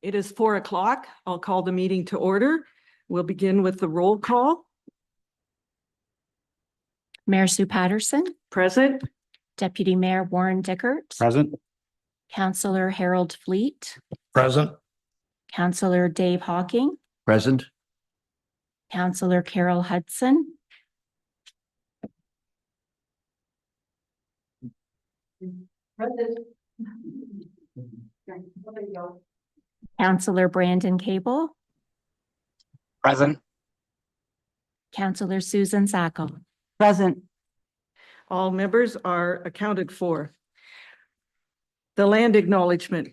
It is 4 o'clock. I'll call the meeting to order. We'll begin with the roll call. Mayor Sue Patterson, Present. Deputy Mayor Warren Dickert, Present. Councillor Harold Fleet, Present. Councillor Dave Hawking, Present. Councillor Carol Hudson, Present. Councillor Brandon Cable, Present. Councillor Susan Zackel. Present. All members are accounted for. The land acknowledgement.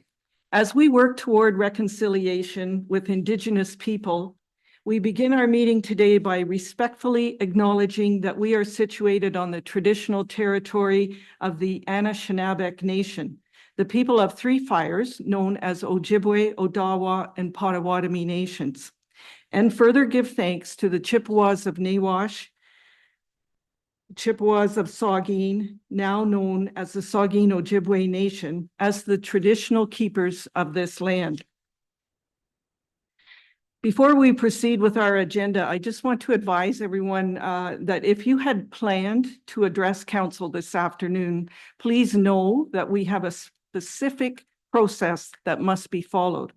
As we work toward reconciliation with Indigenous people, we begin our meeting today by respectfully acknowledging that we are situated on the traditional territory of the Anishinaabe Nation, the people of Three Fires, known as Ojibwe, Odawa, and Potawatomi nations, and further give thanks to the Chippewas of Nawash, Chippewas of Saugeen, now known as the Saugeen Ojibwe Nation, as the traditional keepers of this land. Before we proceed with our agenda, I just want to advise everyone that if you had planned to address council this afternoon, please know that we have a specific process that must be followed.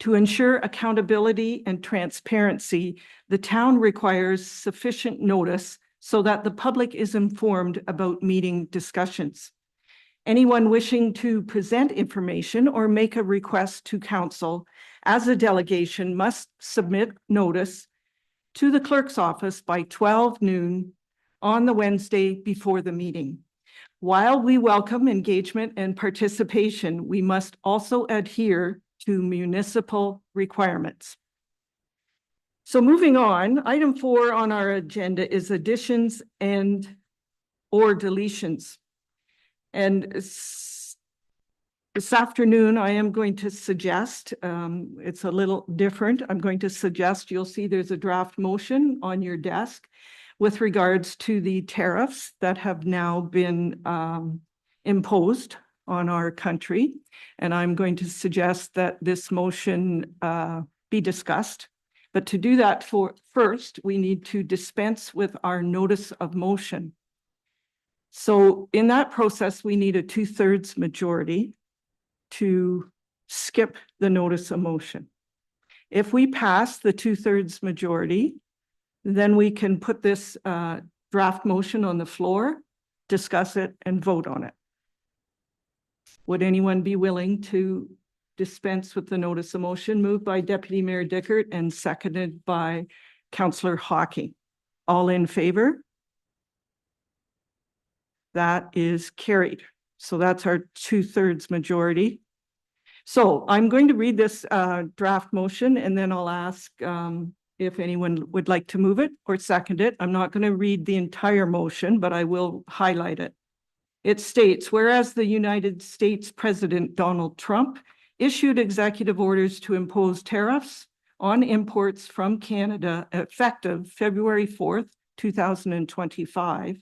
To ensure accountability and transparency, the town requires sufficient notice so that the public is informed about meeting discussions. Anyone wishing to present information or make a request to council as a delegation must submit notice to the clerk's office by 12 noon on the Wednesday before the meeting. While we welcome engagement and participation, we must also adhere to municipal requirements. So moving on, item 4 on our agenda is additions and or deletions. And this afternoon, I am going to suggest, it's a little different. I'm going to suggest, you'll see there's a draft motion on your desk with regards to the tariffs that have now been imposed on our country. And I'm going to suggest that this motion be discussed. But to do that first, we need to dispense with our notice of motion. So in that process, we need a 2/3 majority to skip the notice of motion. If we pass the 2/3 majority, then we can put this draft motion on the floor, discuss it, and vote on it. Would anyone be willing to dispense with the notice of motion? Moved by Deputy Mayor Dickert and seconded by Councillor Hawking. All in favor? That is carried. So that's our 2/3 majority. So I'm going to read this draft motion and then I'll ask if anyone would like to move it or second it. I'm not going to read the entire motion, but I will highlight it. It states, whereas the United States President Donald Trump issued executive orders to impose tariffs on imports from Canada effective February 4th, 2025.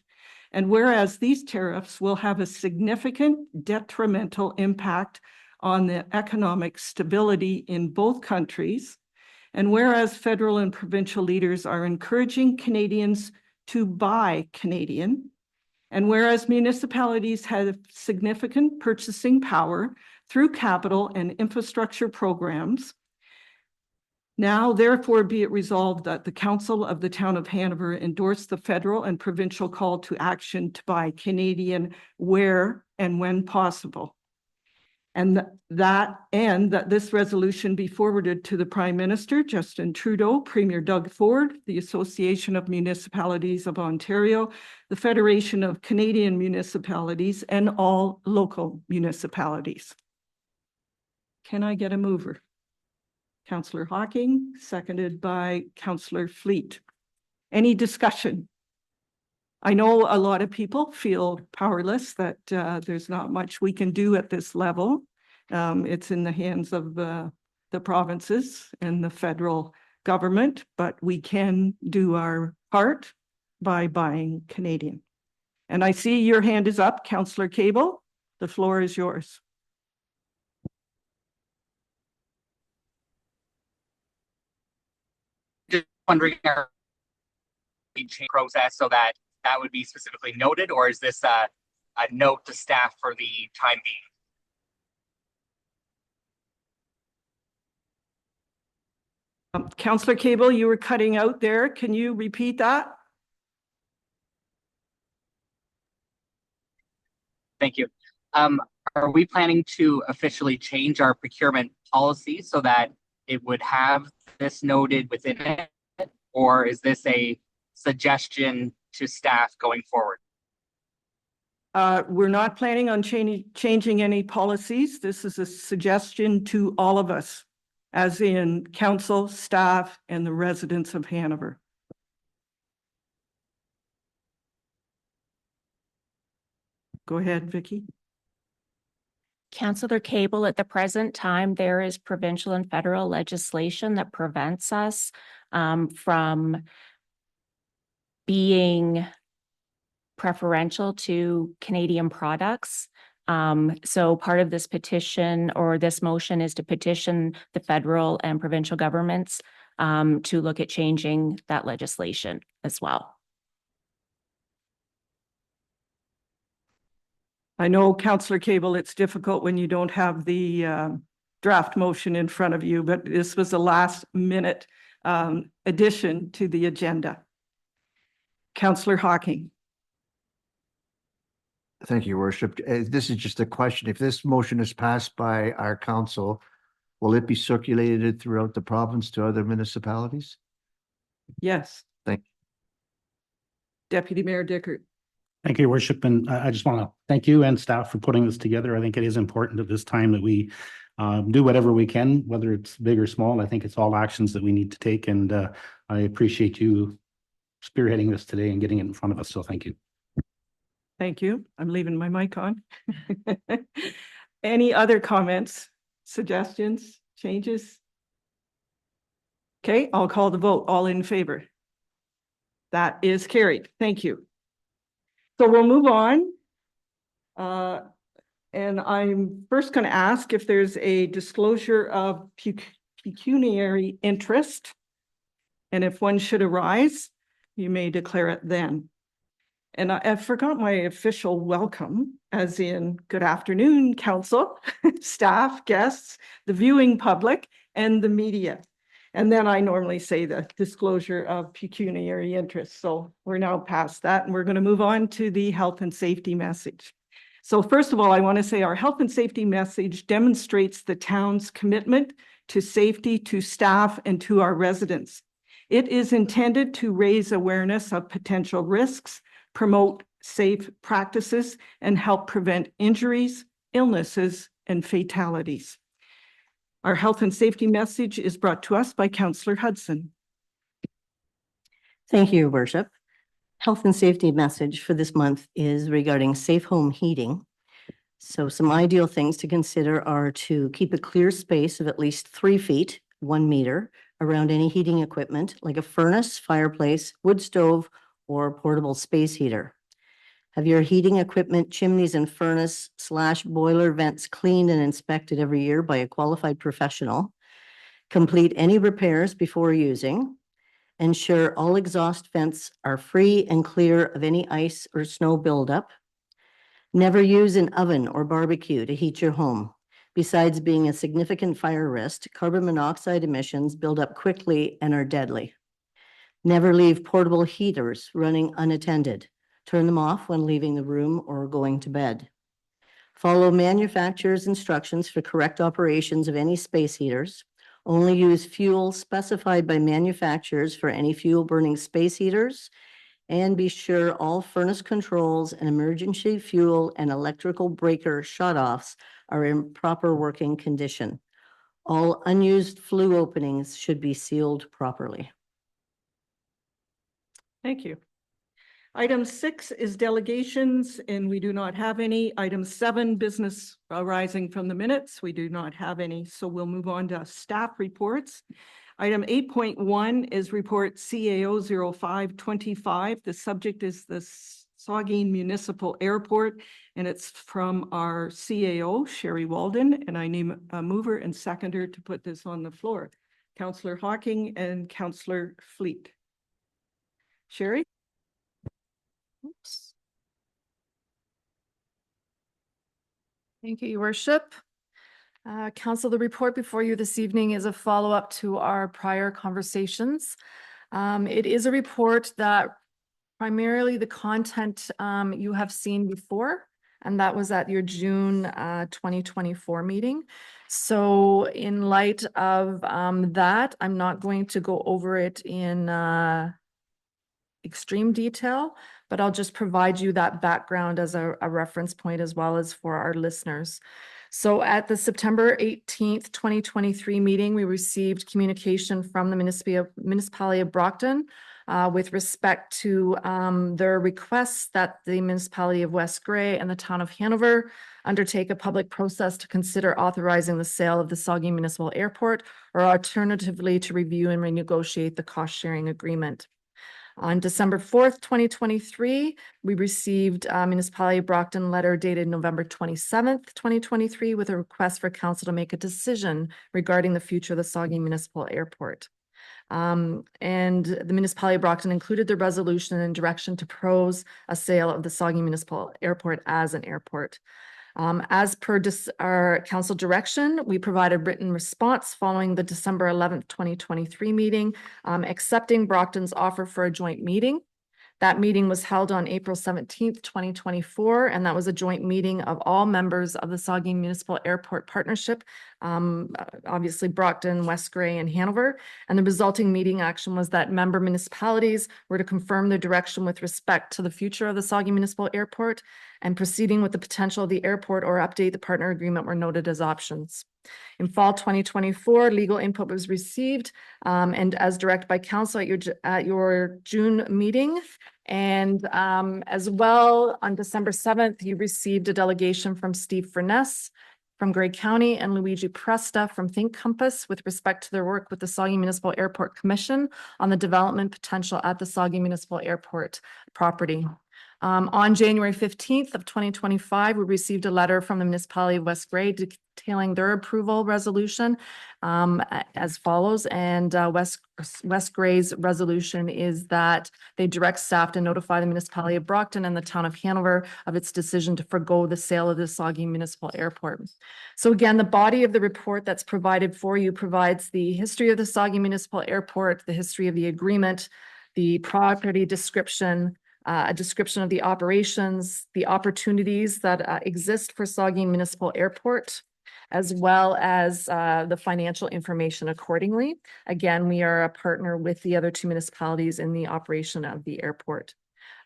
And whereas these tariffs will have a significant detrimental impact on the economic stability in both countries, and whereas federal and provincial leaders are encouraging Canadians to buy Canadian, and whereas municipalities have significant purchasing power through capital and infrastructure programs, now therefore be it resolved that the Council of the Town of Hanover endorse the federal and provincial call to action to buy Canadian where and when possible. And that this resolution be forwarded to the Prime Minister, Justin Trudeau, Premier Doug Ford, the Association of Municipalities of Ontario, the Federation of Canadian Municipalities, and all local municipalities. Can I get a mover? Councillor Hawking, seconded by Councillor Fleet. Any discussion? I know a lot of people feel powerless, that there's not much we can do at this level. It's in the hands of the provinces and the federal government, but we can do our part by buying Canadian. And I see your hand is up, Councillor Cable. The floor is yours. wondering, are we change process so that that would be specifically noted, or is this a note to staff for the time being? Councillor Cable, you were cutting out there. Can you repeat that? Thank you. Are we planning to officially change our procurement policy so that it would have this noted within it? Or is this a suggestion to staff going forward? We're not planning on changing any policies. This is a suggestion to all of us, as in council, staff, and the residents of Hanover. Go ahead, Vicky. Councillor Cable, at the present time, there is provincial and federal legislation that prevents us from being preferential to Canadian products. So part of this petition or this motion is to petition the federal and provincial governments to look at changing that legislation as well. I know, Councillor Cable, it's difficult when you don't have the draft motion in front of you, but this was a last minute addition to the agenda. Councillor Hocking. Thank you, Your Worship. This is just a question. If this motion is passed by our council, will it be circulated throughout the province to other municipalities? Yes. Thank you. Deputy Mayor Dickert. Thank you, Your Worship. And I just want to thank you and staff for putting this together. I think it is important at this time that we do whatever we can, whether it's big or small. I think it's all actions that we need to take. And I appreciate you spearheading this today and getting it in front of us. So thank you. Thank you. I'm leaving my mic on. Any other comments, suggestions, changes? Okay, I'll call the vote. All in favor? That is carried. Thank you. So we'll move on. And I'm first going to ask if there's a disclosure of pecuniary interest. And if one should arise, you may declare it then. And I forgot my official welcome, as in good afternoon, council, staff, guests, the viewing public, and the media. And then I normally say the disclosure of pecuniary interest. So we're now past that, and we're going to move on to the health and safety message. So first of all, I want to say our health and safety message demonstrates the town's commitment to safety, to staff, and to our residents. It is intended to raise awareness of potential risks, promote safe practices, and help prevent injuries, illnesses, and fatalities. Our health and safety message is brought to us by Councillor Hudson. Thank you, Your Worship. Health and safety message for this month is regarding safe home heating. So some ideal things to consider are to keep a clear space of at least 3 feet, 1 meter, around any heating equipment like a furnace, fireplace, wood stove, or portable space heater. Have your heating equipment, chimneys, and furnace/boiler vents cleaned and inspected every year by a qualified professional. Complete any repairs before using. Ensure all exhaust vents are free and clear of any ice or snow buildup. Never use an oven or barbecue to heat your home. Besides being a significant fire risk, carbon monoxide emissions build up quickly and are deadly. Never leave portable heaters running unattended. Turn them off when leaving the room or going to bed. Follow manufacturer's instructions for correct operations of any space heaters. Only use fuel specified by manufacturers for any fuel burning space heaters. And be sure all furnace controls and emergency fuel and electrical breaker shutoffs are in proper working condition. All unused flue openings should be sealed properly. Thank you. Item 6 is delegations, and we do not have any. Item 7, business arising from the minutes. We do not have any, so we'll move on to staff reports. Item 8.1 is report CAO 0525. The subject is the Saugeen Municipal Airport, and it's from our CAO, Sherry Walden, and I need a mover and seconder to put this on the floor. Councillor Hawking and Councillor Fleet. Sherry? Oops. Thank you, Your Worship. Council, the report before you this evening is a follow-up to our prior conversations. It is a report that primarily the content you have seen before, and that was at your June 2024 meeting. So in light of that, I'm not going to go over it in extreme detail, but I'll just provide you that background as a reference point as well as for our listeners. So at the September 18th, 2023 meeting, we received communication from the municipality of Brockton with respect to their requests that the municipality of West Grey and the town of Hanover undertake a public process to consider authorizing the sale of the Saugeen Municipal Airport, or alternatively to review and renegotiate the cost sharing agreement. On December 4th, 2023, we received a municipality of Brockton letter dated November 27th, 2023, with a request for council to make a decision regarding the future of the Saugeen Municipal Airport. And the municipality of Brockton included the resolution and direction to propose a sale of the Saugeen Municipal Airport as an airport. As per our council direction, we provided written response following the December 11th, 2023 meeting, accepting Brockton's offer for a joint meeting. That meeting was held on April 17th, 2024, and that was a joint meeting of all members of the Saugeen Municipal Airport Partnership, obviously Brockton, West Grey, and Hanover. And the resulting meeting action was that member municipalities were to confirm their direction with respect to the future of the Saugeen Municipal Airport, and proceeding with the potential of the airport or update the partner agreement were noted as options. In fall 2024, legal input was received and as directed by council at your June meeting. And as well, on December 7th, you received a delegation from Steve Furness from Grey County and Luigi Presta from Think Compass with respect to their work with the Saugeen Municipal Airport Commission on the development potential at the Saugeen Municipal Airport property. On January 15th of 2025, we received a letter from the municipality of West Grey detailing their approval resolution as follows. And West Grey's resolution is that they direct staff to notify the municipality of Brockton and the town of Hanover of its decision to forgo the sale of the Saugeen Municipal Airport. So again, the body of the report that's provided for you provides the history of the Saugeen Municipal Airport, the history of the agreement, the property description, a description of the operations, the opportunities that exist for Saugeen Municipal Airport, as well as the financial information accordingly. Again, we are a partner with the other two municipalities in the operation of the airport.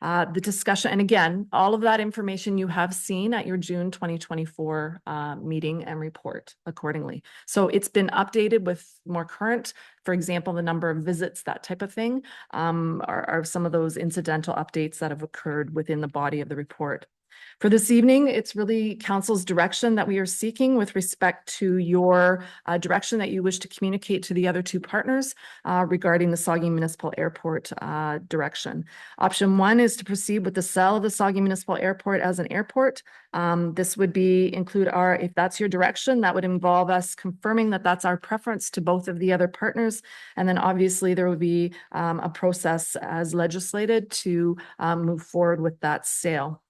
The discussion, and again, all of that information you have seen at your June 2024 meeting and report accordingly. So it's been updated with more current, for example, the number of visits, that type of thing, are some of those incidental updates that have occurred within the body of the report. For this evening, it's really council's direction that we are seeking with respect to your direction that you wish to communicate to the other two partners regarding the Saugeen Municipal Airport direction. Option one is to proceed with the sale of the Saugeen Municipal Airport as an airport. This would include if that's your direction, that would involve us confirming that that's our preference to both of the other partners. And then obviously there would be a process as legislated to move forward with that sale.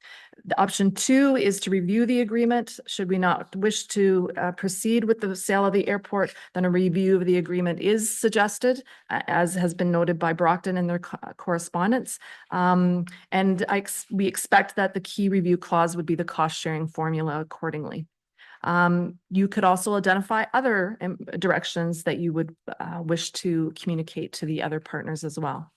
The option two is to review the agreement. Should we not wish to proceed with the sale of the airport, then a review of the agreement is suggested, as has been noted by Brockton in their correspondence. And we expect that the key review clause would be the cost sharing formula accordingly. You could also identify other directions that you would wish to communicate to the other partners as well.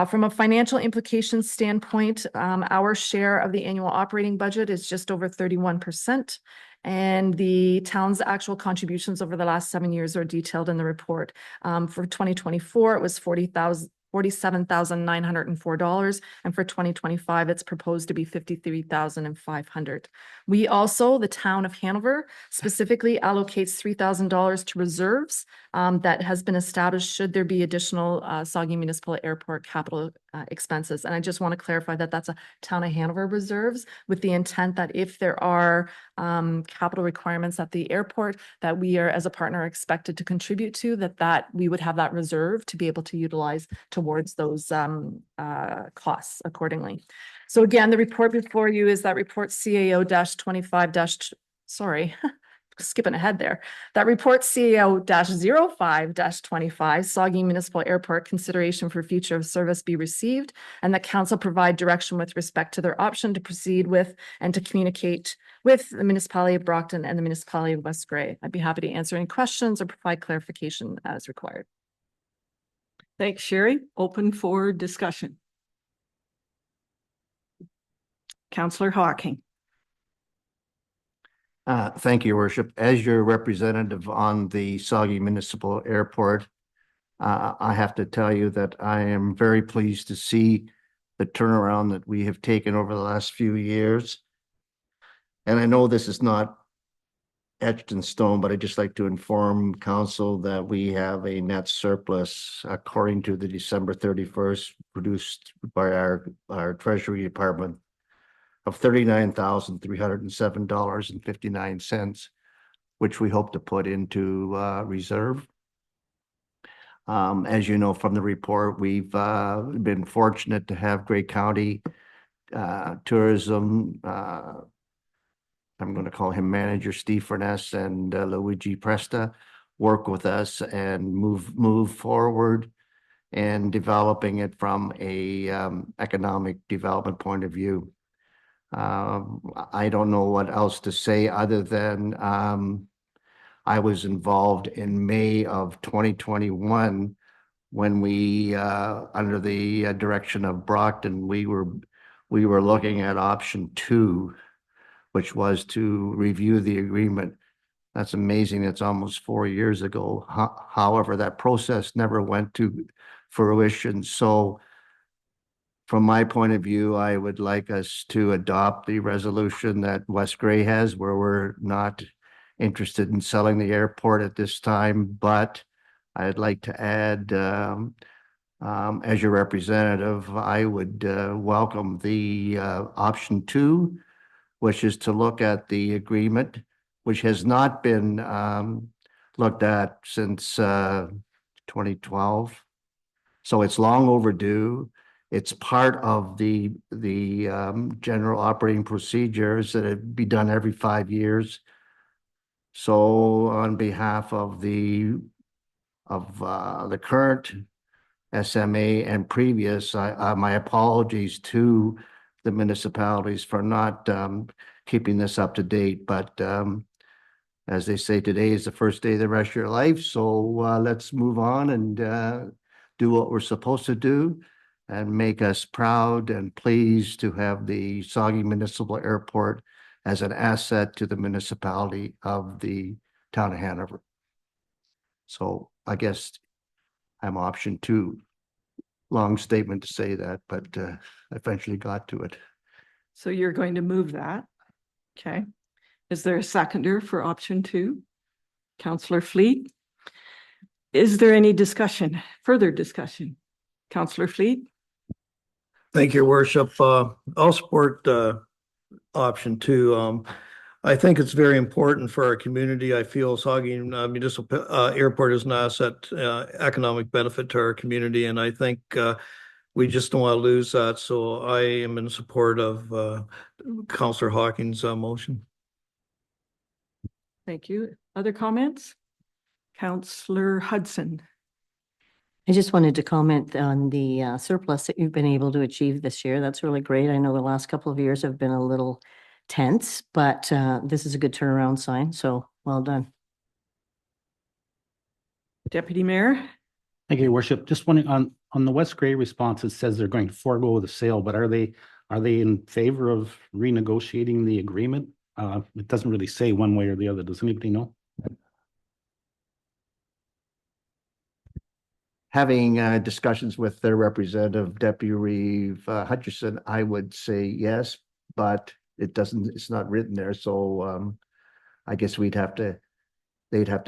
From a financial implications standpoint, our share of the annual operating budget is just over 31%. And the town's actual contributions over the last 7 years are detailed in the report. For 2024, it was $47,904. And for 2025, it's proposed to be $53,500. We also, the town of Hanover, specifically allocates $3,000 to reserves that has been established should there be additional Saugeen Municipal Airport capital expenses. And I just want to clarify that that's a Town of Hanover reserves with the intent that if there are capital requirements at the airport that we are, as a partner, expected to contribute to, that we would have that reserve to be able to utilize towards those costs accordingly. So again, the report before you is that report CAO-25- sorry, skipping ahead there. That report CAO-05-25, Saugeen Municipal Airport, consideration for future of service be received, and that council provide direction with respect to their option to proceed with and to communicate with the municipality of Brockton and the municipality of West Gray. I'd be happy to answer any questions or provide clarification as required. Thanks, Sherry. Open for discussion. Councillor Hawking. Thank you, Your Worship. As your representative on the Saugeen Municipal Airport, I have to tell you that I am very pleased to see the turnaround that we have taken over the last few years. And I know this is not etched in stone, but I'd just like to inform council that we have a net surplus according to the December 31st produced by our Treasury Department of $39,307.59, which we hope to put into reserve. As you know from the report, we've been fortunate to have Grey County Tourism, I'm going to call him manager Steve Furness and Luigi Presta, work with us and move forward and developing it from a economic development point of view. I don't know what else to say other than I was involved in May of 2021 when we, under the direction of Brockton, we were looking at option 2, which was to review the agreement. That's amazing. It's almost 4 years ago. However, that process never went to fruition. So from my point of view, I would like us to adopt the resolution that West Gray has, where we're not interested in selling the airport at this time, but I'd like to add, as your representative, I would welcome the option 2, which is to look at the agreement, which has not been looked at since 2012. So it's long overdue. It's part of the general operating procedures that it be done every 5 years. So on behalf of the current SMA and previous, my apologies to the municipalities for not keeping this up to date. But as they say, today is the first day of the rest of your life. So let's move on and do what we're supposed to do and make us proud and pleased to have the Saugeen Municipal Airport as an asset to the municipality of the Town of Hanover. So I guess I'm option 2. Long statement to say that, but I eventually got to it. So you're going to move that. Okay. Is there a seconder for option 2? Councillor Fleet. Is there any discussion, further discussion? Councillor Fleet. Thank you, Your Worship. I'll support option 2. I think it's very important for our community. I feel Saugeen Municipal Airport is an asset, economic benefit to our community, and I think we just don't want to lose that. So I am in support of Councillor Hawking's motion. Thank you. Other comments? Councillor Hudson. I just wanted to comment on the surplus that you've been able to achieve this year. That's really great. I know the last couple of years have been a little tense, but this is a good turnaround sign. So well done. Deputy Mayor. Thank you, Your Worship. Just wondering on the West Gray response, it says they're going to forego the sale, but are they in favor of renegotiating the agreement? It doesn't really say one way or the other. Does anybody know? Having discussions with their representative, Deputy Reeve Hutchison, I would say yes, but it's not written there. So I guess they'd have to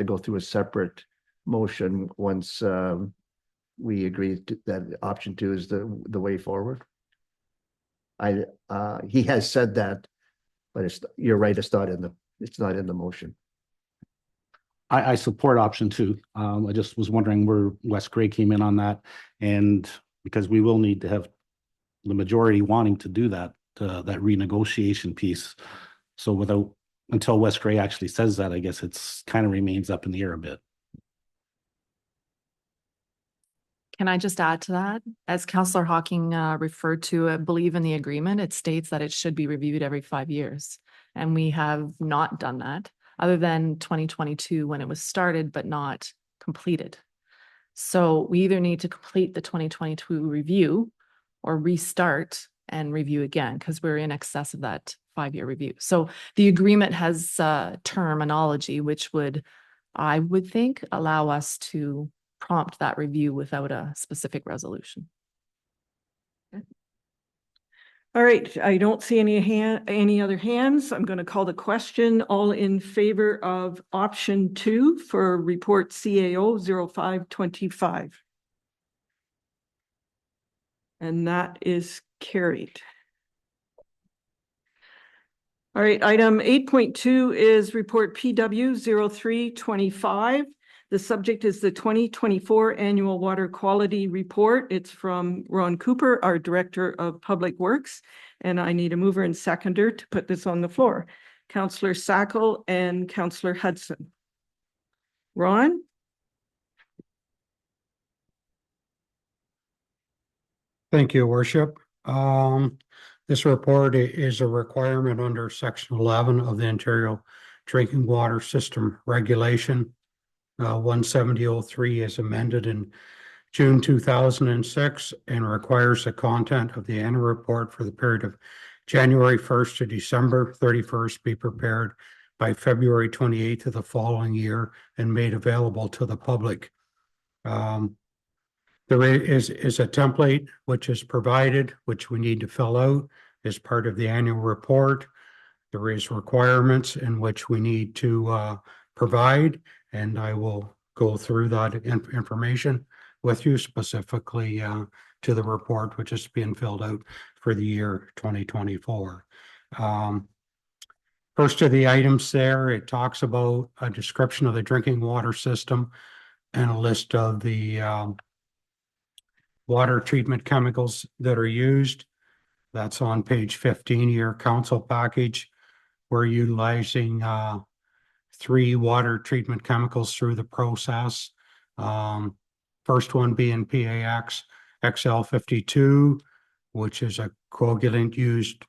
go through a separate motion once we agree that option 2 is the way forward? He has said that, but you're right, it's not in the motion. I support option 2. I just was wondering where West Gray came in on that. And because we will need to have the majority wanting to do that renegotiation piece. So until West Gray actually says that, I guess it's kind of remains up in the air a bit. Can I just add to that? As Councillor Hawking referred to, I believe in the agreement, it states that it should be reviewed every 5 years. And we have not done that, other than 2022 when it was started but not completed. So we either need to complete the 2022 review or restart and review again, because we're in excess of that 5-year review. So the agreement has terminology, which would, I would think, allow us to prompt that review without a specific resolution. All right, I don't see any other hands. I'm going to call the question. All in favor of option 2 for report CAO 0525. And that is carried. All right, item 8.2 is report PW 0325. The subject is the 2024 Annual Water Quality Report. It's from Ron Cooper, our Director of Public Works, and I need a mover and seconder to put this on the floor. Councillor Sackle and Councillor Hudson. Ron? Thank you, Worship. This report is a requirement under Section 11 of the Ontario Drinking Water System Regulation. 17003 is amended in June 2006 and requires the content of the annual report for the period of January 1st to December 31st be prepared by February 28th of the following year and made available to the public. There is a template which is provided, which we need to fill out as part of the annual report. There is requirements in which we need to provide, and I will go through that information with you specifically to the report, which is being filled out for the year 2024. First of the items there, it talks about a description of the drinking water system and a list of the water treatment chemicals that are used. That's on page 15 of your council package. We're utilizing 3 water treatment chemicals through the process. First one being PAX XL52, which is a coagulant used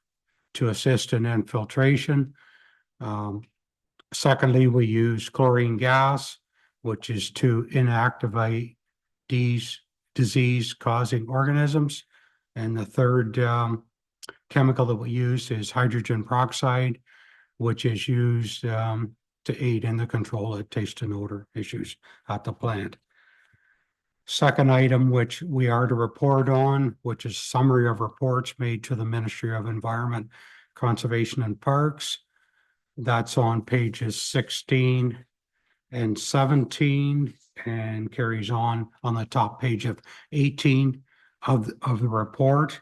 to assist in infiltration. Secondly, we use chlorine gas, which is to inactivate these disease-causing organisms. And the third chemical that we use is hydrogen peroxide, which is used to aid in the control of taste and odor issues at the plant. Second item, which we are to report on, which is summary of reports made to the Ministry of Environment, Conservation and Parks. That's on pages 16 and 17 and carries on the top page of 18 of the report.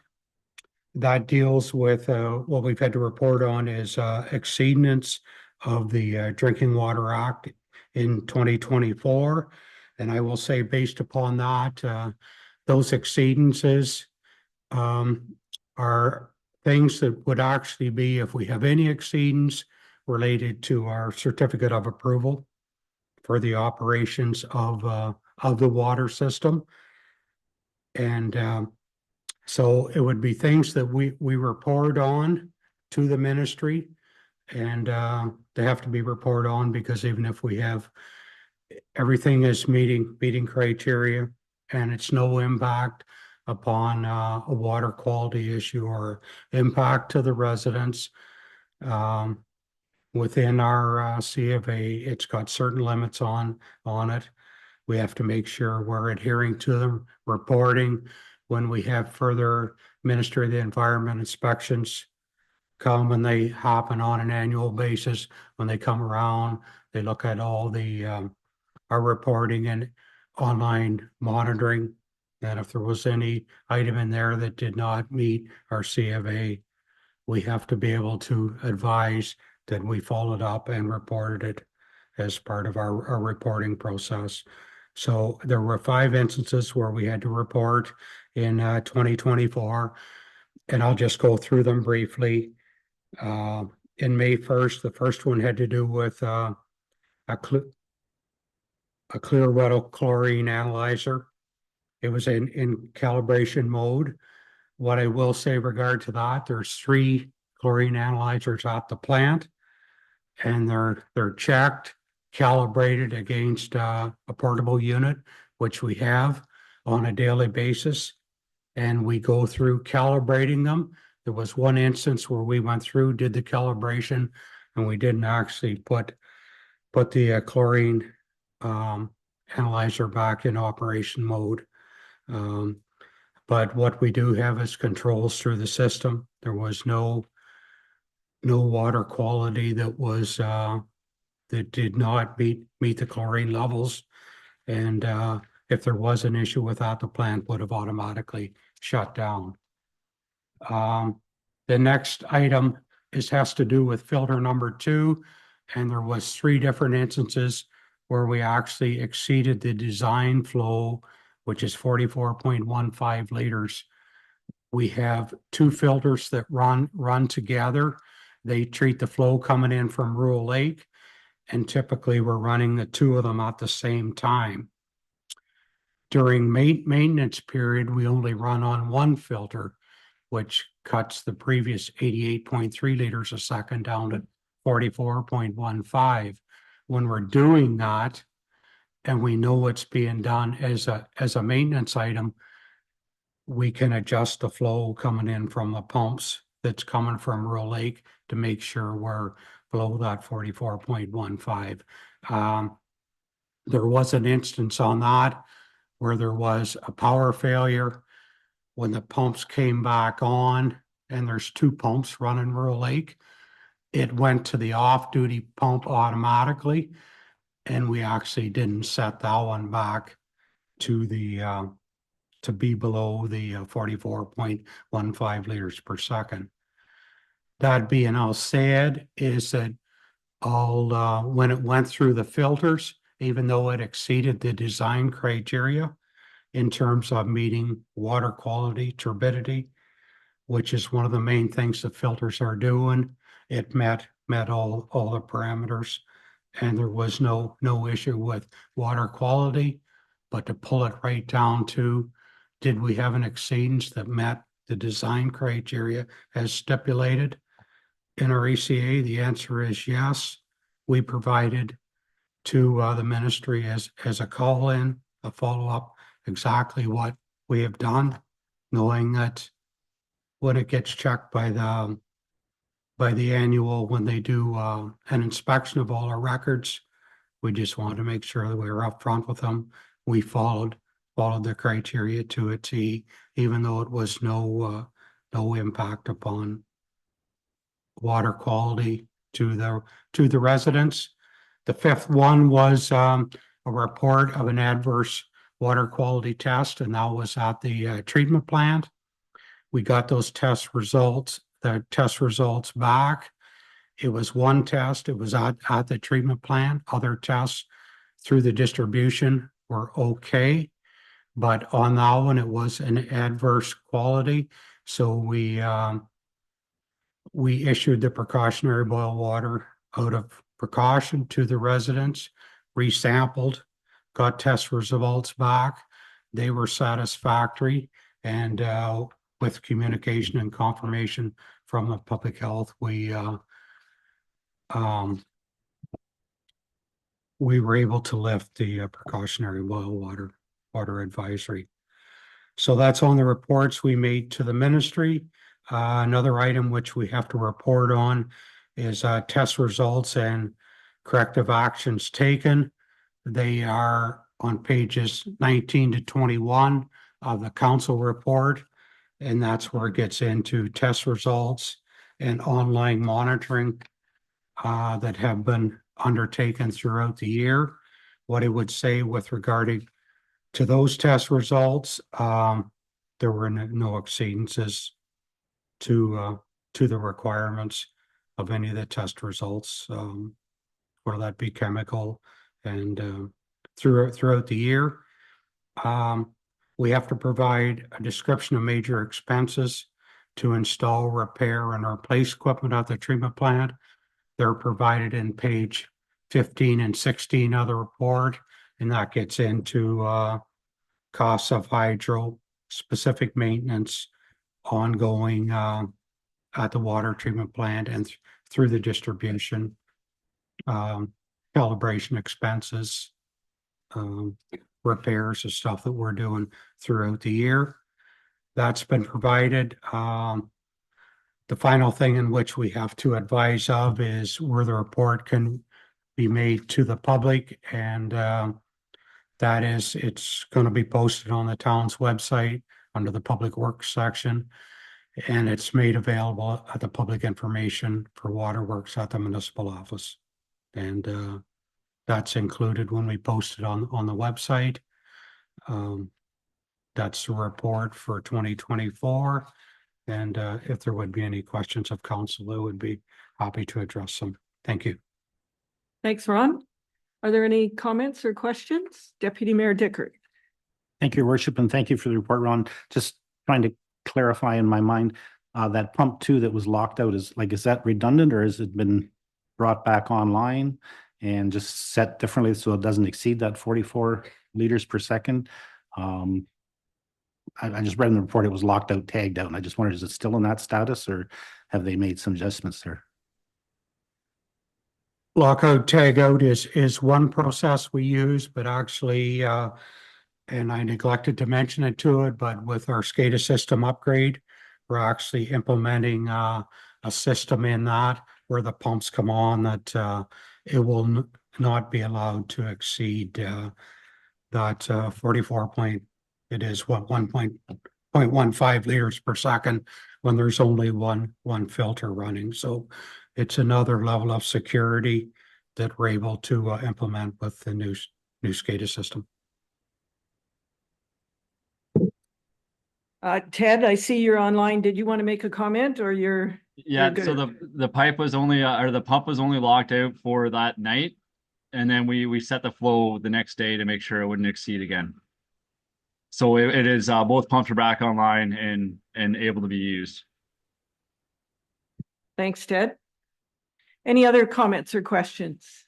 That deals with what we've had to report on is exceedance of the Drinking Water Act in 2024. And I will say, based upon that, those exceedances are things that would actually be, if we have any exceedance, related to our certificate of approval for the operations of the water system. And so it would be things that we report on to the ministry, and they have to be reported on, because even if we have everything is meeting criteria and it's no impact upon a water quality issue or impact to the residents, within our CFA, it's got certain limits on it. We have to make sure we're adhering to them, reporting when we have further Ministry of the Environment inspections come, and they happen on an annual basis. When they come around, they look at all the our reporting and online monitoring And if there was any item in there that did not meet our CFA, we have to be able to advise that we followed up and reported it as part of our reporting process. So there were 5 instances where we had to report in 2024, and I'll just go through them briefly. In May 1st, the first one had to do with a Clearwater chlorine analyzer. It was in calibration mode. What I will say regard to that, there's 3 chlorine analyzers at the plant, and they're checked, calibrated against a portable unit, which we have on a daily basis. And we go through calibrating them. There was one instance where we went through, did the calibration, and we didn't actually put the chlorine analyzer back in operation mode. But what we do have is controls through the system. There was no water quality that was that did not meet the chlorine levels. And if there was an issue with that, the plant would have automatically shut down. The next item has to do with filter number 2, and there was 3 different instances where we actually exceeded the design flow, which is 44.15 liters. We have 2 filters that run together. They treat the flow coming in from Rural Lake, and typically we're running the 2 of them at the same time. During maintenance period, we only run on 1 filter, which cuts the previous 88.3 liters a second down to 44.15. When we're doing that, and we know it's being done as a maintenance item, we can adjust the flow coming in from the pumps that's coming from Rural Lake to make sure we're below that 44.15. There was an instance on that where there was a power failure when the pumps came back on, and there's 2 pumps running Rural Lake. It went to the off-duty pump automatically, and we actually didn't set that one back to the to be below the 44.15 liters per second. That being all said, is that when it went through the filters, even though it exceeded the design criteria in terms of meeting water quality, turbidity, which is one of the main things the filters are doing, it met all the parameters, and there was no issue with water quality. But to pull it right down to, did we have an exceedance that met the design criteria as stipulated in our ECA? The answer is yes. We provided to the ministry as a call-in, a follow-up, exactly what we have done, knowing that when it gets checked by the annual, when they do an inspection of all our records, we just wanted to make sure that we were upfront with them. We followed the criteria to a T, even though it was no impact upon water quality to the residents. The 5th one was a report of an adverse water quality test, and that was at the treatment plant. We got those test results back. It was one test. It was at the treatment plant. Other tests through the distribution were okay, but on that one, it was an adverse quality. So we issued the precautionary boil water out of precaution to the residents, resampled, got test results back. They were satisfactory, and with communication and confirmation from the public health, we were able to lift the precautionary boil water advisory. So that's on the reports we made to the ministry. Another item which we have to report on is test results and corrective actions taken. They are on pages 19 to 21 of the council report, and that's where it gets into test results and online monitoring that have been undertaken throughout the year. What I would say with regarding To those test results, there were no exceedances to the requirements of any of the test results, whether that be chemical and throughout the year. We have to provide a description of major expenses to install, repair, and replace equipment at the treatment plant. They're provided in page 15 and 16 of the report, and that gets into costs of hydro, specific maintenance, ongoing at the water treatment plant and through the distribution, calibration expenses, repairs and stuff that we're doing throughout the year. That's been provided. The final thing in which we have to advise of is where the report can be made to the public, and that is, it's going to be posted on the town's website under the Public Works section, and it's made available at the public information for waterworks at the municipal office. And that's included when we post it on the website. That's the report for 2024. And if there would be any questions of council, I would be happy to address them. Thank you. Thanks, Ron. Are there any comments or questions? Deputy Mayor Dickert. Thank you, Your Worship, and thank you for the report, Ron. Just trying to clarify in my mind, that pump 2 that was locked out is that redundant, or has it been brought back online and just set differently so it doesn't exceed that 44 liters per second? I just read in the report it was locked out, tagged out, and I just wondered, is it still in that status, or have they made some adjustments there? Lockout tag out is one process we use, but actually, and I neglected to mention it to it, but with our SCADA system upgrade, we're actually implementing a system in that where the pumps come on that it will not be allowed to exceed that 1.15 liters per second when there's only one filter running. So it's another level of security that we're able to implement with the new SCADA system. Ted, I see you're online. Did you want to make a comment, or you're good? So the pipe was only or the pump was only locked out for that night, and then we set the flow the next day to make sure it wouldn't exceed again. So it is both pumps are back online and able to be used. Thanks, Ted. Any other comments or questions?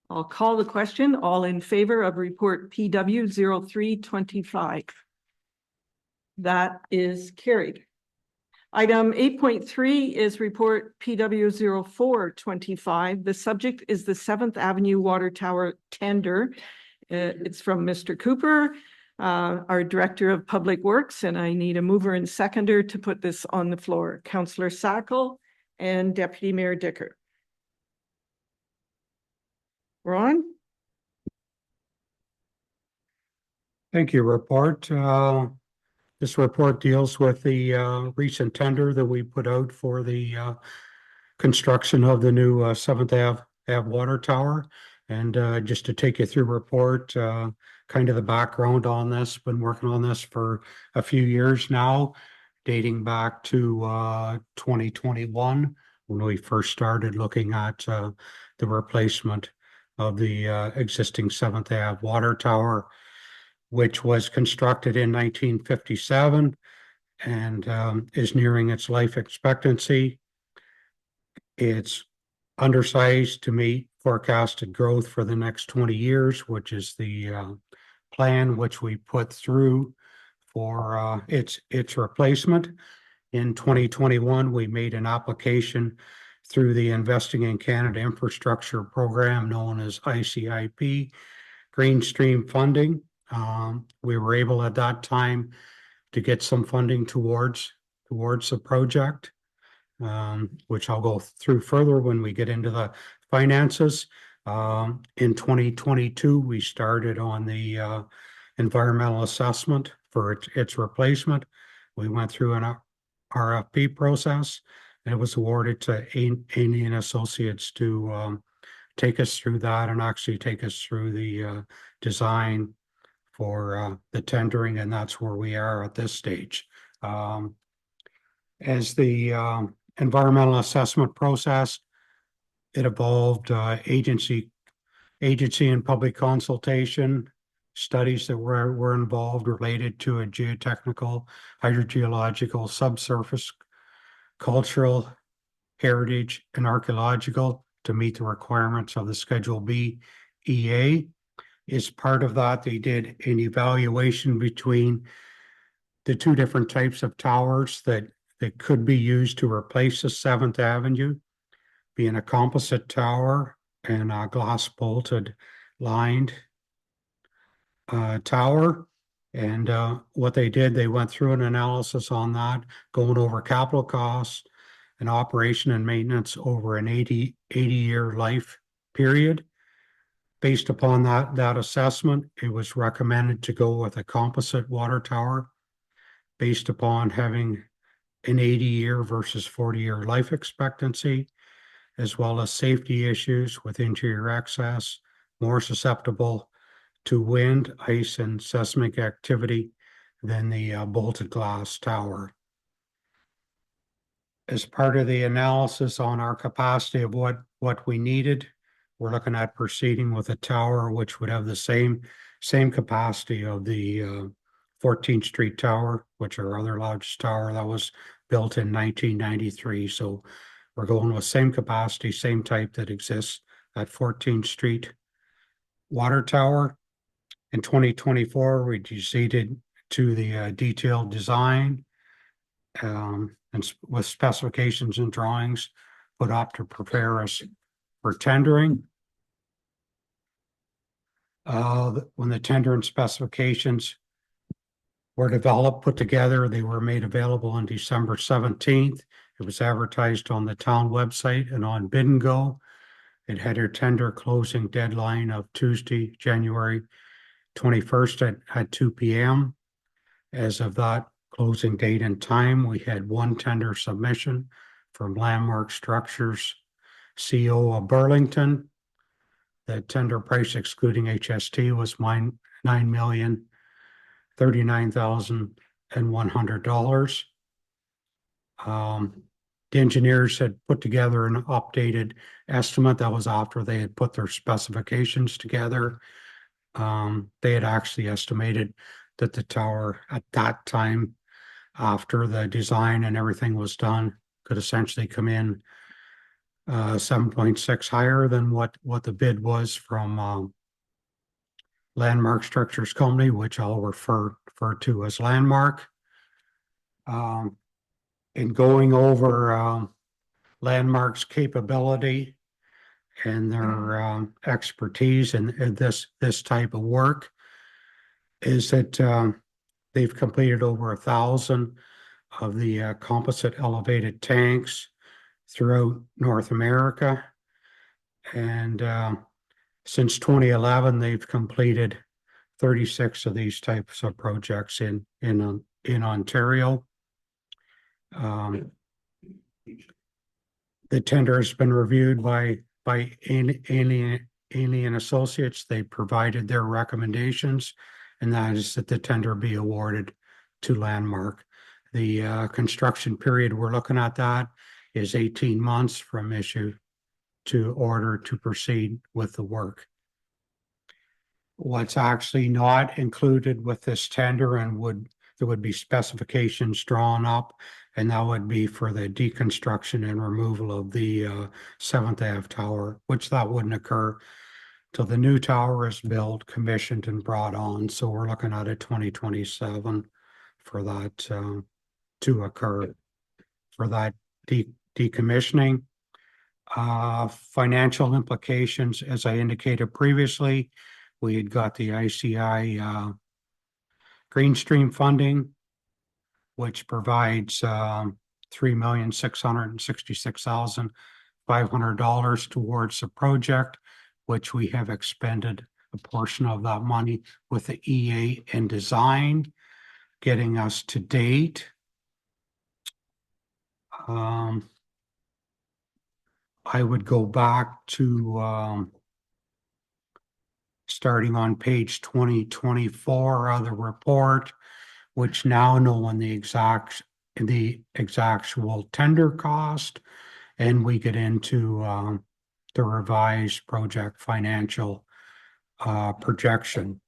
I'll call the question. All in favor of report PW 0325. That is carried. Item 8.3 is report PW 0425. The subject is the 7th Avenue Water Tower tender. It's from Mr. Cooper, our Director of Public Works, and I need a mover and seconder to put this on the floor. Councillor Sackle and Deputy Mayor Dickert. Ron? Thank you. Report. This report deals with the recent tender that we put out for the construction of the new 7th Ave Water Tower. And just to take you through report, kind of the background on this, been working on this for a few years now, dating back to 2021, when we first started looking at the replacement of the existing 7th Ave Water Tower, which was constructed in 1957 and is nearing its life expectancy. It's undersized to meet forecasted growth for the next 20 years, which is the plan which we put through for its replacement. In 2021, we made an application through the Investing in Canada Infrastructure Program, known as ICIP, Green Stream funding. We were able at that time to get some funding towards the project, which I'll go through further when we get into the finances. In 2022, we started on the environmental assessment for its replacement. We went through an RFP process, and it was awarded to Aney and Associates to take us through that and actually take us through the design for the tendering, and that's where we are at this stage. As the environmental assessment process, it evolved agency and public consultation, studies that were involved related to a geotechnical, hydrogeological, subsurface, cultural, heritage, and archaeological to meet the requirements of the Schedule B EA. As part of that, they did an evaluation between the two different types of towers that could be used to replace the Seventh Avenue, being a composite tower and a glass bolted lined tower. And what they did, they went through an analysis on that, going over capital costs and operation and maintenance over an 80-year life period. Based upon that assessment, it was recommended to go with a composite water tower based upon having an 80-year versus 40-year life expectancy, as well as safety issues with interior access, more susceptible to wind, ice, and seismic activity than the bolted glass tower. As part of the analysis on our capacity of what we needed, we're looking at proceeding with a tower which would have the same capacity of the 14th Street Tower, which our other largest tower that was built in 1993. So we're going with same capacity, same type that exists at 14th Street Water Tower. In 2024, we proceeded to the detailed design and with specifications and drawings put up to prepare us for tendering. When the tender and specifications were developed, put together, they were made available on December 17th. It was advertised on the town website and on Bid and Go. It had a tender closing deadline of Tuesday, January 21st at 2 p.m. As of that closing date and time, we had one tender submission from Landmark Structures, CO of Burlington. The tender price excluding HST was $9,039,100. The engineers had put together an updated estimate. That was after they had put their specifications together. They had actually estimated that the tower at that time, after the design and everything was done, could essentially come in 7.6 higher than what the bid was from Landmark Structures Company, which I'll refer to as Landmark. In going over Landmark's capability and their expertise in this type of work, is that they've completed over 1,000 of the composite elevated tanks throughout North America. And since 2011, they've completed 36 of these types of projects in Ontario. The tender has been reviewed by Alien Associates. They provided their recommendations, and that is that the tender be awarded to Landmark. The construction period we're looking at that is 18 months from issue to order to proceed with the work. What's actually not included with this tender, and there would be specifications drawn up, and that would be for the deconstruction and removal of the 7th Ave tower, which that wouldn't occur till the new tower is built, commissioned, and brought on. So we're looking at a 2027 for that to occur, for that decommissioning. Financial implications, as I indicated previously, we had got the ICI Greenstream funding, which provides $3,666,500 towards the project, which we have expended a portion of that money with the EA and design, getting us to date. I would go back to starting on page 2024 of the report, which now knowing the actual tender cost, and we get into the revised project financial projection.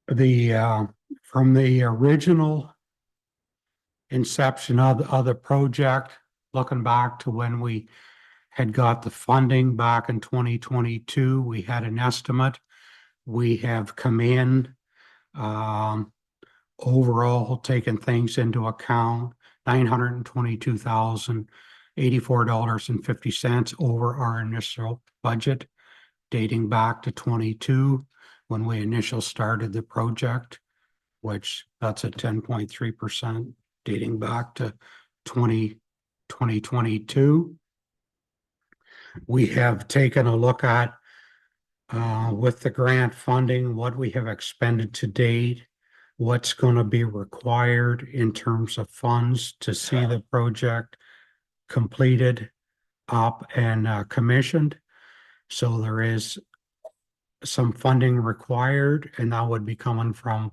From the original inception of the project, looking back to when we had got the funding back in 2022, we had an estimate. We have come in overall, taking things into account, $922,084.50 over our initial budget, dating back to 22 when we initially started the project, which that's a 10.3% dating back to 2022. We have taken a look at with the grant funding, what we have expended to date, what's going to be required in terms of funds to see the project completed, up and commissioned. So there is some funding required, and that would be coming from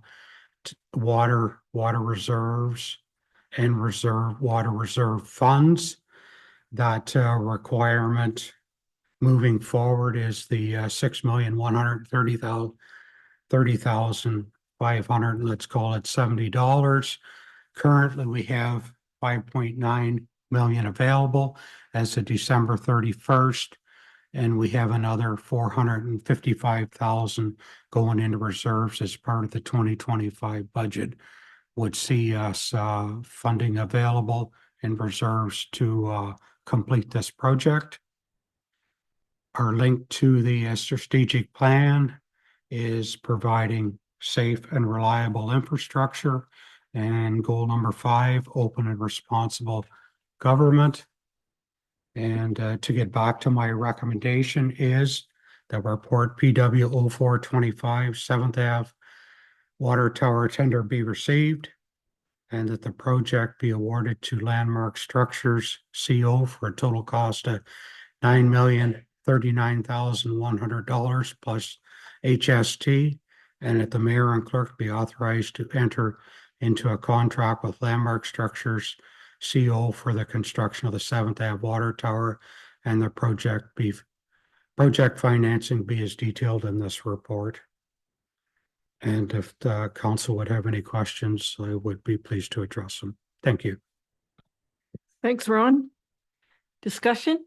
water reserves and water reserve funds. That requirement moving forward is the $6,130,500, let's call it $70. Currently, we have 5.9 million available as of December 31st, and we have another 455,000 going into reserves as part of the 2025 budget, would see us funding available in reserves to complete this project. Our link to the strategic plan is providing safe and reliable infrastructure. And goal number 5, open and responsible government. And to get back to my recommendation is that report PW 0425 7th Ave water tower tender be received, and that the project be awarded to Landmark Structures CO for a total cost of $9,039,100 plus HST, and that the mayor and clerk be authorized to enter into a contract with Landmark Structures CO for the construction of the 7th Ave water tower, and the project financing be as detailed in this report. And if the council would have any questions, I would be pleased to address them. Thank you. Thanks, Ron. Discussion?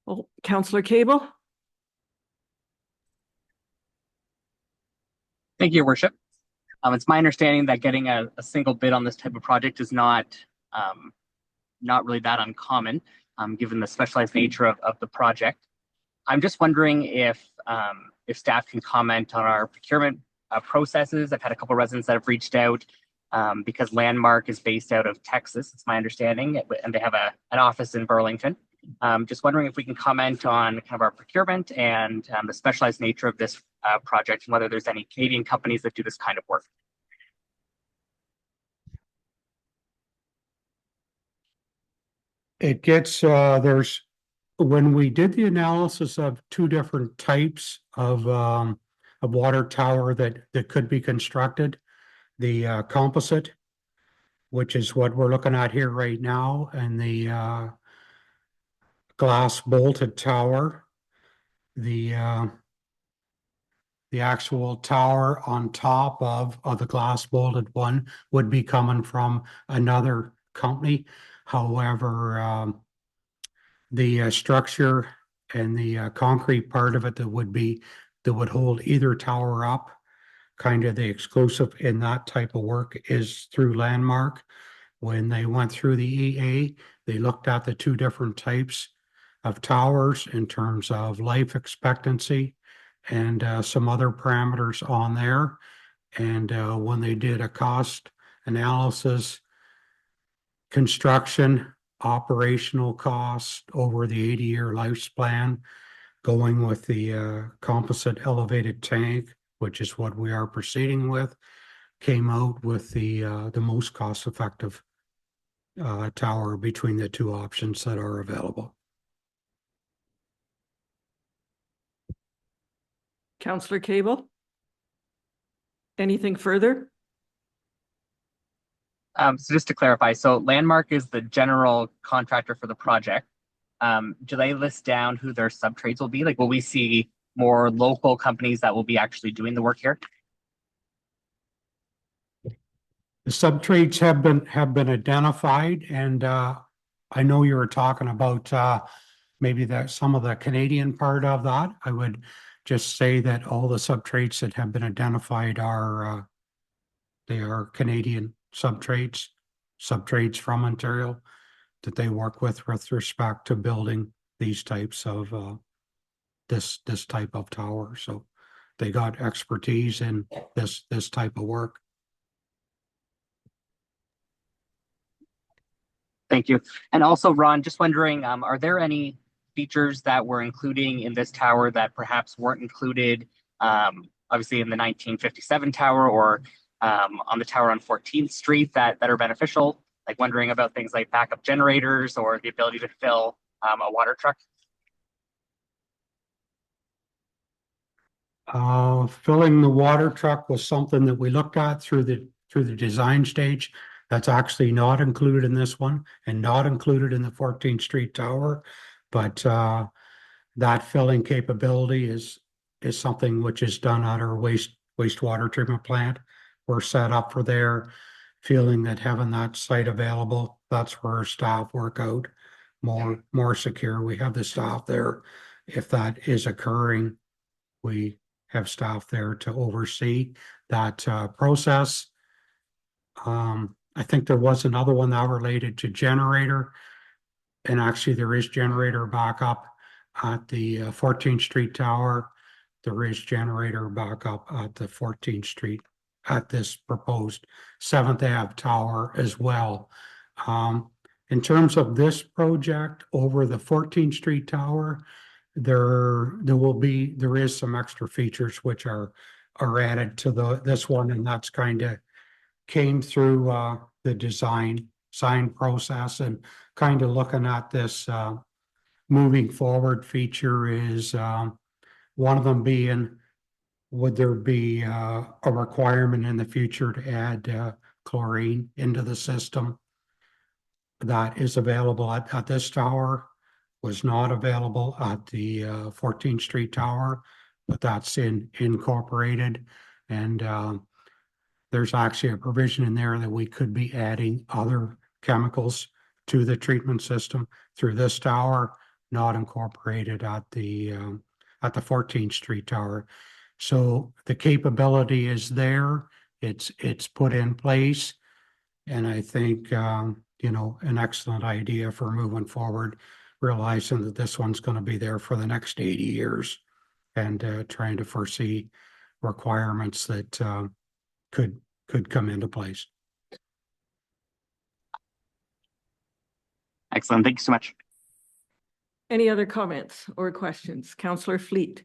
Oh, Councillor Cable? Thank you, Your Worship. It's my understanding that getting a single bid on this type of project is not really that uncommon, given the specialized nature of the project. I'm just wondering if staff can comment on our procurement processes. I've had a couple of residents that have reached out because Landmark is based out of Texas, it's my understanding, and they have an office in Burlington. Just wondering if we can comment on kind of our procurement and the specialized nature of this project, and whether there's any Canadian companies that do this kind of work. It gets, when we did the analysis of 2 different types of water tower that could be constructed, the composite, which is what we're looking at here right now, and the glass bolted tower, the actual tower on top of the glass bolted one would be coming from another company. However, the structure and the concrete part of it that would hold either tower up, kind of the exclusive in that type of work, is through Landmark. When they went through the EA, they looked at the 2 different types of towers in terms of life expectancy and some other parameters on there. And when they did a cost analysis, construction, operational cost over the 80-year lifespan, going with the composite elevated tank, which is what we are proceeding with, came out with the most cost-effective tower between the two options that are available. Councillor Cable? Anything further? So just to clarify, so Landmark is the general contractor for the project. Do they list down who their subtrades will be? Like, will we see more local companies that will be actually doing the work here? The subtrades have been identified, and I know you were talking about maybe some of the Canadian part of that. I would just say that all the subtrades that have been identified are they are Canadian subtrades from Ontario that they work with respect to building these types of this type of tower. So they got expertise in this type of work. Thank you. And also, Ron, just wondering, are there any features that we're including in this tower that perhaps weren't included, obviously in the 1957 tower or on the tower on 14th Street that are beneficial? Like wondering about things like backup generators or the ability to fill a water truck. Filling the water truck was something that we looked at through the design stage. That's actually not included in this one and not included in the 14th Street tower. But that filling capability is something which is done at our wastewater treatment plant. We're set up for there, feeling that having that site available, that's where our staff work out more secure. We have the staff there. If that is occurring, we have staff there to oversee that process. I think there was another one that related to generator, and actually there is generator backup at the 14th Street tower. There is generator backup at the 14th Street at this proposed 7th Ave tower as well. In terms of this project over the 14th Street tower, there is some extra features which are added to this one, and that's kind of came through the design process. And kind of looking at this moving forward feature is one of them being, would there be a requirement in the future to add chlorine into the system? That is available at this tower, was not available at the 14th Street tower, but that's incorporated. And there's actually a provision in there that we could be adding other chemicals to the treatment system through this tower, not incorporated at the 14th Street tower. So the capability is there. It's put in place, and I think an excellent idea for moving forward, realizing that this one's going to be there for the next 80 years, and trying to foresee requirements that could come into place. Excellent. Thank you so much. Any other comments or questions? Councillor Fleet?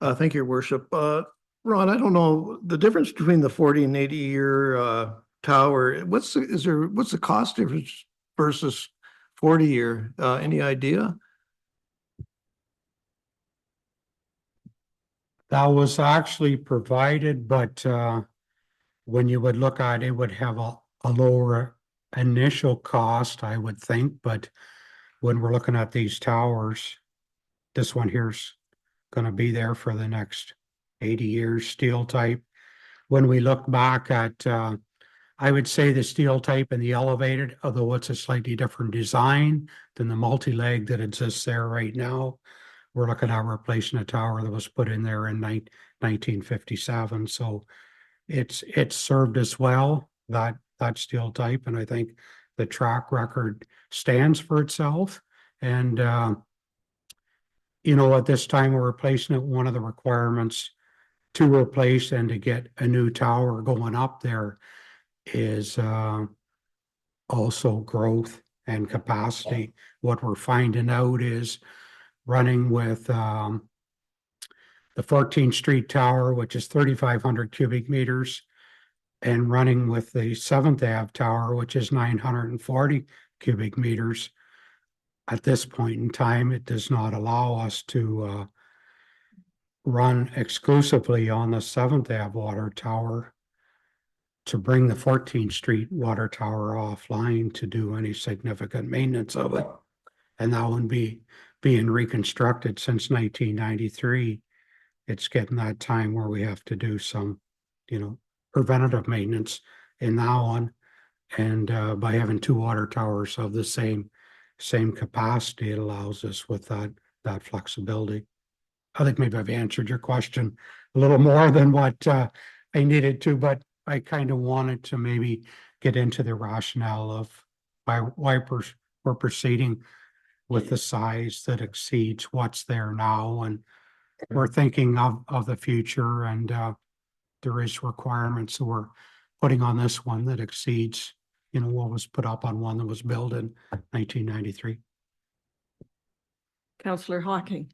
Thank you, Your Worship. Ron, I don't know the difference between the 40 and 80 year tower. What's the cost difference versus 40 year? Any idea? That was actually provided, but when you would look at it, would have a lower initial cost, I would think. But when we're looking at these towers, this one here's going to be there for the next 80 years, steel type. When we look back at, I would say the steel type and the elevated, although it's a slightly different design than the multi-leg that exists there right now. We're looking at replacing a tower that was put in there in 1957. So it's served us well, that steel type, and I think the track record stands for itself. And at this time we're replacing it. One of the requirements to replace and to get a new tower going up there is also growth and capacity. What we're finding out is running with the 14th Street tower, which is 3,500 cubic meters, and running with the 7th Ave tower, which is 940 cubic meters. At this point in time, it does not allow us to run exclusively on the 7th Ave water tower to bring the 14th Street water tower offline to do any significant maintenance of it. And that one being reconstructed since 1993. It's getting that time where we have to do some, preventative maintenance in that one. And by having 2 water towers of the same capacity, it allows us with that flexibility. I think maybe I've answered your question a little more than what I needed to, but I kind of wanted to maybe get into the rationale of why we're proceeding with the size that exceeds what's there now. And we're thinking of the future, and there is requirements that we're putting on this one that exceeds, what was put up on one that was built in 1993. Councillor Hawking.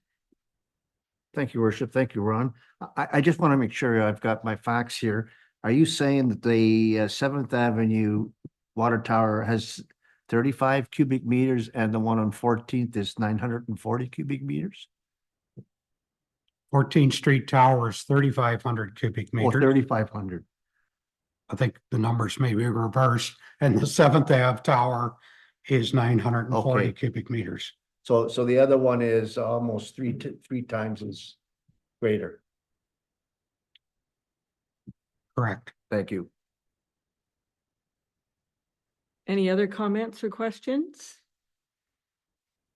Thank you, Worship. Thank you, Ron. I just want to make sure I've got my facts here. Are you saying that the 7th Avenue water tower has 35 cubic meters and the one on 14th is 940 cubic meters? 14th Street Tower is 3,500 cubic Or meters. 3,500? I think the numbers may be reversed, and the 7th Ave tower is 940 Okay. cubic meters. So the other one is almost three times as greater. Correct. Thank you. Any other comments or questions?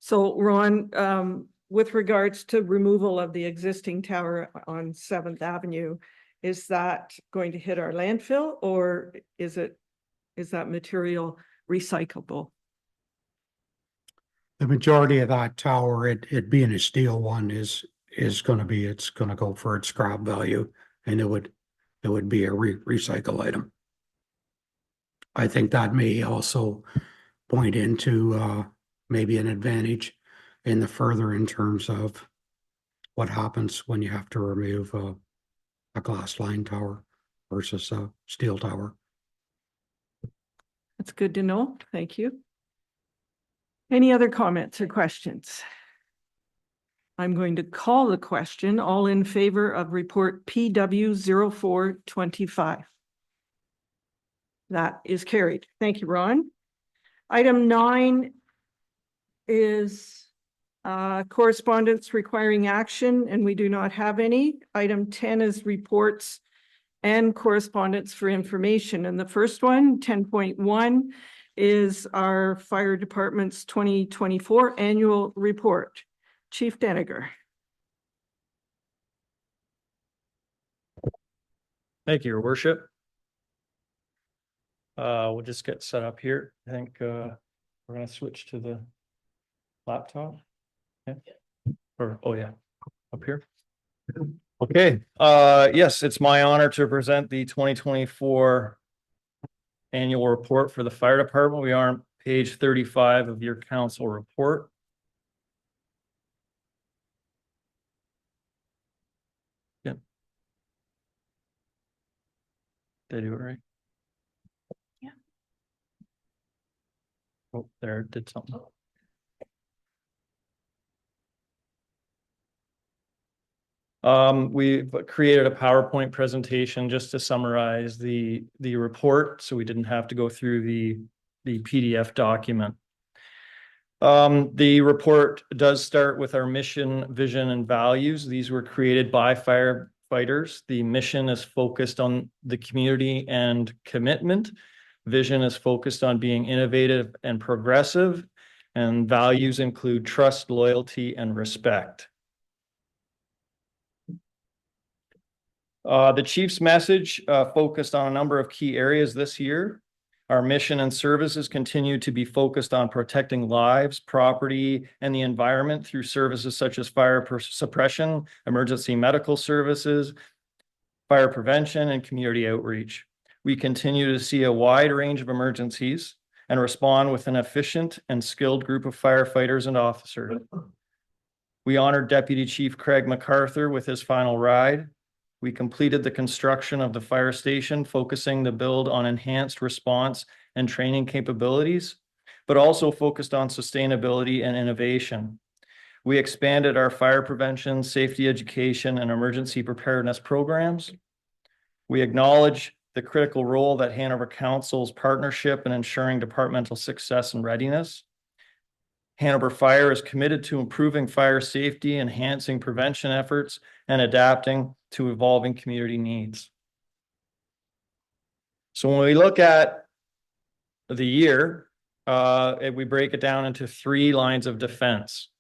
So Ron, with regards to removal of the existing tower on 7th Avenue, is that going to hit our landfill, or is that material recyclable? The majority of that tower, it being a steel one, is going to it's going to go for its scrap value, and it would be a recycle item. I think that may also point into maybe an advantage in the further in terms of what happens when you have to remove a glass line tower versus a steel tower. That's good to know. Thank you. Any other comments or questions? I'm going to call the question. All in favor of report PW 0425. That is carried. Thank you, Ron. Item 9 is correspondence requiring action, and we do not have any. Item 10 is reports and correspondence for information. And the first one, 10.1, is our fire department's 2024 annual report. Chief Deniger. Thank you, Your Worship. We'll just get set up here. I think we're going to switch to the laptop. Yeah. Up here. Okay. Yes, it's my honor to present the 2024 annual report for the fire department. We are on page 35 of your council report. Yeah. Did I do it right? Yeah. Oh, there it did something. We've created a PowerPoint presentation just to summarize the report, so we didn't have to go through the PDF document. The report does start with our mission, vision, and values. These were created by firefighters. The mission is focused on the community and commitment. Vision is focused on being innovative and progressive, and values include trust, loyalty, and respect. The chief's message focused on a number of key areas this year. Our mission and services continue to be focused on protecting lives, property, and the environment through services such as fire suppression, emergency medical services, fire prevention, and community outreach. We continue to see a wide range of emergencies and respond with an efficient and skilled group of firefighters and officers. We honored Deputy Chief Craig MacArthur with his final ride. We completed the construction of the fire station, focusing the build on enhanced response and training capabilities. but also focused on sustainability and innovation. We expanded our fire prevention, safety education, and emergency preparedness programs. We acknowledge the critical role that Hanover Council's partnership in ensuring departmental success and readiness. Hanover Fire is committed to improving fire safety, enhancing prevention efforts, and adapting to evolving community needs. So when we look at the year, we break it down into 3 lines of defense.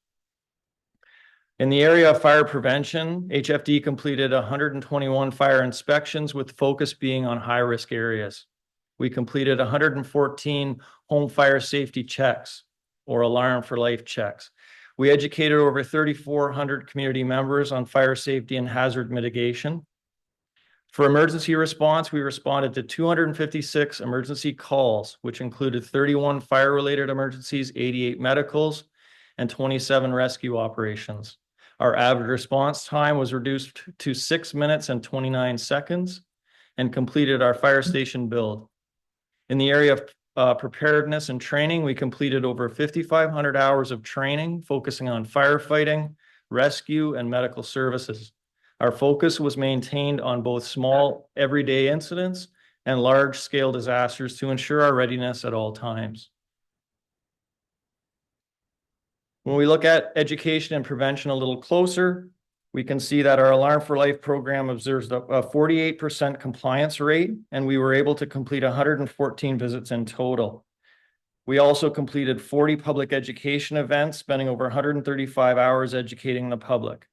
In the area of fire prevention, HFD completed 121 fire inspections, with focus being on high-risk areas. We completed 114 home fire safety checks, or alarm for life checks. We educated over 3,400 community members on fire safety and hazard mitigation. For emergency response, we responded to 256 emergency calls, which included 31 fire-related emergencies, 88 medicals, and 27 rescue operations. Our average response time was reduced to 6 minutes and 29 seconds, and completed our fire station build. In the area of preparedness and training, we completed over 5,500 hours of training focusing on firefighting, rescue, and medical services. Our focus was maintained on both small everyday incidents and large-scale disasters to ensure our readiness at all times. When we look at education and prevention a little closer, we can see that our Alarm for Life program observes a 48% compliance rate, and we were able to complete 114 visits in total. We also completed 40 public education events, spending over 135 hours educating the public.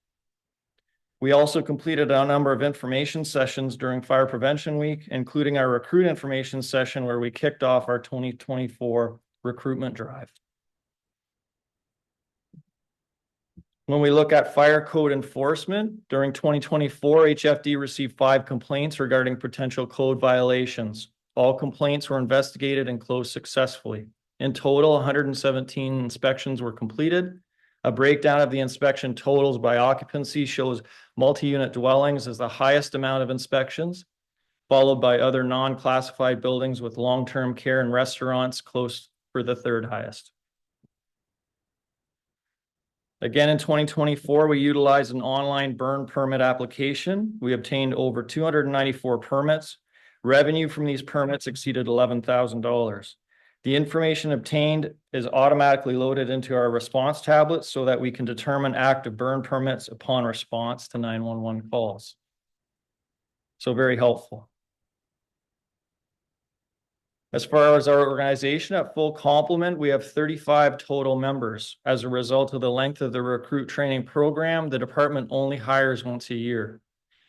We also completed a number of information sessions during Fire Prevention Week, including our recruit information session where we kicked off our 2024 recruitment drive. When we look at fire code enforcement, during 2024, HFD received 5 complaints regarding potential code violations. All complaints were investigated and closed successfully. In total, 117 inspections were completed. A breakdown of the inspection totals by occupancy shows multi-unit dwellings as the highest amount of inspections, followed by other non-classified buildings with long-term care and restaurants close for the 3rd highest. Again, in 2024, we utilized an online burn permit application. We obtained over 294 permits. Revenue from these permits exceeded $11,000. The information obtained is automatically loaded into our response tablet so that we can determine active burn permits upon response to 911 calls. So very helpful. As far as our organization, at full complement, we have 35 total members. As a result of the length of the recruit training program, the department only hires once a year.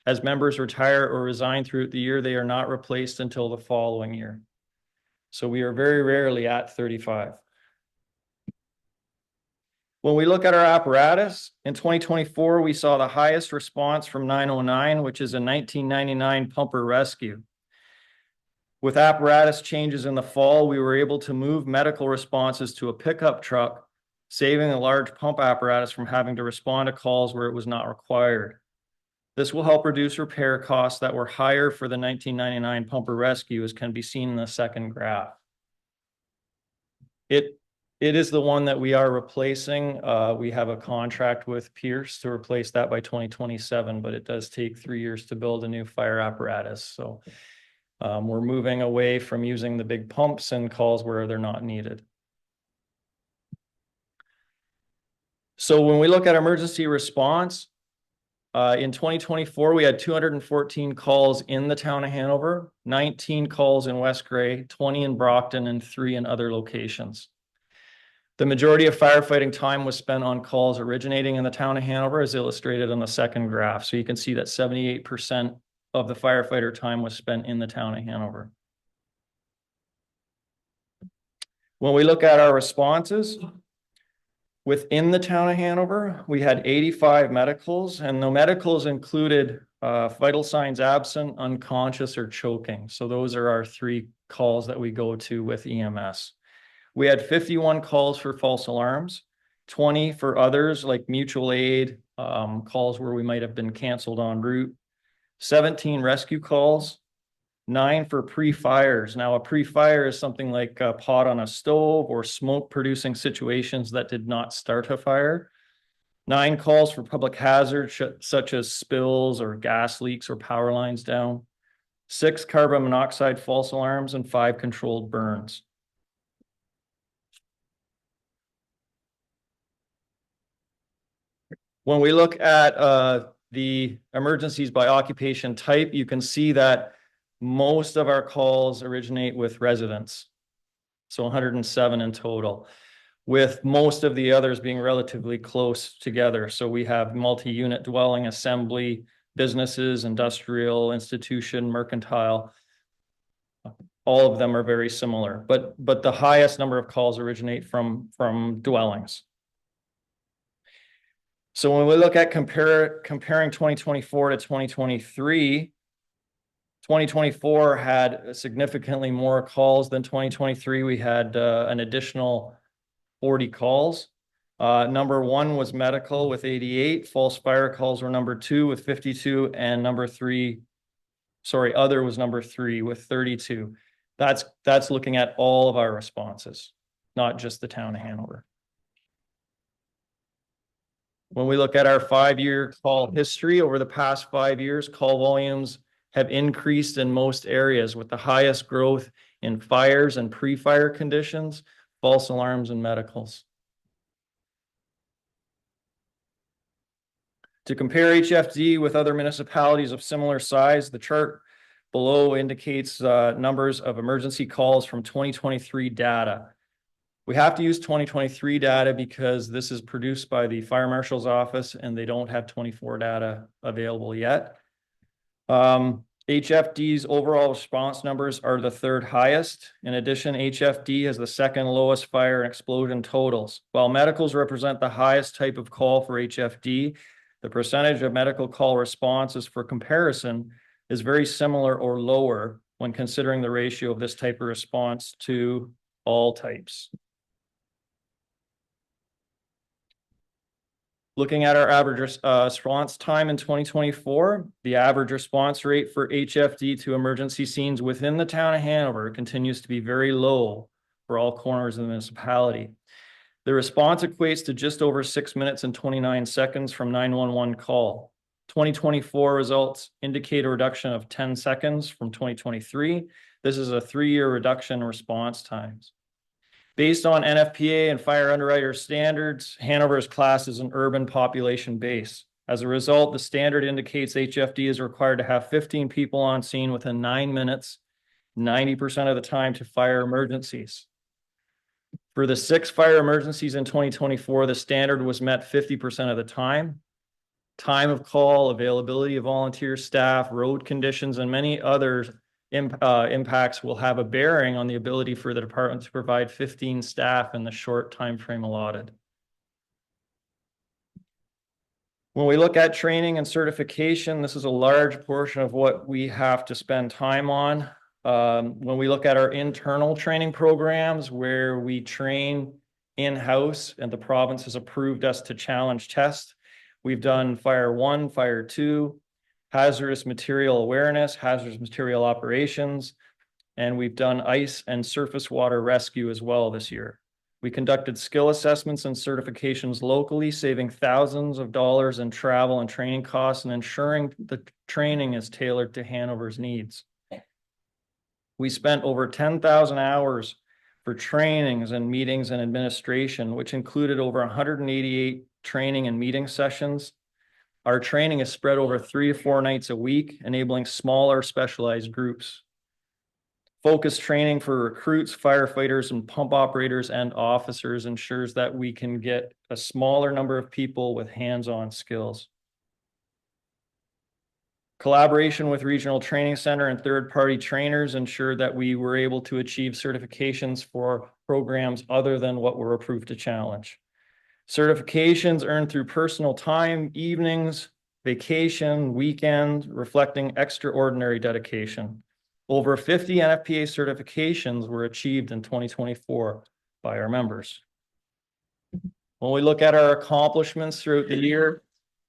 As members retire or resign throughout the year, they are not replaced until the following year. So we are very rarely at 35. When we look at our apparatus, in 2024, we saw the highest response from 909, which is a 1999 pumper rescue. With apparatus changes in the fall, we were able to move medical responses to a pickup truck, saving a large pump apparatus from having to respond to calls where it was not required. This will help reduce repair costs that were higher for the 1999 pumper rescue, as can be seen in the second graph. It is the one that we are replacing. We have a contract with Pierce to replace that by 2027, but it does take 3 years to build a new fire apparatus. So we're moving away from using the big pumps and calls where they're not needed. So when we look at emergency response, in 2024, we had 214 calls in the town of Hanover, 19 calls in West Grey, 20 in Brockton, and 3 in other locations. The majority of firefighting time was spent on calls originating in the town of Hanover, as illustrated on the second graph. So you can see that 78% of the firefighter time was spent in the town of Hanover. When we look at our responses, within the town of Hanover, we had 85 medicals, and the medicals included vital signs absent, unconscious, or choking. So those are our 3 calls that we go to with EMS. We had 51 calls for false alarms, 20 for others like mutual aid, calls where we might have been canceled en route, 17 rescue calls, 9 for pre-fires. Now, a pre-fire is something like a pot on a stove or smoke-producing situations that did not start a fire. 9 calls for public hazards such as spills or gas leaks or power lines down. 6 carbon monoxide false alarms and 5 controlled burns. When we look at the emergencies by occupation type, you can see that most of our calls originate with residents. So 107 in total, with most of the others being relatively close together. So we have multi-unit dwelling, assembly, businesses, industrial, institution, mercantile. All of them are very similar, but the highest number of calls originate from dwellings. So when we look at comparing 2024 to 2023, 2024 had significantly more calls than 2023. We had an additional 40 calls. Number 1 was medical with 88. False fire calls were number 2 with 52, and other was number 3 with 32. That's looking at all of our responses, not just the town of Hanover. When we look at our 5-year call history, over the past 5 years, call volumes have increased in most areas, with the highest growth in fires and pre-fire conditions, false alarms, and medicals. To compare HFD with other municipalities of similar size, the chart below indicates numbers of emergency calls from 2023 data. We have to use 2023 data because this is produced by the Fire Marshal's office and they don't have 24 data available yet. HFD's overall response numbers are the 3rd highest. In addition, HFD has the 2nd lowest fire and explosion totals. While medicals represent the highest type of call for HFD, the percentage of medical call responses for comparison is very similar or lower when considering the ratio of this type of response to all types. Looking at our average response time in 2024, the average response rate for HFD to emergency scenes within the town of Hanover continues to be very low for all corners of the municipality. The response equates to just over 6 minutes and 29 seconds from 911 call. 2024 results indicate a reduction of 10 seconds from 2023. This is a 3-year reduction in response times. Based on NFPA and fire underwriter standards, Hanover is classed as an urban population base. As a result, the standard indicates HFD is required to have 15 people on scene within 9 minutes, 90% of the time to fire emergencies. For the 6 fire emergencies in 2024, the standard was met 50% of the time. Time of call, availability of volunteer staff, road conditions, and many other impacts will have a bearing on the ability for the department to provide 15 staff in the short time frame allotted. When we look at training and certification, this is a large portion of what we have to spend time on. When we look at our internal training programs where we train in-house and the province has approved us to challenge test, we've done Fire 1, Fire 2, hazardous material awareness, hazardous material operations, and we've done ice and surface water rescue as well this year. We conducted skill assessments and certifications locally, saving thousands of dollars in travel and training costs and ensuring the training is tailored to Hanover's needs. We spent over 10,000 hours for trainings and meetings and administration, which included over 188 training and meeting sessions. Our training is spread over 3 to 4 nights a week, enabling smaller specialized groups. Focused training for recruits, firefighters, and pump operators and officers ensures that we can get a smaller number of people with hands-on skills. Collaboration with Regional Training Center and third-party trainers ensured that we were able to achieve certifications for programs other than what were approved to challenge. Certifications earned through personal time, evenings, vacation, weekends, reflecting extraordinary dedication. Over 50 NFPA certifications were achieved in 2024 by our members. When we look at our accomplishments throughout the year,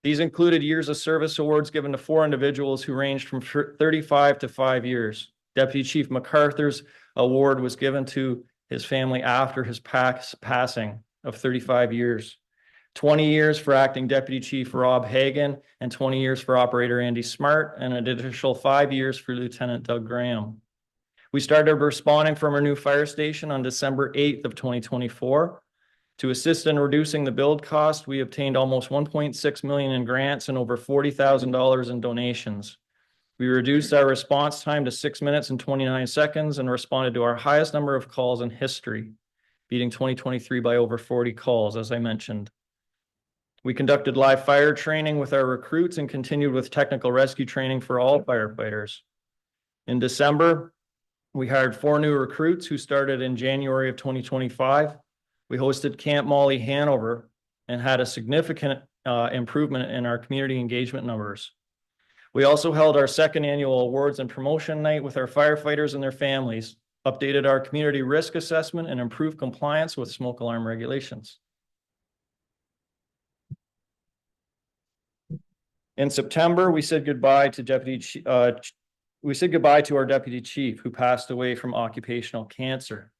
these included years of service awards given to 4 individuals who ranged from 35 to 5 years. Deputy Chief MacArthur's award was given to his family after his passing of 35 years. 20 years for Acting Deputy Chief Rob Hagan, and 20 years for Operator Andy Smart, and an additional 5 years for Lieutenant Doug Graham. We started responding from our new fire station on December 8th of 2024. To assist in reducing the build cost, we obtained almost 1.6 million in grants and over $40,000 in donations. We reduced our response time to 6 minutes and 29 seconds and responded to our highest number of calls in history, beating 2023 by over 40 calls, as I mentioned. We conducted live fire training with our recruits and continued with technical rescue training for all firefighters. In December, we hired 4 new recruits who started in January of 2025. We hosted Camp Molly Hanover and had a significant improvement in our community engagement numbers. We also held our second annual awards and promotion night with our firefighters and their families, updated our community risk assessment, and improved compliance with smoke alarm regulations. In September, we said goodbye to our deputy chief, who passed away from occupational cancer.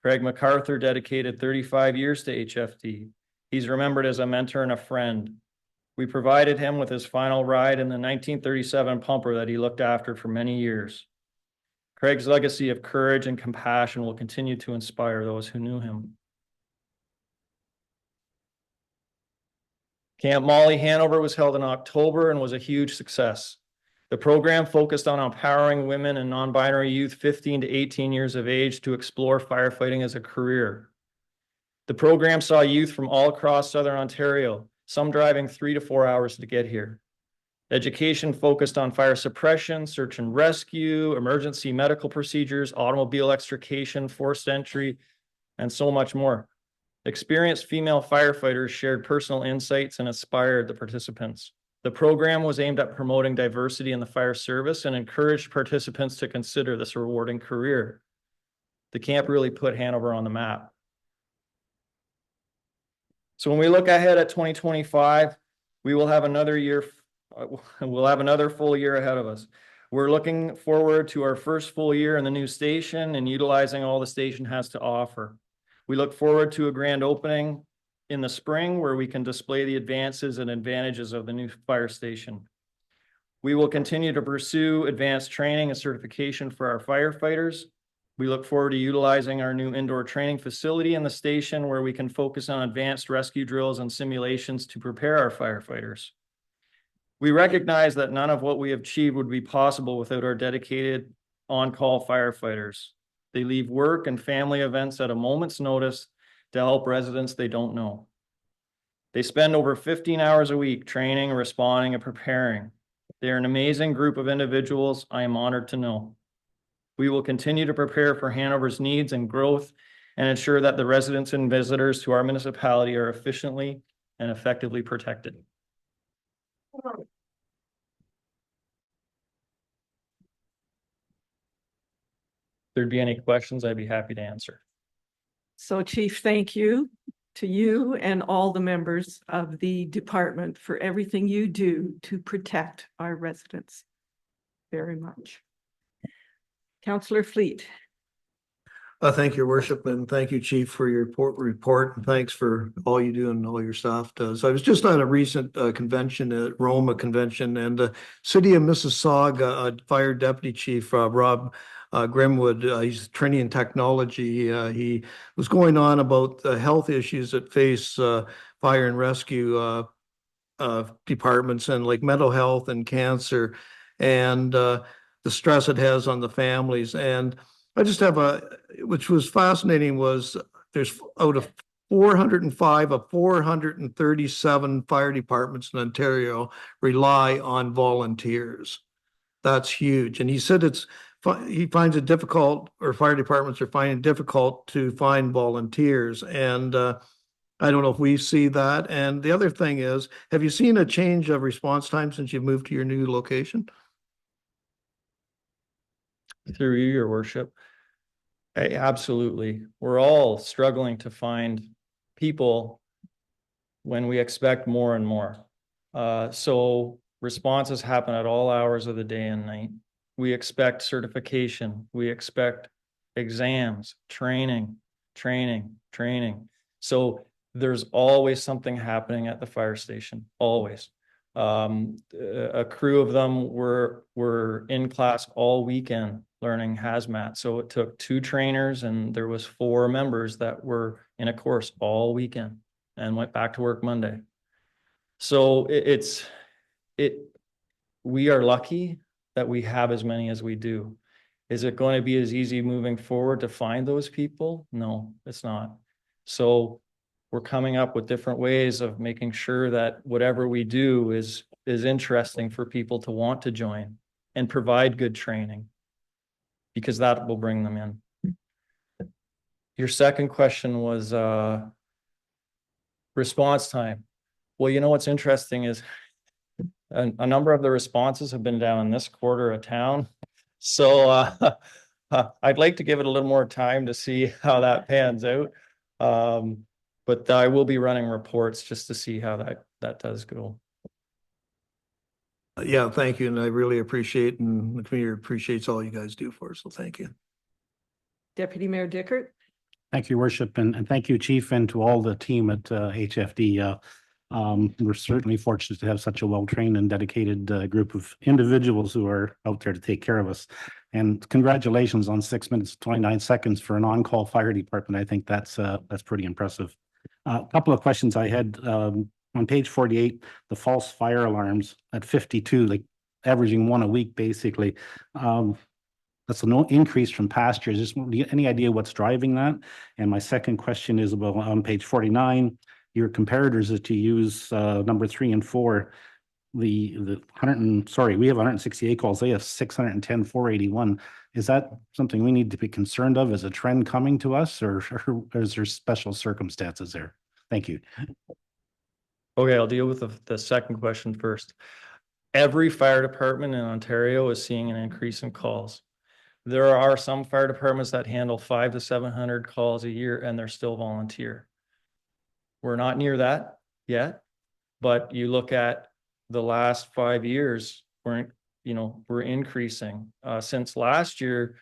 Craig MacArthur dedicated 35 years to HFD. He's remembered as a mentor and a friend. We provided him with his final ride in the 1937 pumper that he looked after for many years. Craig's legacy of courage and compassion will continue to inspire those who knew him. Camp Molly Hanover was held in October and was a huge success. The program focused on empowering women and non-binary youth 15 to 18 years of age to explore firefighting as a career. The program saw youth from all across Southern Ontario, some driving 3 to 4 hours to get here. Education focused on fire suppression, search and rescue, emergency medical procedures, automobile extrication, forced entry, and so much more. Experienced female firefighters shared personal insights and inspired the participants. The program was aimed at promoting diversity in the fire service and encouraged participants to consider this rewarding career. The camp really put Hanover on the map. So when we look ahead at 2025, we will have another year, we'll have another full year ahead of us. We're looking forward to our first full year in the new station and utilizing all the station has to offer. We look forward to a grand opening in the spring where we can display the advances and advantages of the new fire station. We will continue to pursue advanced training and certification for our firefighters. We look forward to utilizing our new indoor training facility in the station where we can focus on advanced rescue drills and simulations to prepare our firefighters. We recognize that none of what we have achieved would be possible without our dedicated on-call firefighters. They leave work and family events at a moment's notice to help residents they don't know. They spend over 15 hours a week training, responding, and preparing. They're an amazing group of individuals I am honored to know. We will continue to prepare for Hanover's needs and growth and ensure that the residents and visitors to our municipality are efficiently and effectively protected. If there'd be any questions, I'd be happy to answer. So Chief, thank you to you and all the members of the department for everything you do to protect our residents very much. Councillor Fleet. Thank you, Your Worship, and thank you, Chief, for your report, and thanks for all you do and all your staff does. I was just at a recent convention at Roma convention, and the City of Mississauga Fire Deputy Chief Rob Grimwood, he's training in technology. He was going on about the health issues that face fire and rescue departments, and like mental health and cancer, and the stress it has on the families. And I just have which was fascinating, was there's out of 405 of 437 fire departments in Ontario rely on volunteers. That's huge. And he said he finds it difficult, or fire departments are finding it difficult to find volunteers. And I don't know if we see that. And the other thing is, have you seen a change of response time since you've moved to your new location? Through you, Your Worship. Absolutely. We're all struggling to find people when we expect more and more. So responses happen at all hours of the day and night. we expect certification, we expect exams, training. So there's always something happening at the fire station, always. A crew of them were in class all weekend learning hazmat. So it took 2 trainers and there was 4 members that were in a course all weekend and went back to work Monday. So we are lucky that we have as many as we do. Is it going to be as easy moving forward to find those people? No, it's not. So we're coming up with different ways of making sure that whatever we do is interesting for people to want to join and provide good training, because that will bring them in. Your second question was response time. Well, you know what's interesting is a number of the responses have been down in this quarter of town. So I'd like to give it a little more time to see how that pans out. But I will be running reports just to see how that does go. Yeah, thank you. And I really appreciate, and the community appreciates all you guys do for us. So thank you. Deputy Mayor Dickert? Thank you, Worship, and thank you, Chief, and to all the team at HFD. We're certainly fortunate to have such a well-trained and dedicated group of individuals who are out there to take care of us. And congratulations on 6 minutes, 29 seconds for an on-call fire department. I think that's pretty impressive. A couple of questions I had on page 48, the false fire alarms at 52, like averaging 1 a week, basically. That's no increase from past years. Just any idea what's driving that? And my second question is about on page 49, your comparators that you use, number 3 and 4, we have 168 calls. They have 610, 481. Is that something we need to be concerned of as a trend coming to us, or is there special circumstances there? Thank you. Okay, I'll deal with the second question first. Every fire department in Ontario is seeing an increase in calls. There are some fire departments that handle 500 to 700 calls a year and they're still volunteer. We're not near that yet, but you look at the last 5 years, we're increasing. Since last year,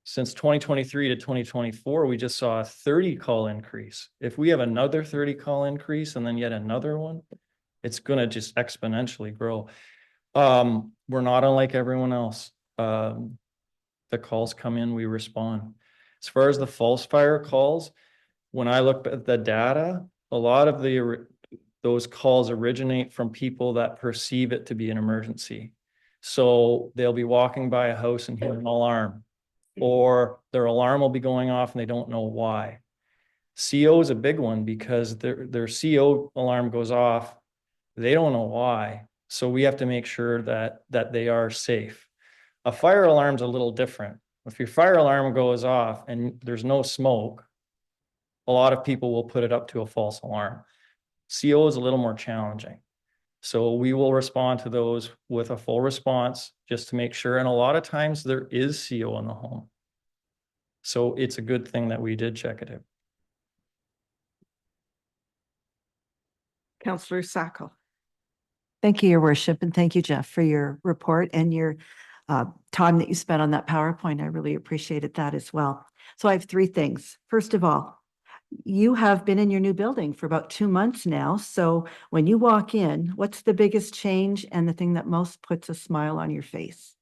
since 2023 to 2024, we just saw a 30 call increase. If we have another 30 call increase and then yet another one, it's going to just exponentially grow. We're not unlike everyone else. The calls come in, we respond. As far as the false fire calls, when I look at the data, a lot of those calls originate from people that perceive it to be an emergency. So they'll be walking by a house and hear an alarm, or their alarm will be going off and they don't know why. CO is a big one because their CO alarm goes off. They don't know why. So we have to make sure that they are safe. A fire alarm's a little different. If your fire alarm goes off and there's no smoke, a lot of people will put it up to a false alarm. CO is a little more challenging. So we will respond to those with a full response just to make sure. And a lot of times there is CO in the home. So it's a good thing that we did check it out. Councillor Sacco. Thank you, Your Worship, and thank you, Jeff, for your report and your time that you spent on that PowerPoint. I really appreciated that as well. So I have 3 things. First of all, you have been in your new building for about 2 months now. So when you walk in, what's the biggest change and the thing that most puts a smile on your face?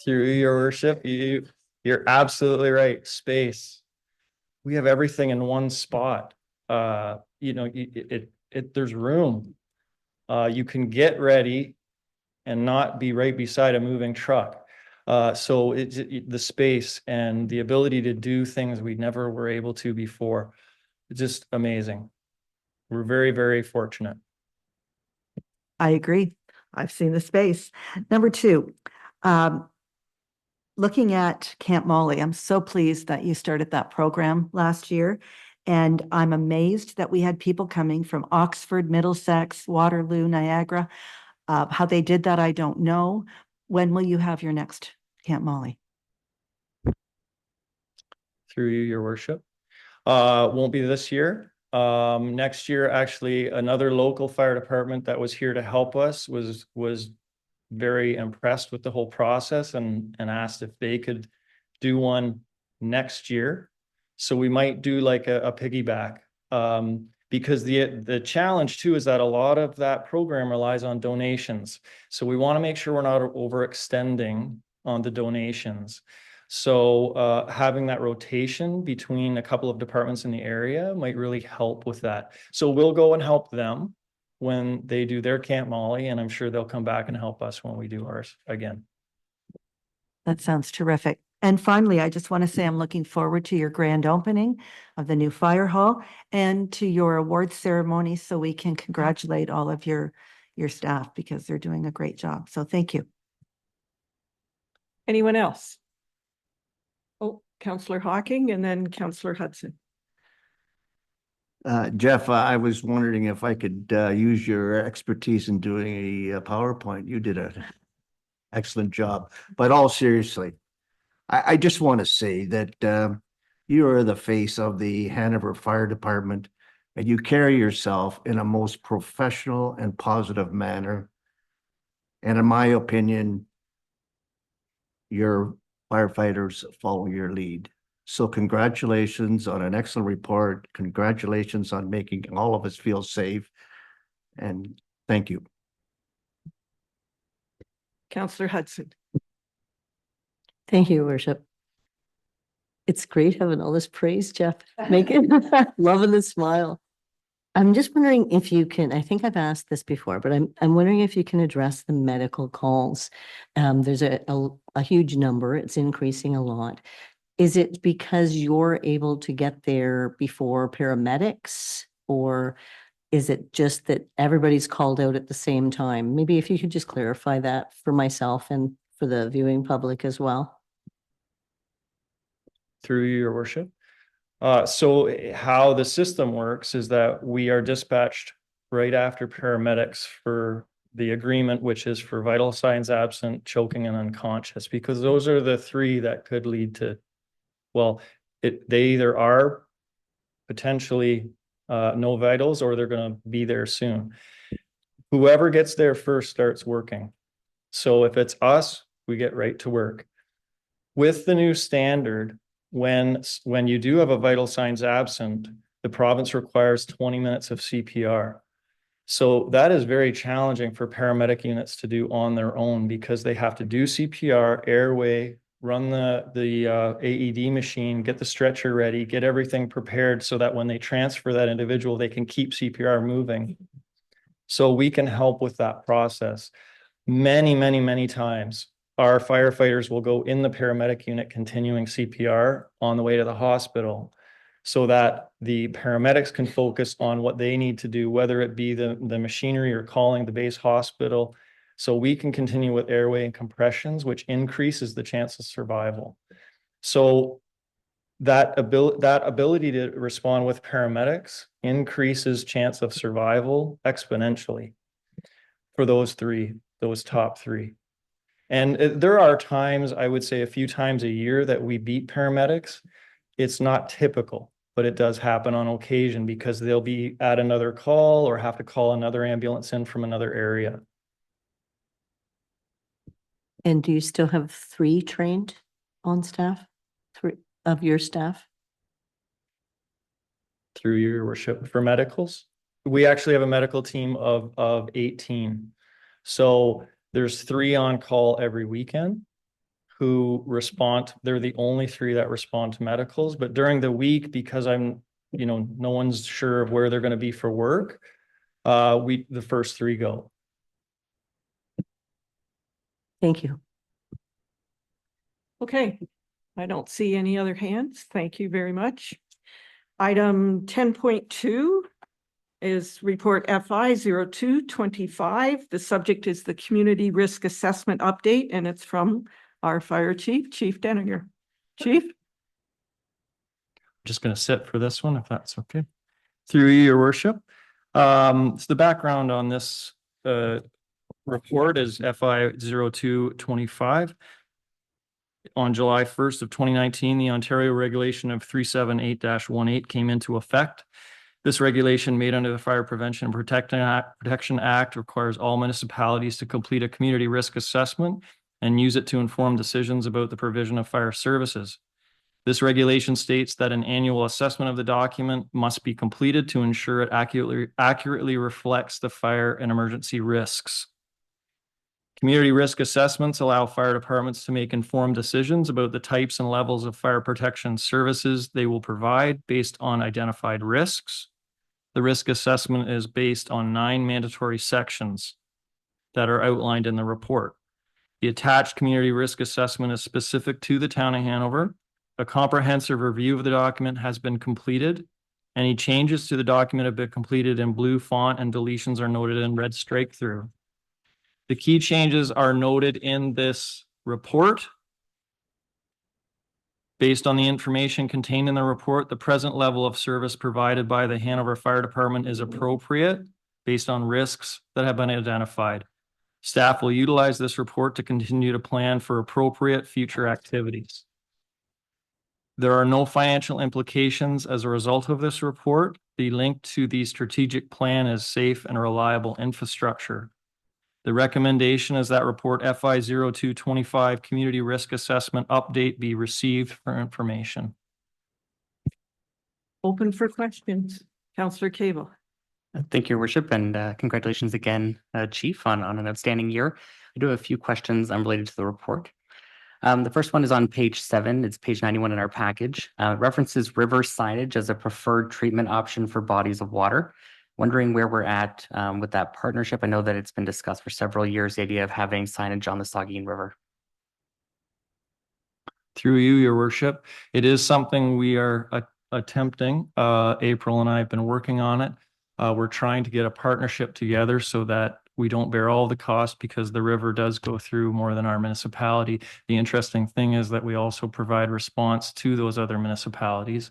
Through Your Worship, you're absolutely right. Space. We have everything in one spot. There's room. You can get ready and not be right beside a moving truck. So the space and the ability to do things we never were able to before. It's just amazing. We're very, very fortunate. I agree. I've seen the space. Number 2, looking at Camp Molly, I'm so pleased that you started that program last year. And I'm amazed that we had people coming from Oxford, Middlesex, Waterloo, Niagara. How they did that, I don't know. When will you have your next Camp Molly? Through you, Your Worship. Won't be this year. Next year, actually, another local fire department that was here to help us was very impressed with the whole process and asked if they could do one next year. So we might do like a piggyback. Because the challenge too is that a lot of that program relies on donations. So we want to make sure we're not overextending on the donations. So having that rotation between a couple of departments in the area might really help with that. So we'll go and help them when they do their Camp Molly, and I'm sure they'll come back and help us when we do ours again. That sounds terrific. And finally, I just want to say I'm looking forward to your grand opening of the new fire hall and to your awards ceremony so we can congratulate all of your staff because they're doing a great job. So thank you. Anyone else? Oh, Councillor Hawking and then Councillor Hudson. Jeff, I was wondering if I could use your expertise in doing a PowerPoint. You did an excellent job, but all seriously, I just want to say that you are the face of the Hanover Fire Department and you carry yourself in a most professional and positive manner. And in my opinion, your firefighters follow your lead. So congratulations on an excellent report. Congratulations on making all of us feel safe. And thank you. Councillor Hudson. Thank you, Your Worship. It's great having all this praise, Jeff. Making loving the smile. I'm just wondering if you can, I think I've asked this before, but I'm wondering if you can address the medical calls. There's a huge number. It's increasing a lot. Is it because you're able to get there before paramedics, or is it just that everybody's called out at the same time? Maybe if you could just clarify that for myself and for the viewing public as well. Through you, Your Worship. So how the system works is that we are dispatched right after paramedics for the agreement, which is for vital signs absent, choking, and unconscious, because those are the three that could lead to, well, they either are potentially no vitals or they're going to be there soon. Whoever gets there first starts working. So if it's us, we get right to work. With the new standard, when you do have a vital signs absent, the province requires 20 minutes of CPR. So that is very challenging for paramedic units to do on their own because they have to do CPR, airway, run the AED machine, get the stretcher ready, get everything prepared so that when they transfer that individual, they can keep CPR moving. So we can help with that process. Many, many, many times, our firefighters will go in the paramedic unit continuing CPR on the way to the hospital so that the paramedics can focus on what they need to do, whether it be the machinery or calling the base hospital. So we can continue with airway and compressions, which increases the chance of survival. So that ability to respond with paramedics increases chance of survival exponentially for those top three. And there are times, I would say a few times a year, that we beat paramedics. It's not typical, but it does happen on occasion because they'll be at another call or have to call another ambulance in from another area. And do you still have 3 trained on staff? 3 of your staff? Through Your Worship, for medicals, we actually have a medical team of 18. So there's 3 on call every weekend who respond. They're the only 3 that respond to medicals. But during the week, because no one's sure of where they're going to be for work, the first 3 go. Thank you. Okay, I don't see any other hands. Thank you very much. Item 10.2 is report FI 0225. The subject is the community risk assessment update, and it's from our fire chief, Chief Denninger. Chief? Just going to sit for this one, if that's okay. Through you, Your Worship. So the background on this report is FI 0225. On July 1st of 2019, the Ontario regulation of 378-18 came into effect. This regulation made under the Fire Prevention and Protection Act requires all municipalities to complete a community risk assessment and use it to inform decisions about the provision of fire services. This regulation states that an annual assessment of the document must be completed to ensure it accurately reflects the fire and emergency risks. Community risk assessments allow fire departments to make informed decisions about the types and levels of fire protection services they will provide based on identified risks. The risk assessment is based on 9 mandatory sections that are outlined in the report. The attached community risk assessment is specific to the town of Hanover. A comprehensive review of the document has been completed. Any changes to the document have been completed in blue font and deletions are noted in red strike through. The key changes are noted in this report. Based on the information contained in the report, the present level of service provided by the Hanover Fire Department is appropriate based on risks that have been identified. Staff will utilize this report to continue to plan for appropriate future activities. There are no financial implications as a result of this report. The link to the strategic plan is safe and reliable infrastructure. The recommendation is that report FY 0225 Community Risk Assessment Update be received for information. Open for questions. Councillor Cable. Thank you, Your Worship, and congratulations again, Chief, on an outstanding year. I do have a few questions related to the report. The first one is on page 7. It's page 91 in our package. It references river signage as a preferred treatment option for bodies of water. Wondering where we're at with that partnership. I know that it's been discussed for several years, the idea of having signage on the Saugeen River. Through you, Your Worship, it is something we are attempting. April and I have been working on it. We're trying to get a partnership together so that we don't bear all the costs because the river does go through more than our municipality. The interesting thing is that we also provide response to those other municipalities.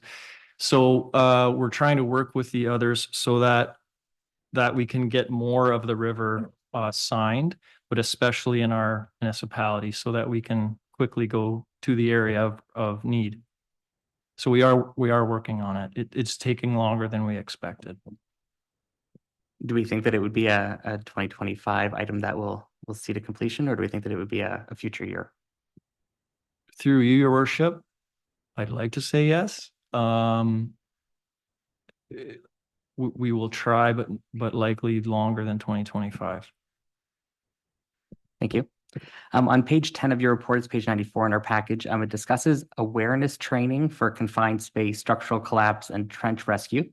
So we're trying to work with the others so that we can get more of the river signed, but especially in our municipality so that we can quickly go to the area of need. So we are working on it. It's taking longer than we expected. Do we think that it would be a 2025 item that we'll see to completion, or do we think that it would be a future year? Through you, Your Worship, I'd like to say yes. We will try, but likely longer than 2025. Thank you. On page 10 of your report, it's page 94 in our package. It discusses awareness training for confined space, structural collapse, and trench rescue.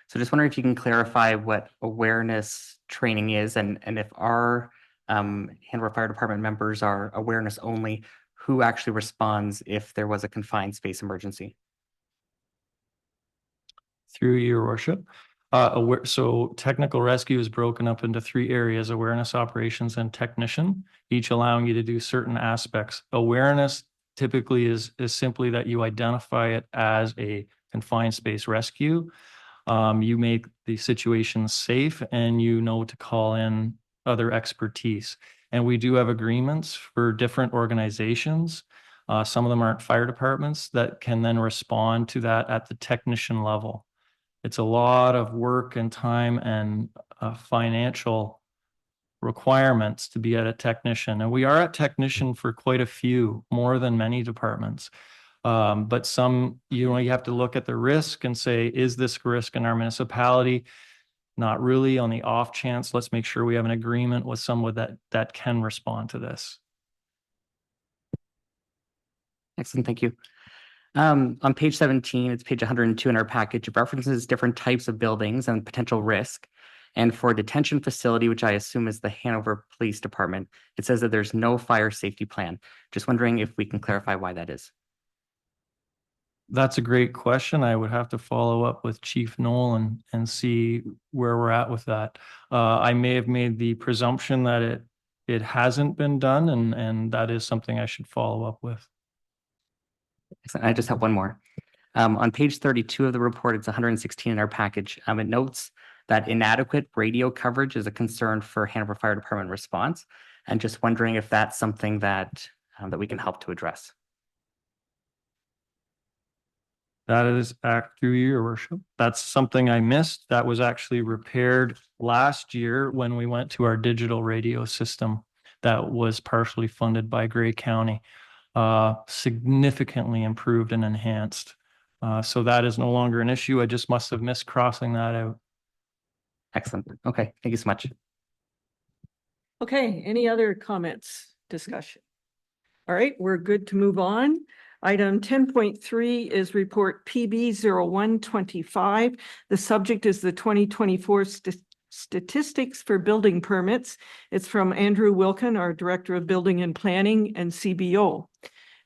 So just wondering if you can clarify what awareness training is, and if our Hanover Fire Department members are awareness only, who actually responds if there was a confined space emergency? Through Your Worship. So technical rescue is broken up into 3 areas: awareness, operations, and technician, each allowing you to do certain aspects. Awareness typically is simply that you identify it as a confined space rescue. You make the situation safe and you know to call in other expertise. And we do have agreements for different organizations. Some of them aren't fire departments that can then respond to that at the technician level. It's a lot of work and time and financial requirements to be at a technician. And we are at technician for quite a few, more than many departments. But some, you have to look at the risk and say, is this risk in our municipality? Not really. On the off chance, let's make sure we have an agreement with someone that can respond to this. Excellent, thank you. On page 17, it's page 102 in our package. It references different types of buildings and potential risk. And for a detention facility, which I assume is the Hanover Police Department, it says that there's no fire safety plan. Just wondering if we can clarify why that is. That's a great question. I would have to follow up with Chief Nolan and see where we're at with that. I may have made the presumption that it hasn't been done, and that is something I should follow up with. Excellent. I just have one more. On page 32 of the report, it's 116 in our package. It notes that inadequate radio coverage is a concern for Hanover Fire Department response, and just wondering if that's something that we can help to address. That is through your worship. That's something I missed. That was actually repaired last year when we went to our digital radio system that was partially funded by Grey County. Significantly improved and enhanced. So that is no longer an issue. I just must have missed crossing that out. Excellent. Okay, thank you so much. Okay, any other comments, discussion? All right, we're good to move on. Item 10.3 is report PB 0125. The subject is the 2024 statistics for building permits. It's from Andrew Wilkin, our Director of Building and Planning and CBO.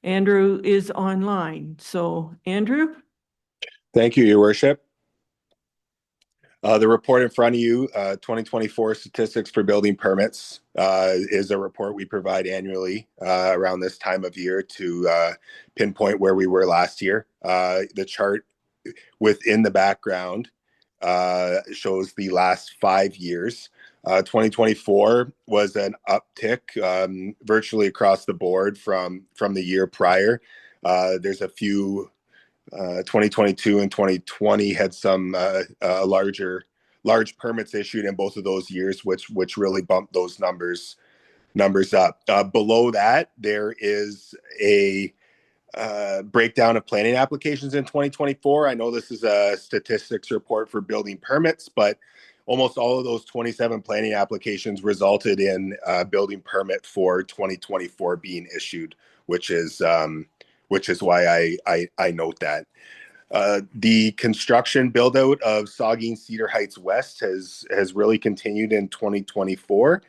Andrew is online. So Andrew? Thank you, Your Worship. The report in front of you, 2024 statistics for building permits, is a report we provide annually around this time of year to pinpoint where we were last year. The chart within the background shows the last 5 years. 2024 was an uptick virtually across the board from the year prior. There's a few 2022 and 2020 had some large permits issued in both of those years, which really bumped those numbers up. Below that, there is a breakdown of planning applications in 2024. I know this is a statistics report for building permits, but almost all of those 27 planning applications resulted in a building permit for 2024 being issued, which is why I note that. The construction build out of Saugeen Cedar Heights West has really continued in 2024,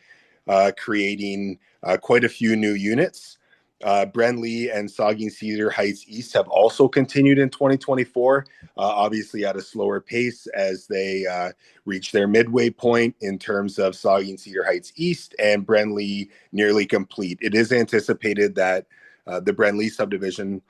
creating quite a few new units. Brenly and Saugeen Cedar Heights East have also continued in 2024, obviously at a slower pace as they reach their midway point in terms of Saugeen Cedar Heights East and Brenly nearly complete. It is anticipated that the Brenly subdivision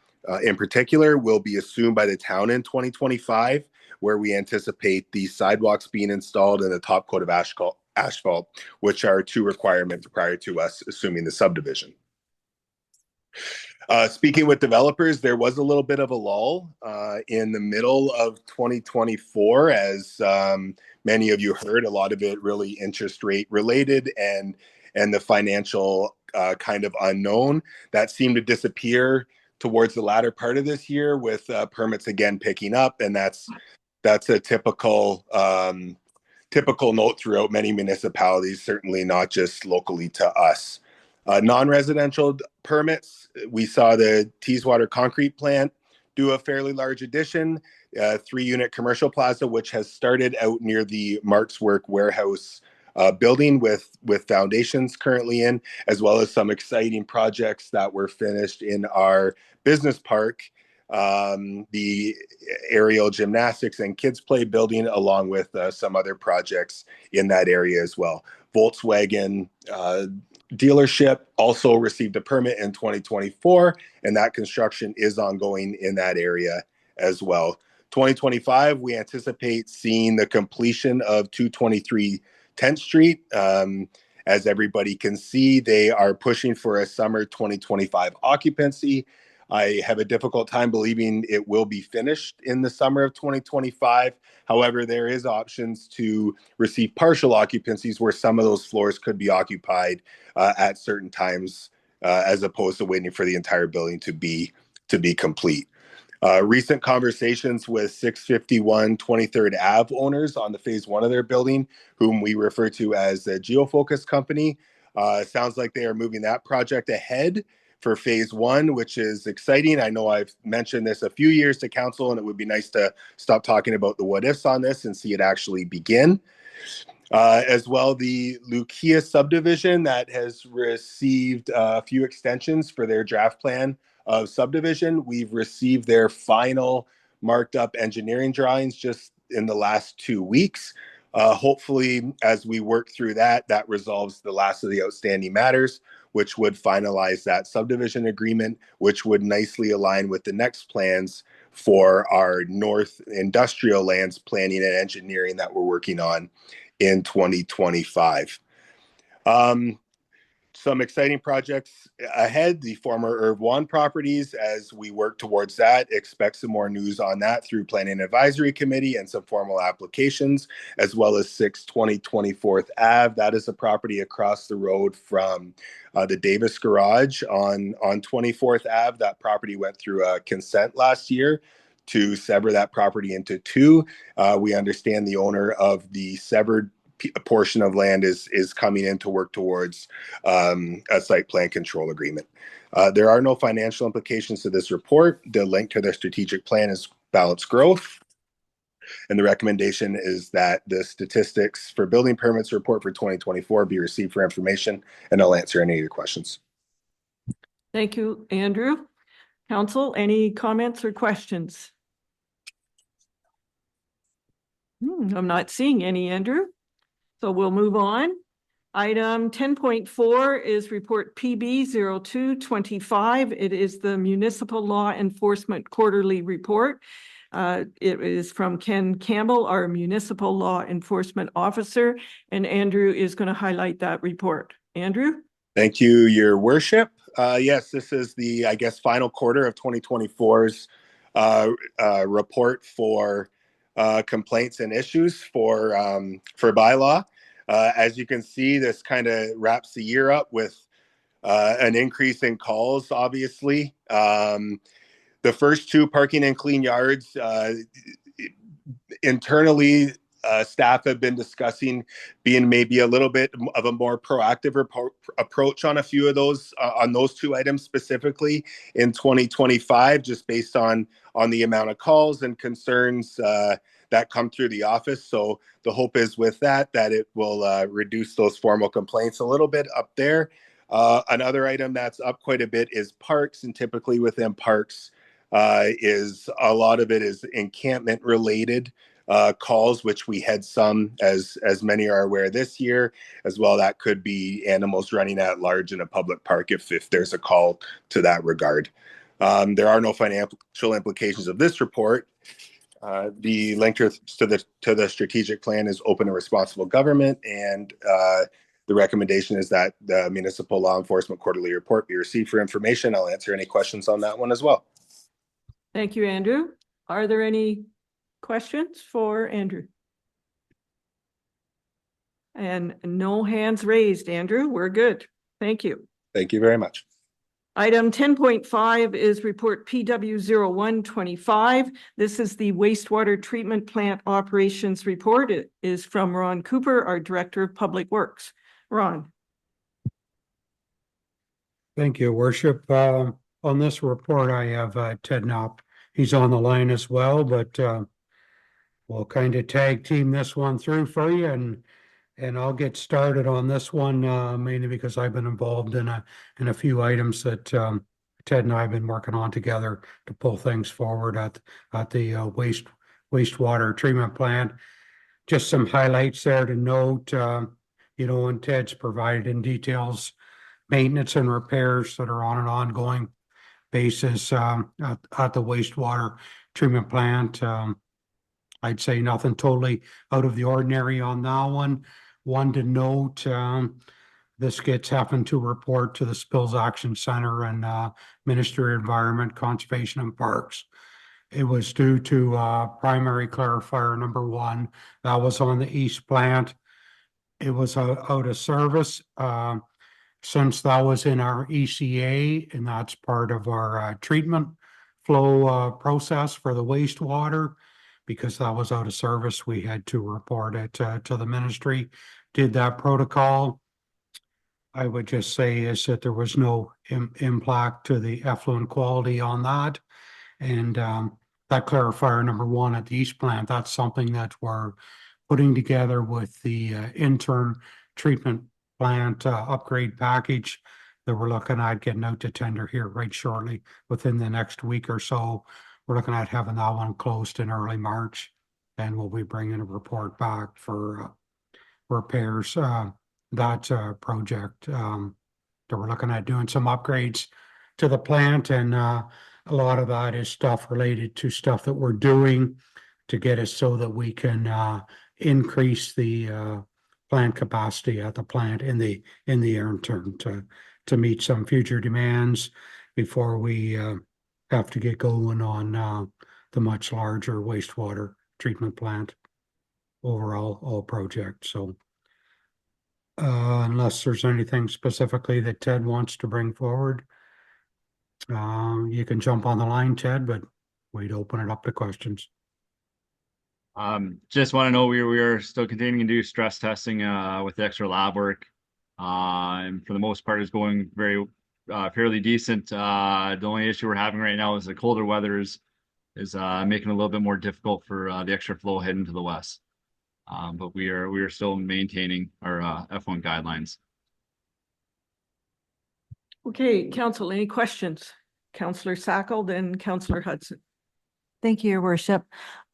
in particular will be assumed by the town in 2025, where we anticipate the sidewalks being installed and the top coat of asphalt, which are 2 requirements prior to us assuming the subdivision. Speaking with developers, there was a little bit of a lull in the middle of 2024, as many of you heard, a lot of it really interest rate related and the financial kind of unknown. That seemed to disappear towards the latter part of this year with permits again picking up, and that's a typical note throughout many municipalities, certainly not just locally to us. Non-residential permits, we saw the Teeswater concrete plant do a fairly large addition, 3-unit commercial plaza, which has started out near the Mark's Work warehouse building with foundations currently in, as well as some exciting projects that were finished in our business park, the aerial gymnastics and kids play building, along with some other projects in that area as well. Volkswagen dealership also received a permit in 2024, and that construction is ongoing in that area as well. 2025, we anticipate seeing the completion of 223 10th Street. As everybody can see, they are pushing for a summer 2025 occupancy. I have a difficult time believing it will be finished in the summer of 2025. However, there is options to receive partial occupancies where some of those floors could be occupied at certain times, as opposed to waiting for the entire building to be complete. Recent conversations with 651 23rd Ave owners on the phase 1 of their building, whom we refer to as the Geofocus Company. Sounds like they are moving that project ahead for phase 1, which is exciting. I know I've mentioned this a few years to council, and it would be nice to stop talking about the what ifs on this and see it actually begin. As well, the Lucia subdivision that has received a few extensions for their draft plan of subdivision. We've received their final marked up engineering drawings just in the last 2 weeks. Hopefully, as we work through that resolves the last of the outstanding matters, which would finalize that subdivision agreement, which would nicely align with the next plans for our North Industrial Lands planning and engineering that we're working on in 2025. some exciting projects ahead, the former Irv One properties. As we work towards that, expect some more news on that through Planning Advisory Committee and some formal applications, as well as 620 24th Ave. That is a property across the road from the Davis Garage on 24th Ave. That property went through a consent last year to sever that property into two. We understand the owner of the severed a portion of land is coming in to work towards a site plan control agreement. There are no financial implications to this report. The link to the strategic plan is balanced growth. And the recommendation is that the statistics for building permits report for 2024 be received for information, and I'll answer any of your questions. Thank you, Andrew. Council, any comments or questions? I'm not seeing any, Andrew. So we'll move on. Item 10.4 is report PB 0225. It is the Municipal Law Enforcement Quarterly Report. It is from Ken Campbell, our Municipal Law Enforcement Officer, and Andrew is going to highlight that report. Andrew? Thank you, Your Worship. Yes, this is the, I guess, final quarter of 2024's report for complaints and issues for bylaw. As you can see, this kind of wraps the year up with an increase in calls, obviously. The first two, parking and clean yards, internally, staff have been discussing being maybe a little bit of a more proactive approach on a few of those, on those two items specifically in 2025, just based on the amount of calls and concerns that come through the office. So the hope is with that it will reduce those formal complaints a little bit up there. Another item that's up quite a bit is parks, and typically within parks is a lot of it is encampment related calls, which we had some, as many are aware, this year as well. That could be animals running at large in a public park if there's a call to that regard. There are no financial implications of this report. The link to the strategic plan is open and responsible government, and the recommendation is that the Municipal Law Enforcement Quarterly Report be received for information. I'll answer any questions on that one as well. Thank you, Andrew. Are there any questions for Andrew? And no hands raised, Andrew. We're good. Thank you. Thank you very much. Item 10.5 is report PW 0125. This is the wastewater treatment plant operations report. It is from Ron Cooper, our Director of Public Works. Ron. Thank you, Worship. On this report, I have Ted Knopp. He's on the line as well, but we'll kind of tag team this one through for you, and I'll get started on this one mainly because I've been involved in a few items that Ted and I have been working on together to pull things forward at the wastewater treatment plant. Just some highlights there to note. And Ted's provided in details maintenance and repairs that are on an ongoing basis at the wastewater treatment plant. I'd say nothing totally out of the ordinary on that one. One to note, this gets happened to report to the Spills Action Center and Ministry of Environment, Conservation and Parks. It was due to primary clarifier number 1. That was on the east plant. It was out of service. Since that was in our ECA, and that's part of our treatment flow process for the wastewater, because that was out of service, we had to report it to the ministry, did that protocol. I would just say is that there was no impact to the effluent quality on that. And that clarifier number 1 at the east plant, that's something that we're putting together with the interim treatment plant upgrade package that we're looking at getting out to tender here right shortly within the next week or so. We're looking at having that one closed in early March, and we'll be bringing a report back for repairs. That project that we're looking at doing some upgrades to the plant, and a lot of that is stuff related to stuff that we're doing to get us so that we can increase the plant capacity at the plant in the interim to meet some future demands before we have to get going on the much larger wastewater treatment plant overall all project. So unless there's anything specifically that Ted wants to bring forward, you can jump on the line, Ted, but we'd open it up to questions. Just want to know we are still continuing to do stress testing with the extra lab work. And for the most part is going very fairly decent. The only issue we're having right now is the colder weather is making it a little bit more difficult for the extra flow heading to the west. But we are still maintaining our F1 guidelines. Okay, council, any questions? Councillor Sackel, then Councillor Hudson. Thank you, Your Worship.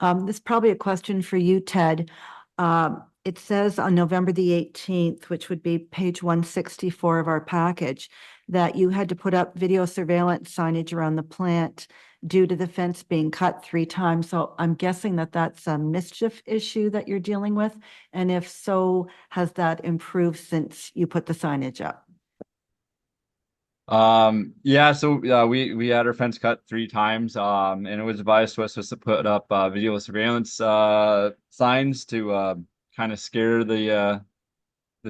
This is probably a question for you, Ted. It says on November the 18th, which would be page 164 of our package, that you had to put up video surveillance signage around the plant due to the fence being cut 3 times. So I'm guessing that that's a mischief issue that you're dealing with. And if so, has that improved since you put the signage up? Yeah, so we had our fence cut 3 times, and it was advised to us to put up video surveillance signs to kind of scare the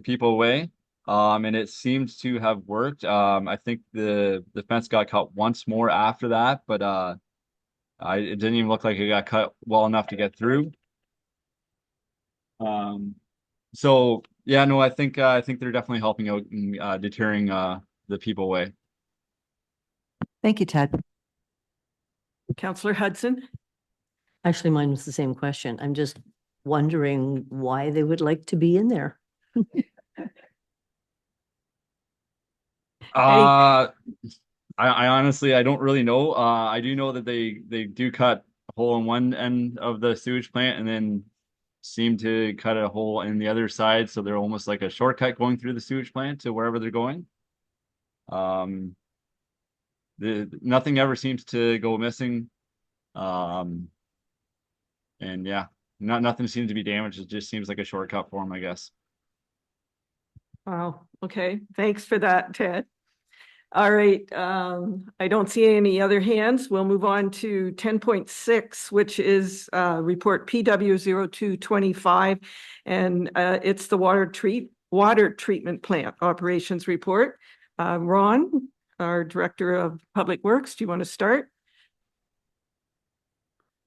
people away. And it seems to have worked. I think the fence got cut once more after that, but it didn't even look like it got cut well enough to get through. So yeah, no, I think they're definitely helping out in deterring the people away. Thank you, Ted. Councillor Hudson. Actually, mine was the same question. I'm just wondering why they would like to be in there. I honestly, I don't really know. I do know that they do cut a hole in one end of the sewage plant and then seem to cut a hole in the other side. So they're almost like a shortcut going through the sewage plant to wherever they're going. Nothing ever seems to go missing. And yeah, nothing seems to be damaged. It just seems like a shortcut for them, I guess. Wow. Okay. Thanks for that, Ted. All right. I don't see any other hands. We'll move on to 10.6, which is report PW0225. And it's the water treatment plant operations report. Ron, our Director of Public Works, do you want to start?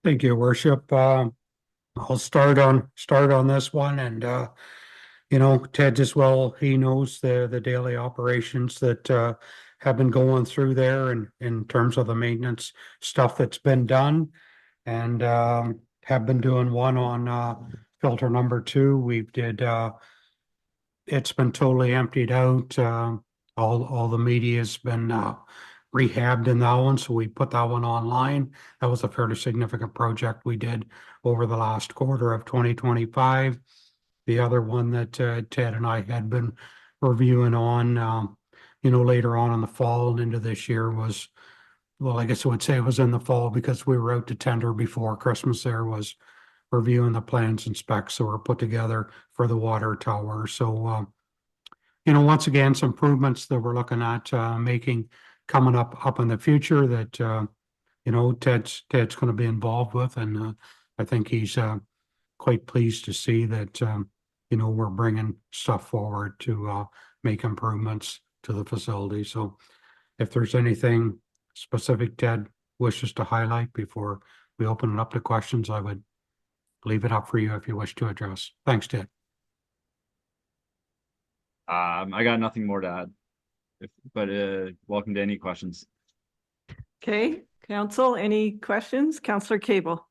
Thank you, Your Worship. I'll start on this one, and you know, Ted as well, he knows the daily operations that have been going through there, and in terms of the maintenance stuff that's been done, and have been doing one on filter number 2. We've did it's been totally emptied out. All the media's been rehabbed in that one, so we put that one online. That was a fairly significant project we did over the last quarter of 2025. The other one that Ted and I had been reviewing on, you know, later on in the fall and into this year was, well, I guess I would say it was in the fall because we were out to tender before Christmas. There was reviewing the plans and specs that were put together for the water tower. So, you know, once again, some improvements that we're looking at making coming up in the future that, you know, Ted's going to be involved with. And I think he's quite pleased to see that, you know, we're bringing stuff forward to make improvements to the facility. So if there's anything specific Ted wishes to highlight before we open it up to questions, I would leave it up for you if you wish to address. Thanks, Ted. I got nothing more to add, but welcome to any questions. Okay, Council, any questions? Councillor Cable.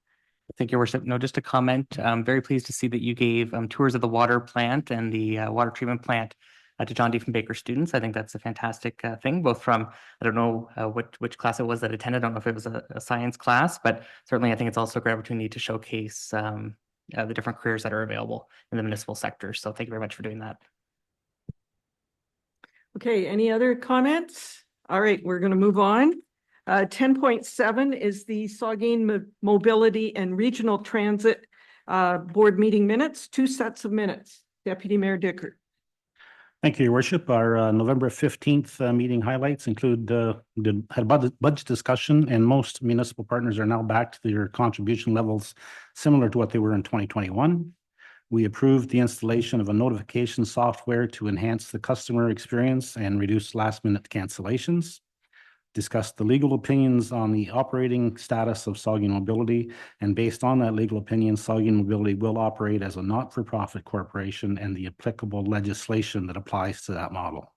Thank you, Your Worship. No, just a comment. I'm very pleased to see that you gave tours of the water plant and the water treatment plant to John Diefenbaker students. I think that's a fantastic thing, both from, I don't know which class it was that attended. I don't know if it was a science class, but certainly I think it's also a great opportunity to showcase the different careers that are available in the municipal sector. So thank you very much for doing that. Okay, any other comments? All right, we're going to move on. 10.7 is the Saugeen Mobility and Regional Transit Board meeting minutes, 2 sets of minutes. Deputy Mayor Dicker. Thank you, Your Worship. Our November 15th meeting highlights include had budget discussion, and most municipal partners are now back to their contribution levels similar to what they were in 2021. We approved the installation of a notification software to enhance the customer experience and reduce last-minute cancellations. Discussed the legal opinions on the operating status of Saugeen Mobility, and based on that legal opinion, Saugeen Mobility will operate as a not-for-profit corporation and the applicable legislation that applies to that model.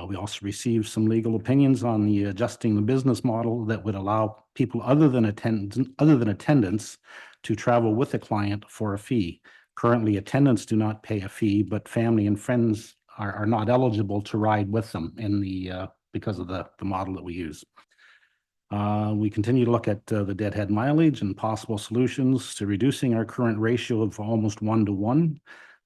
We also received some legal opinions on the adjusting the business model that would allow people other than attendants to travel with a client for a fee. Currently, attendants do not pay a fee, but family and friends are not eligible to ride with them in the because of the model that we use. We continue to look at the deadhead mileage and possible solutions to reducing our current ratio of almost 1-to-1,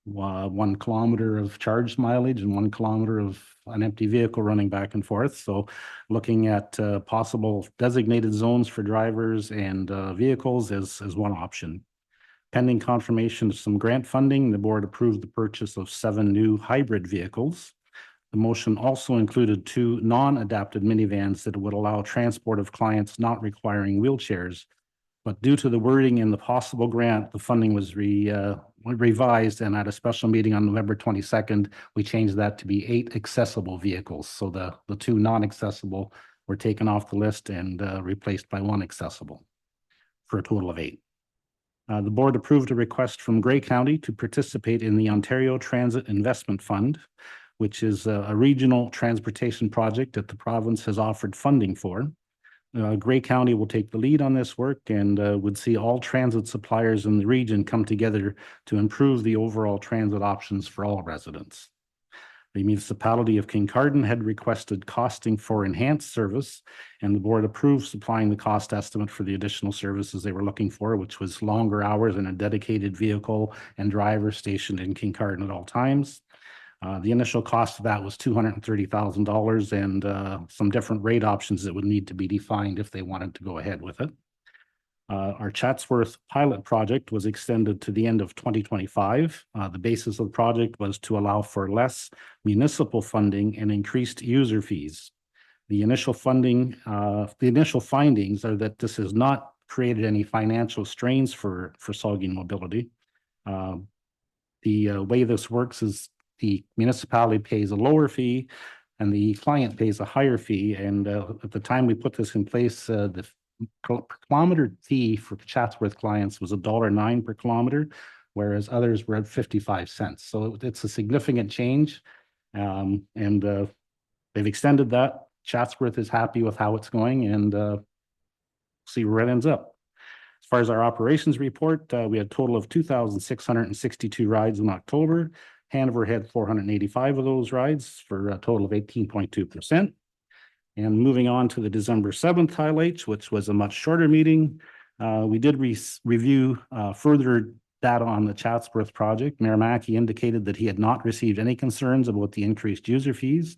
1 kilometer of charged mileage and 1 kilometer of an empty vehicle running back and forth. So looking at possible designated zones for drivers and vehicles as one option. Pending confirmation of some grant funding, the board approved the purchase of 7 new hybrid vehicles. The motion also included 2 non-adapted minivans that would allow transport of clients not requiring wheelchairs. But due to the wording in the possible grant, the funding was revised, and at a special meeting on November 22nd, we changed that to be 8 accessible vehicles. So the 2 non-accessible were taken off the list and replaced by 1 accessible for a total of 8. The board approved a request from Grey County to participate in the Ontario Transit Investment Fund, which is a regional transportation project that the province has offered funding for. Grey County will take the lead on this work and would see all transit suppliers in the region come together to improve the overall transit options for all residents. The municipality of Kincardine had requested costing for enhanced service, and the board approved supplying the cost estimate for the additional services they were looking for, which was longer hours and a dedicated vehicle and driver stationed in Kincardine at all times. The initial cost of that was $230,000 and some different rate options that would need to be defined if they wanted to go ahead with it. Our Chatsworth pilot project was extended to the end of 2025. The basis of the project was to allow for less municipal funding and increased user fees. The initial findings are that this has not created any financial strains for Saugeen Mobility. The way this works is the municipality pays a lower fee and the client pays a higher fee. And at the time we put this in place, the per kilometer fee for Chatsworth clients was $1.09 per kilometer, whereas others were at 55 cents. So it's a significant change. And they've extended that. Chatsworth is happy with how it's going, and see where it ends up. As far as our operations report, we had a total of 2,662 rides in October. Hanover had 485 of those rides for a total of 18.2%. And moving on to the December 7th highlights, which was a much shorter meeting, we did review further data on the Chatsworth project. Mayor Mackey indicated that he had not received any concerns about the increased user fees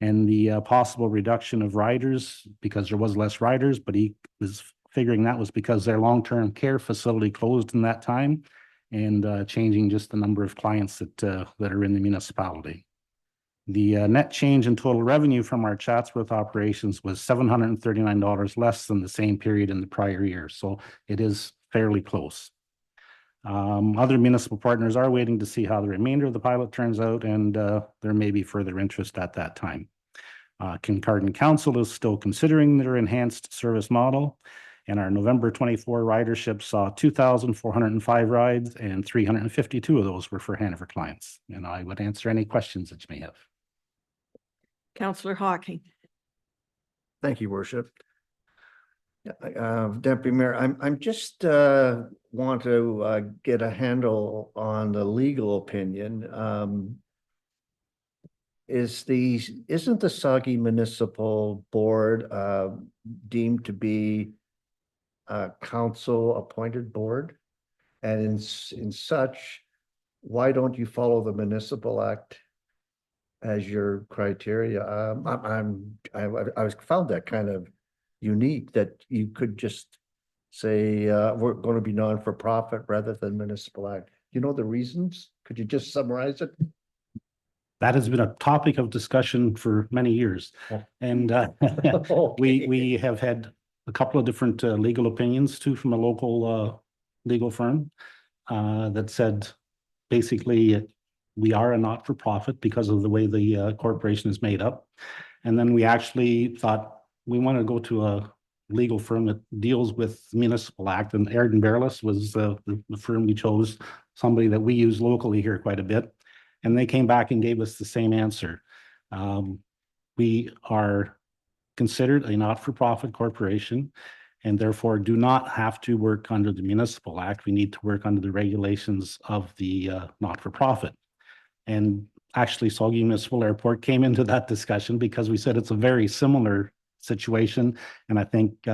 and the possible reduction of riders because there was less riders, but he was figuring that was because their long-term care facility closed in that time, and changing just the number of clients that are in the municipality. The net change in total revenue from our Chatsworth operations was $739 less than the same period in the prior year. So it is fairly close. Other municipal partners are waiting to see how the remainder of the pilot turns out, and there may be further interest at that time. Kincardine Council is still considering their enhanced service model, and our November 24 ridership saw 2,405 rides, and 352 of those were for Hanover clients. And I would answer any questions that you may have. Councillor Hawking. Thank you, Worship. Deputy Mayor, I'm just want to get a handle on the legal opinion. Isn't the Saugeen Municipal Board deemed to be a council-appointed board? And in such, why don't you follow the Municipal Act as your criteria? I found that kind of unique that you could just say we're going to be non-for-profit rather than Municipal Act. You know the reasons? Could you just summarize it? That has been a topic of discussion for many years. And we have had a couple of different legal opinions too from a local legal firm that said basically we are a not-for-profit because of the way the corporation is made up. And then we actually thought we want to go to a legal firm that deals with the Municipal Act, and Erdon Berlis was the firm we chose, somebody that we use locally here quite a bit. And they came back and gave us the same answer. We are considered a not-for-profit corporation and therefore do not have to work under the Municipal Act. We need to work under the regulations of the not-for-profit. And actually, Saugeen Municipal Airport came into that discussion because we said it's a very similar situation. And I think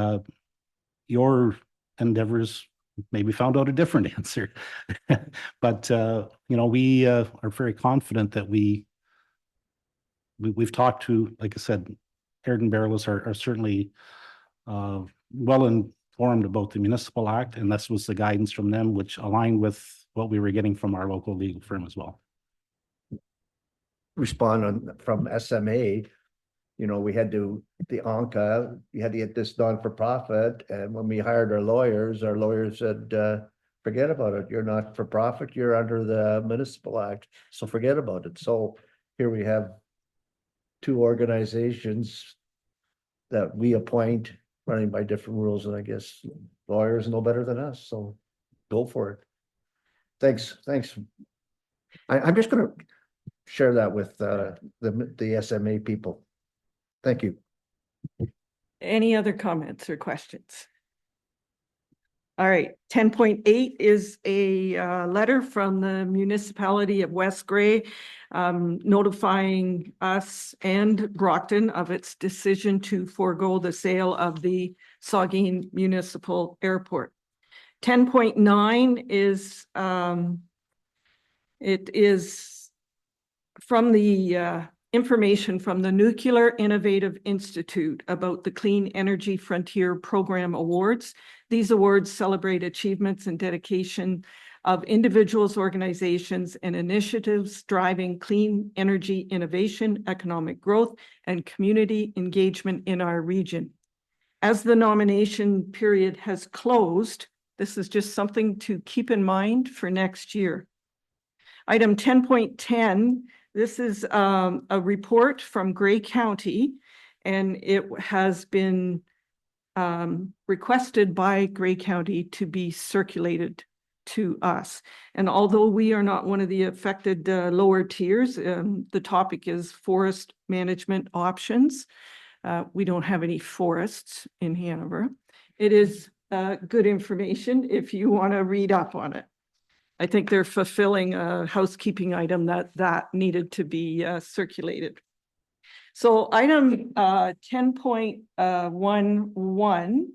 your endeavors maybe found out a different answer. But, you know, we are very confident that we've talked to, like I said, Erdon Berlis are certainly well informed about the Municipal Act, and this was the guidance from them, which aligned with what we were getting from our local legal firm as well. Respond on from SMA, you know, we had to, the ANCA, you had to get this non-for-profit, and when we hired our lawyers said, forget about it, you're not for profit, you're under the Municipal Act, so forget about it. So here we have two organizations that we appoint running by different rules, and I guess lawyers know better than us, so go for it. Thanks. I'm just gonna share that with the SMA people. Thank you. Any other comments or questions? All right, 10.8 is a letter from the municipality of West Gray notifying us and Brockton of its decision to forego the sale of the Saugeen Municipal Airport. 10.9 is it is from the information from the Nuclear Innovative Institute about the Clean Energy Frontier Program Awards. These awards celebrate achievements and dedication of individuals, organizations, and initiatives driving clean energy innovation, economic growth, and community engagement in our region. As the nomination period has closed, this is just something to keep in mind for next year. Item 10.10, this is a report from Gray County, and it has been requested by Gray County to be circulated to us. And although we are not one of the affected lower tiers, the topic is forest management options. We don't have any forests in Hanover. It is good information if you want to read up on it. I think they're fulfilling a housekeeping item that needed to be circulated. So item 10.11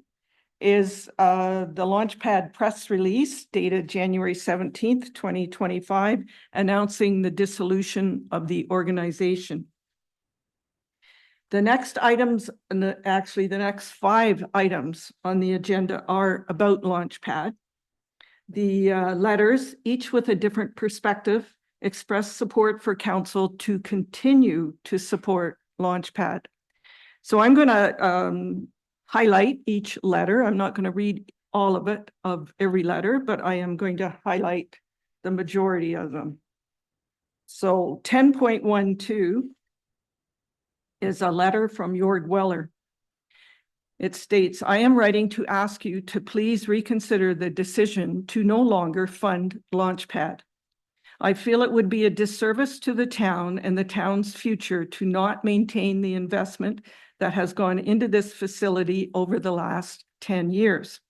is the Launchpad press release dated January 17th, 2025, announcing the dissolution of the organization. The next items, and actually the next 5 items on the agenda are about Launchpad. The letters, each with a different perspective, express support for council to continue to support Launchpad. So I'm going to highlight each letter. I'm not going to read all of it, of every letter, but I am going to highlight the majority of them. So 10.12 is a letter from Jord Weller. It states, I am writing to ask you to please reconsider the decision to no longer fund Launchpad. I feel it would be a disservice to the town and the town's future to not maintain the investment that has gone into this facility over the last 10 years.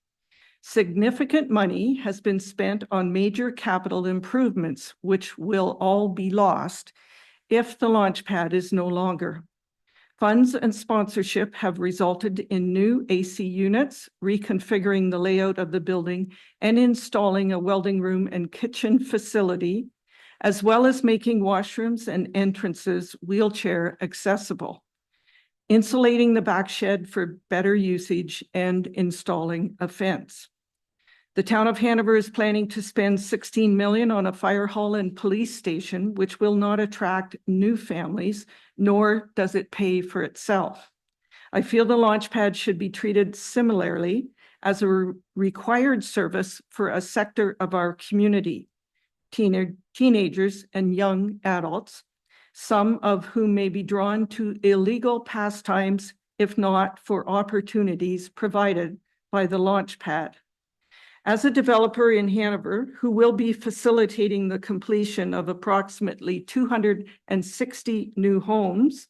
Significant money has been spent on major capital improvements, which will all be lost if the Launchpad is no longer. Funds and sponsorship have resulted in new AC units, reconfiguring the layout of the building, and installing a welding room and kitchen facility, as well as making washrooms and entrances wheelchair accessible, insulating the back shed for better usage, and installing a fence. The town of Hanover is planning to spend 16 million on a fire hall and police station, which will not attract new families, nor does it pay for itself. I feel the launch pad should be treated similarly as a required service for a sector of our community, teenagers and young adults, some of whom may be drawn to illegal pastimes, if not for opportunities provided by the launch pad. As a developer in Hanover, who will be facilitating the completion of approximately 260 new homes,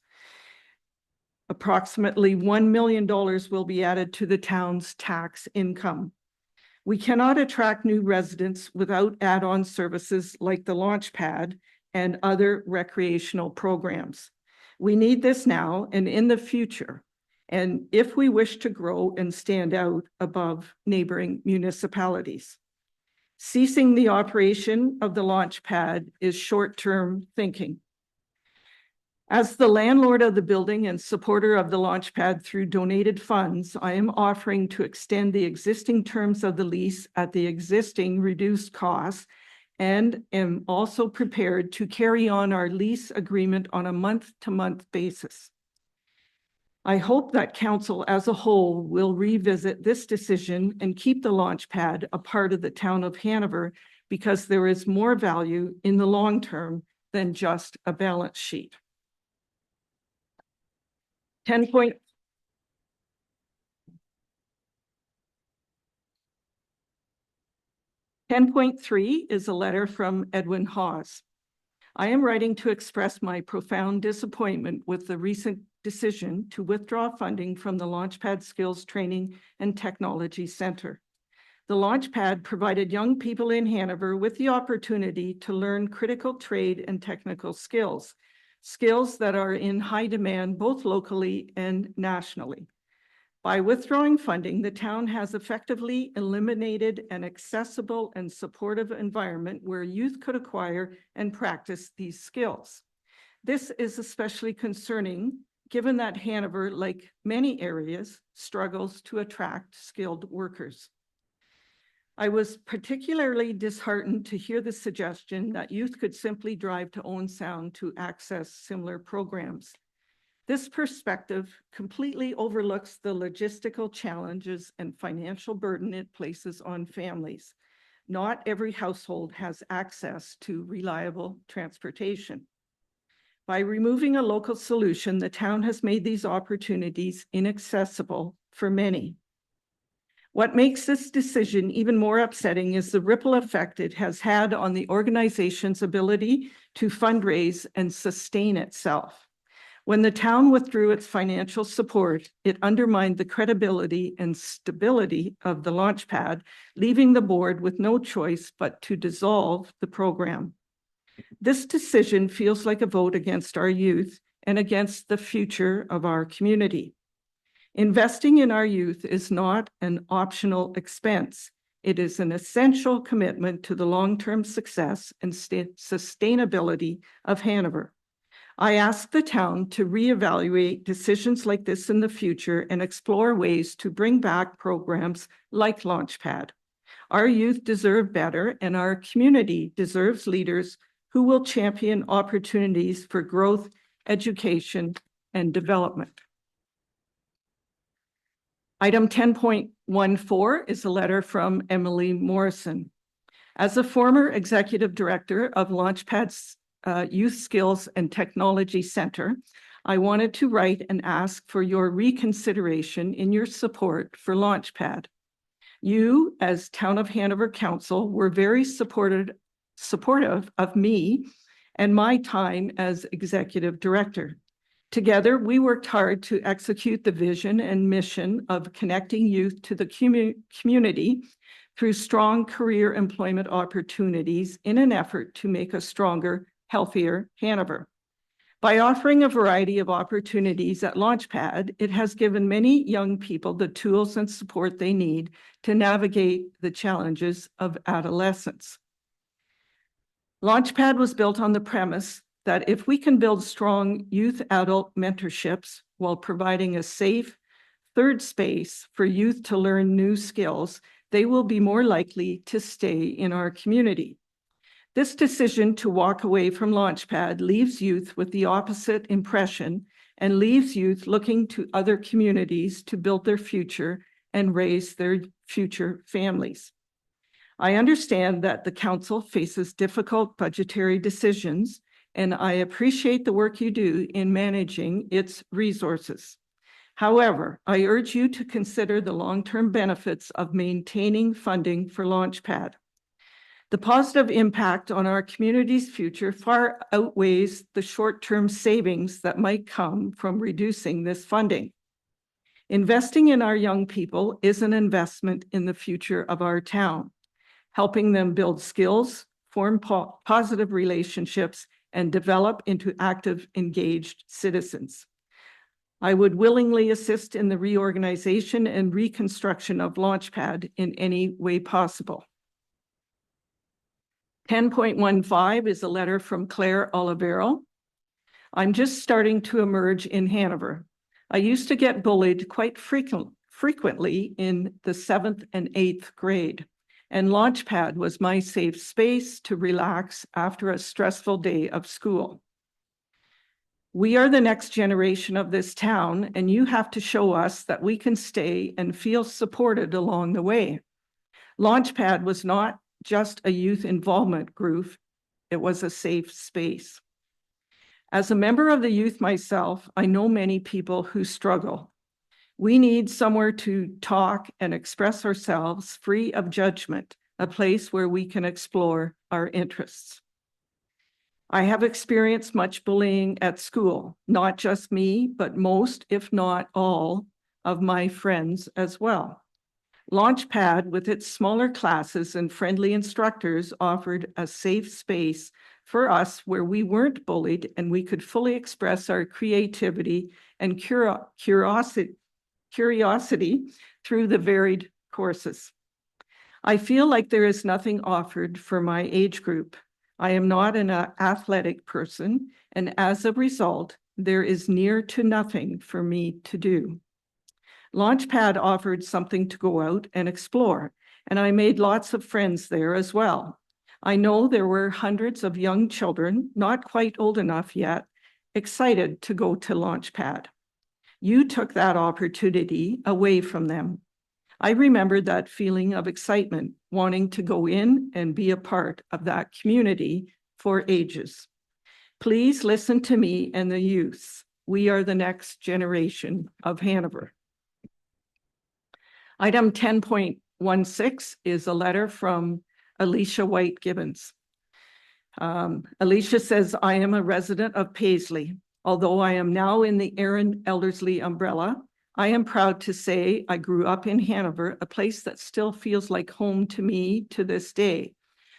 approximately $1 million will be added to the town's tax income. We cannot attract new residents without add-on services like the launch pad and other recreational programs. We need this now and in the future, and if we wish to grow and stand out above neighboring municipalities. Ceasing the operation of the launch pad is short-term thinking. As the landlord of the building and supporter of the launch pad through donated funds, I am offering to extend the existing terms of the lease at the existing reduced cost, and am also prepared to carry on our lease agreement on a month-to-month basis. I hope that council as a whole will revisit this decision and keep the launch pad a part of the town of Hanover, because there is more value in the long term than just a balance sheet. 10.3 is a letter from Edwin Hawes. I am writing to express my profound disappointment with the recent decision to withdraw funding from the Launchpad Skills Training and Technology Center. The Launchpad provided young people in Hanover with the opportunity to learn critical trade and technical skills, skills that are in high demand both locally and nationally. By withdrawing funding, the town has effectively eliminated an accessible and supportive environment where youth could acquire and practice these skills. This is especially concerning given that Hanover, like many areas, struggles to attract skilled workers. I was particularly disheartened to hear the suggestion that youth could simply drive to Owen Sound to access similar programs. This perspective completely overlooks the logistical challenges and financial burden it places on families. Not every household has access to reliable transportation. By removing a local solution, the town has made these opportunities inaccessible for many. What makes this decision even more upsetting is the ripple effect it has had on the organization's ability to fundraise and sustain itself. When the town withdrew its financial support, it undermined the credibility and stability of the Launchpad, leaving the board with no choice but to dissolve the program. This decision feels like a vote against our youth and against the future of our community. Investing in our youth is not an optional expense. It is an essential commitment to the long-term success and sustainability of Hanover. I ask the town to reevaluate decisions like this in the future and explore ways to bring back programs like Launchpad. Our youth deserve better, and our community deserves leaders who will champion opportunities for growth, education, and development. Item 10.14 is a letter from Emily Morrison. As a former executive director of Launchpad's Youth Skills and Technology Center, I wanted to write and ask for your reconsideration in your support for Launchpad. You, as Town of Hanover Council, were very supportive of me and my time as executive director. Together, we worked hard to execute the vision and mission of connecting youth to the community through strong career employment opportunities in an effort to make a stronger, healthier Hanover. By offering a variety of opportunities at Launchpad, it has given many young people the tools and support they need to navigate the challenges of adolescence. Launchpad was built on the premise that if we can build strong youth-adult mentorships while providing a safe third space for youth to learn new skills, they will be more likely to stay in our community. This decision to walk away from Launchpad leaves youth with the opposite impression and leaves youth looking to other communities to build their future and raise their future families. I understand that the council faces difficult budgetary decisions, and I appreciate the work you do in managing its resources. However, I urge you to consider the long-term benefits of maintaining funding for Launchpad. The positive impact on our community's future far outweighs the short-term savings that might come from reducing this funding. Investing in our young people is an investment in the future of our town, helping them build skills, form positive relationships, and develop into active, engaged citizens. I would willingly assist in the reorganization and reconstruction of Launchpad in any way possible. 10.15 is a letter from Claire Olivero. I'm just starting to emerge in Hanover. I used to get bullied quite frequently in the 7th and 8th grade, and Launchpad was my safe space to relax after a stressful day of school. We are the next generation of this town, and you have to show us that we can stay and feel supported along the way. Launchpad was not just a youth involvement group, it was a safe space. As a member of the youth myself, I know many people who struggle. We need somewhere to talk and express ourselves free of judgment, a place where we can explore our interests. I have experienced much bullying at school, not just me, but most, if not all, of my friends as well. Launchpad, with its smaller classes and friendly instructors, offered a safe space for us where we weren't bullied and we could fully express our creativity and curiosity through the varied courses. I feel like there is nothing offered for my age group. I am not an athletic person, and as a result, there is near to nothing for me to do. Launchpad offered something to go out and explore, and I made lots of friends there as well. I know there were hundreds of young children, not quite old enough yet, excited to go to Launchpad. You took that opportunity away from them. I remembered that feeling of excitement, wanting to go in and be a part of that community for ages. Please listen to me and the youth. We are the next generation of Hanover. Item 10.16 is a letter from Alicia White Gibbons. Alicia says, I am a resident of Paisley. Although I am now in the Erin Elderslie umbrella, I am proud to say I grew up in Hanover, a place that still feels like home to me to this day.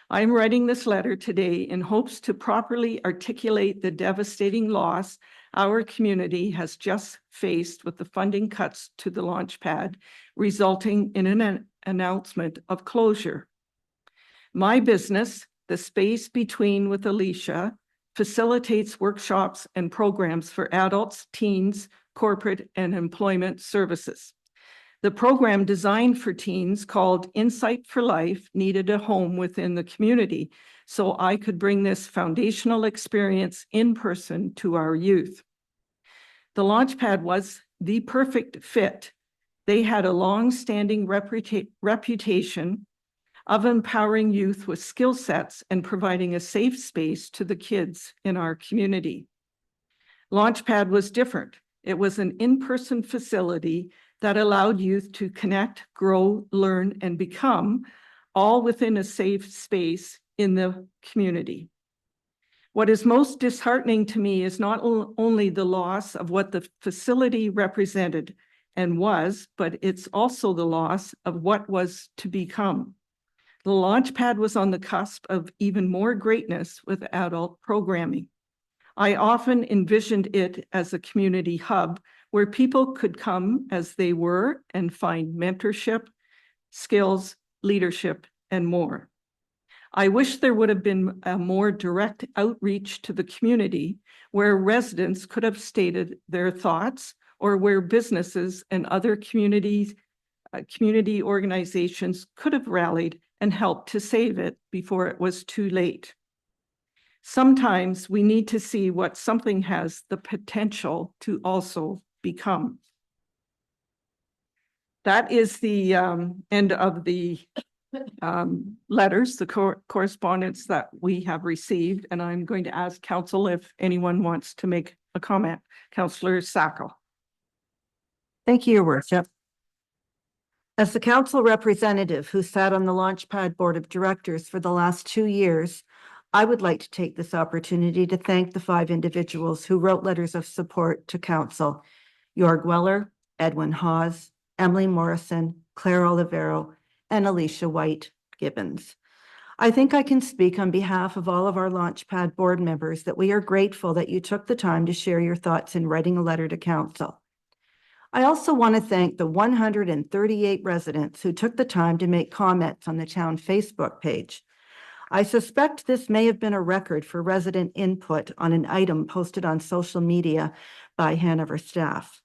I am writing this letter today in hopes to properly articulate the devastating loss our community has just faced with the funding cuts to the Launchpad, resulting in an announcement of closure. My business, The Space Between with Alicia, facilitates workshops and programs for adults, teens, corporate, and employment services. The program designed for teens called Insight for Life needed a home within the community, so I could bring this foundational experience in person to our youth. The Launchpad was the perfect fit. They had a long-standing reputation of empowering youth with skill sets and providing a safe space to the kids in our community. Launchpad was different. It was an in-person facility that allowed youth to connect, grow, learn, and become, all within a safe space in the community. What is most disheartening to me is not only the loss of what the facility represented and was, but it's also the loss of what was to become. The Launchpad was on the cusp of even more greatness with adult programming. I often envisioned it as a community hub where people could come as they were and find mentorship, skills, leadership, and more. I wish there would have been a more direct outreach to the community where residents could have stated their thoughts, or where businesses and other community community organizations could have rallied and helped to save it before it was too late. Sometimes we need to see what something has the potential to also become. That is the end of the letters, the correspondence that we have received, and I'm going to ask council if anyone wants to make a comment. Councillor Sacco. Thank you, Your Worship. As the council representative who sat on the Launchpad Board of Directors for the last 2 years, I would like to take this opportunity to thank the 5 individuals who wrote letters of support to council: Jorg Weller, Edwin Hawes, Emily Morrison, Claire Olivero, and Alicia White Gibbons. I think I can speak on behalf of all of our Launchpad board members that we are grateful that you took the time to share your thoughts in writing a letter to council. I also want to thank the 138 residents who took the time to make comments on the town Facebook page. I suspect this may have been a record for resident input on an item posted on social media by Hanover staff.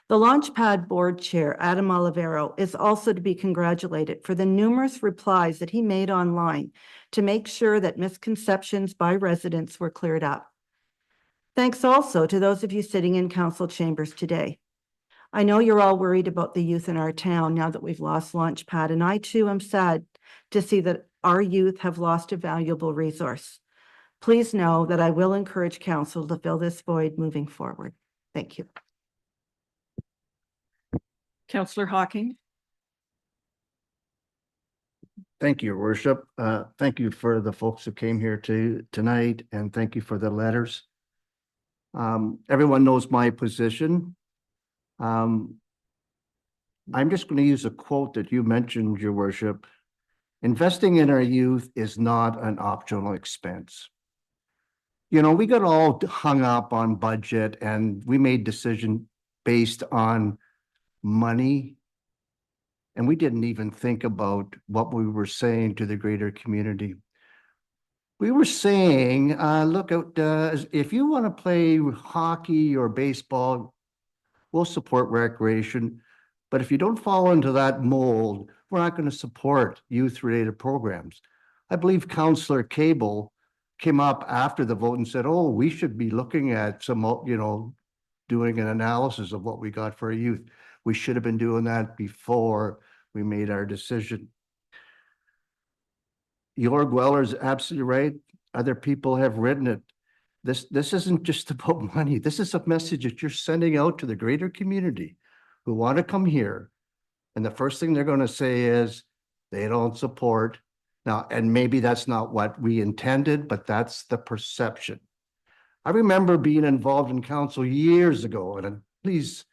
The Launchpad Board Chair, Adam Olivero, is also to be congratulated for the numerous replies that he made online to make sure that misconceptions by residents were cleared up. Thanks also to those of you sitting in council chambers today. I know you're all worried about the youth in our town now that we've lost Launchpad, and I too am sad to see that our youth have lost a valuable resource. Please know that I will encourage council to fill this void moving forward. Thank you. Councillor Hocking. Thank you, Your Worship. Thank you for the folks who came here tonight, and thank you for the letters. Everyone knows my position. I'm just going to use a quote that you mentioned, Your Worship. Investing in our youth is not an optional expense. You know, we got all hung up on budget and we made decisions based on money. And we didn't even think about what we were saying to the greater community. We were saying, look, if you want to play hockey or baseball, we'll support recreation. But if you don't fall into that mold, we're not going to support youth-related programs. I believe Councillor Cable came up after the vote and said, oh, we should be looking at some, doing an analysis of what we got for our youth. We should have been doing that before we made our decision. Jorg Weller is absolutely right. Other people have written it. This isn't just about money. This is a message that you're sending out to the greater community who want to come here. And the first thing they're going to say is they don't support. Now, and maybe that's not what we intended, but that's the perception. I remember being involved in council years ago, and please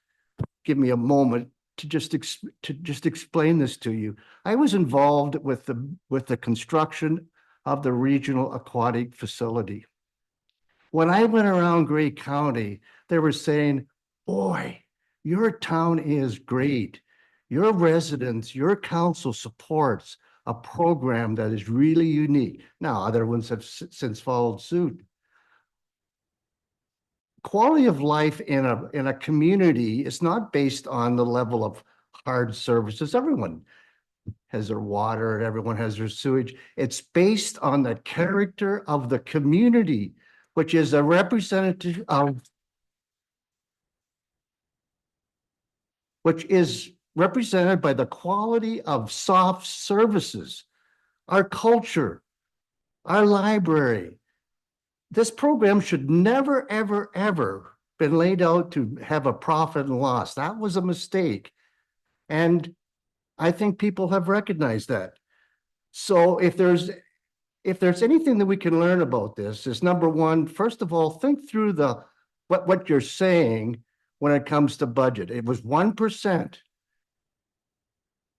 give me a moment to just explain this to you. I was involved with the construction of the regional aquatic facility. When I went around Grey County, they were saying, boy, your town is great. Your residents, your council supports a program that is really unique. Now, other ones have since followed suit. Quality of life in a community is not based on the level of hard services. Everyone has their water, everyone has their sewage. It's based on the character of the community, which is a representative of, which is represented by the quality of soft services, our culture, our library. This program should never, ever, ever been laid out to have a profit and loss. That was a mistake. And I think people have recognized that. So if there's anything that we can learn about this is, number one, first of all, think through what you're saying when it comes to budget. It was 1%,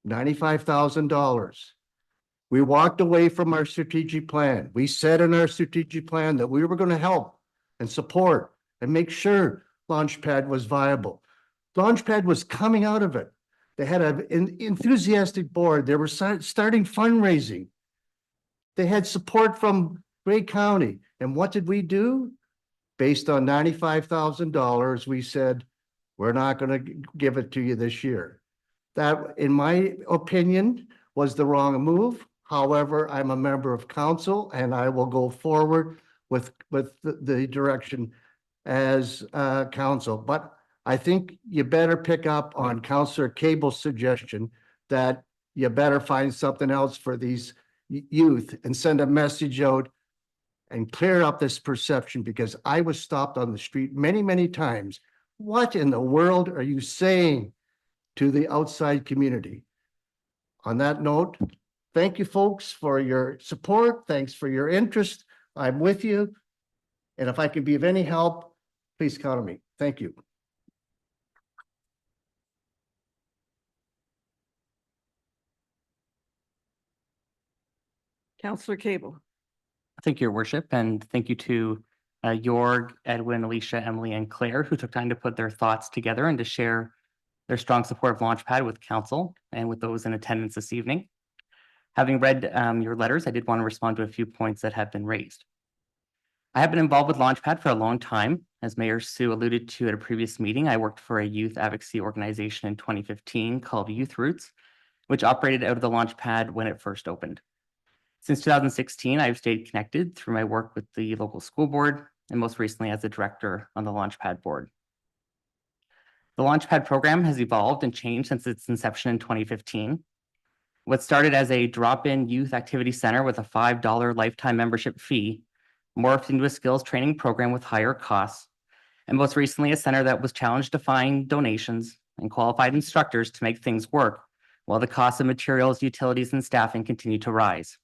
$95,000. We walked away from our strategic plan. We said in our strategic plan that we were going to help and support and make sure Launchpad was viable. Launchpad was coming out of it. They had an enthusiastic board. They were starting fundraising. They had support from Grey County. And what did we do? Based on $95,000, we said, we're not going to give it to you this year. That, in my opinion, was the wrong move. However, I'm a member of council and I will go forward with the direction as council. But I think you better pick up on Councillor Cable's suggestion that you better find something else for these youth and send a message out and clear up this perception, because I was stopped on the street many, many times. What in the world are you saying to the outside community? On that note, thank you folks for your support. Thanks for your interest. I'm with you. And if I can be of any help, please count on me. Thank you. Councillor Cable. Thank you, Your Worship, and thank you to Jorg, Edwin, Alicia, Emily, and Claire, who took time to put their thoughts together and to share their strong support of Launchpad with council and with those in attendance this evening. Having read your letters, I did want to respond to a few points that have been raised. I have been involved with Launchpad for a long time. As Mayor Sue alluded to at a previous meeting, I worked for a youth advocacy organization in 2015 called Youth Roots, which operated out of the Launchpad when it first opened. Since 2016, I've stayed connected through my work with the local school board and most recently as a director on the Launchpad board. The Launchpad program has evolved and changed since its inception in 2015. What started as a drop-in youth activity center with a $5 lifetime membership fee morphed into a skills training program with higher costs, and most recently a center that was challenged to find donations and qualified instructors to make things work while the cost of materials, utilities, and staffing continued to rise.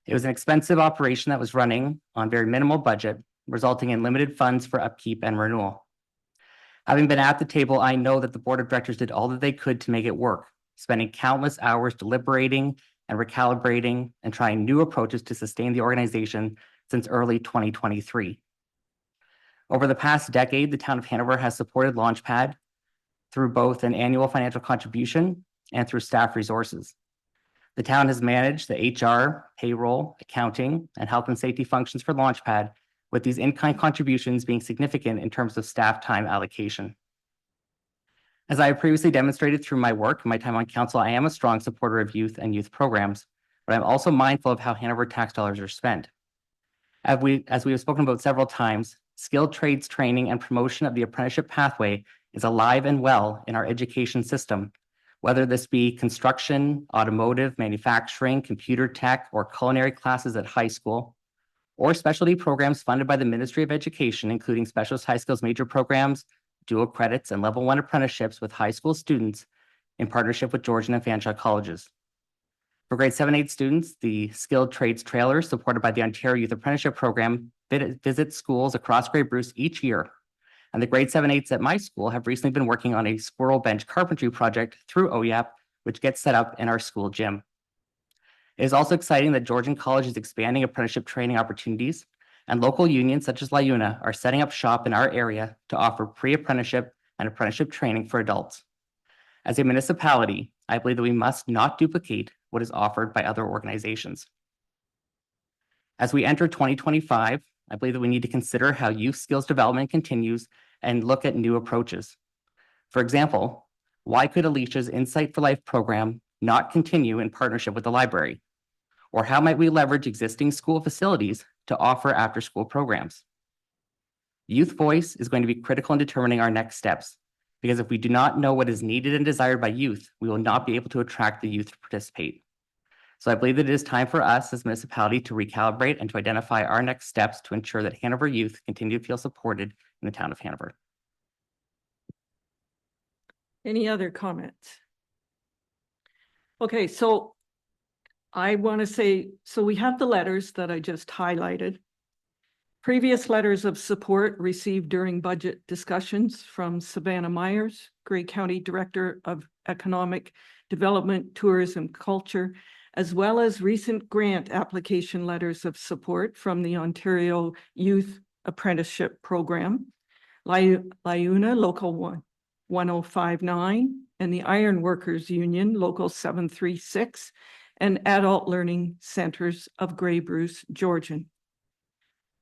It was an expensive operation that was running on very minimal budget, resulting in limited funds for upkeep and renewal. Having been at the table, I know that the board of directors did all that they could to make it work, spending countless hours deliberating and recalibrating and trying new approaches to sustain the organization since early 2023. Over the past decade, the town of Hanover has supported Launchpad through both an annual financial contribution and through staff resources. The town has managed the HR, payroll, accounting, and health and safety functions for Launchpad, with these in-kind contributions being significant in terms of staff time allocation. As I have previously demonstrated through my work and my time on council, I am a strong supporter of youth and youth programs, but I'm also mindful of how Hanover tax dollars are spent. As we have spoken about several times, skilled trades training and promotion of the apprenticeship pathway is alive and well in our education system, whether this be construction, automotive, manufacturing, computer tech, or culinary classes at high school, or specialty programs funded by the Ministry of Education, including specialist high skills major programs, dual credits, and level 1 apprenticeships with high school students in partnership with Georgian and Fanshawe colleges. For grade 7-8 students, the Skilled Trades Trailer, supported by the Ontario Youth Apprenticeship Program, visits schools across Grey Bruce each year. And the grade 7-8s at my school have recently been working on a squirrel bench carpentry project through OYAP, which gets set up in our school gym. It is also exciting that Georgian College is expanding apprenticeship training opportunities, and local unions such as LIUNA are setting up shop in our area to offer pre-apprenticeship and apprenticeship training for adults. As a municipality, I believe that we must not duplicate what is offered by other organizations. As we enter 2025, I believe that we need to consider how youth skills development continues and look at new approaches. For example, why could Alicia's Insight for Life program not continue in partnership with the library? Or how might we leverage existing school facilities to offer after-school programs? Youth voice is going to be critical in determining our next steps, because if we do not know what is needed and desired by youth, we will not be able to attract the youth to participate. So I believe that it is time for us as a municipality to recalibrate and to identify our next steps to ensure that Hanover youth continue to feel supported in the town of Hanover. Any other comments? Okay, so I want to say, so we have the letters that I just highlighted. Previous letters of support received during budget discussions from Savannah Myers, Grey County Director of Economic Development, Tourism, Culture, as well as recent grant application letters of support from the Ontario Youth Apprenticeship Program, LIUNA Local 1059, and the Iron Workers Union Local 736, and Adult Learning Centers of Grey Bruce, Georgian.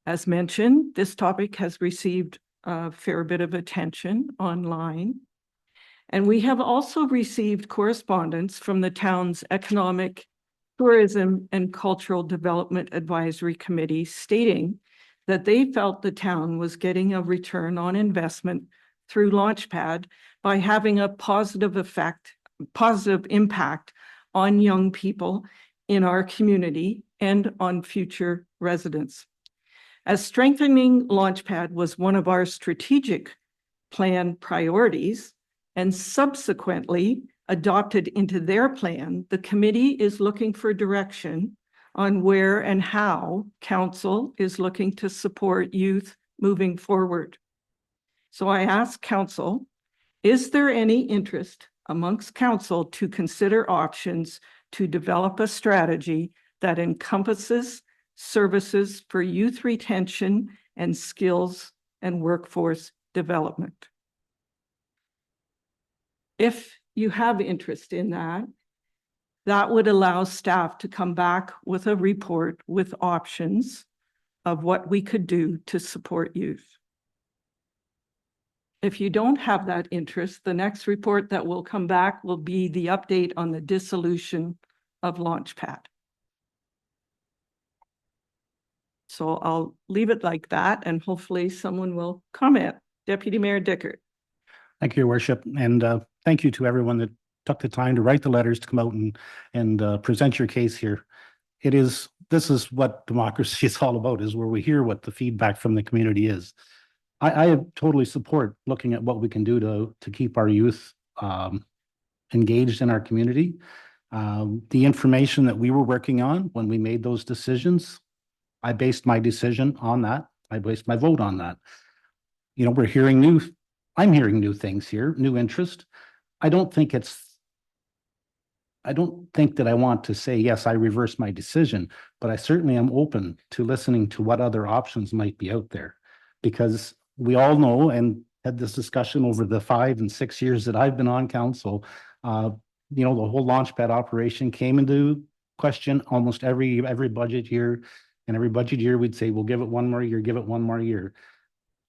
As mentioned, this topic has received a fair bit of attention online. And we have also received correspondence from the town's Economic, Tourism, and Cultural Development Advisory Committee stating that they felt the town was getting a return on investment through Launchpad by having a positive impact on young people in our community and on future residents. As strengthening Launchpad was one of our strategic plan priorities and subsequently adopted into their plan, the committee is looking for direction on where and how council is looking to support youth moving forward. So I ask council, is there any interest amongst council to consider options to develop a strategy that encompasses services for youth retention and skills and workforce development? If you have interest in that, that would allow staff to come back with a report with options of what we could do to support youth. If you don't have that interest, the next report that will come back will be the update on the dissolution of Launchpad. So I'll leave it like that and hopefully someone will comment. Deputy Mayor Dickert. Thank you, Your Worship, and thank you to everyone that took the time to write the letters to come out and present your case here. This is what democracy is all about, is where we hear what the feedback from the community is. I totally support looking at what we can do to keep our youth engaged in our community. The information that we were working on when we made those decisions, I based my decision on that. I based my vote on that. You know, I'm hearing new things here, new interest. I don't think that I want to say, yes, I reverse my decision, but I certainly am open to listening to what other options might be out there. Because we all know, and had this discussion over the 5 and 6 years that I've been on council, the whole Launchpad operation came into question almost every budget year. And every budget year we'd say, we'll give it one more year, give it one more year.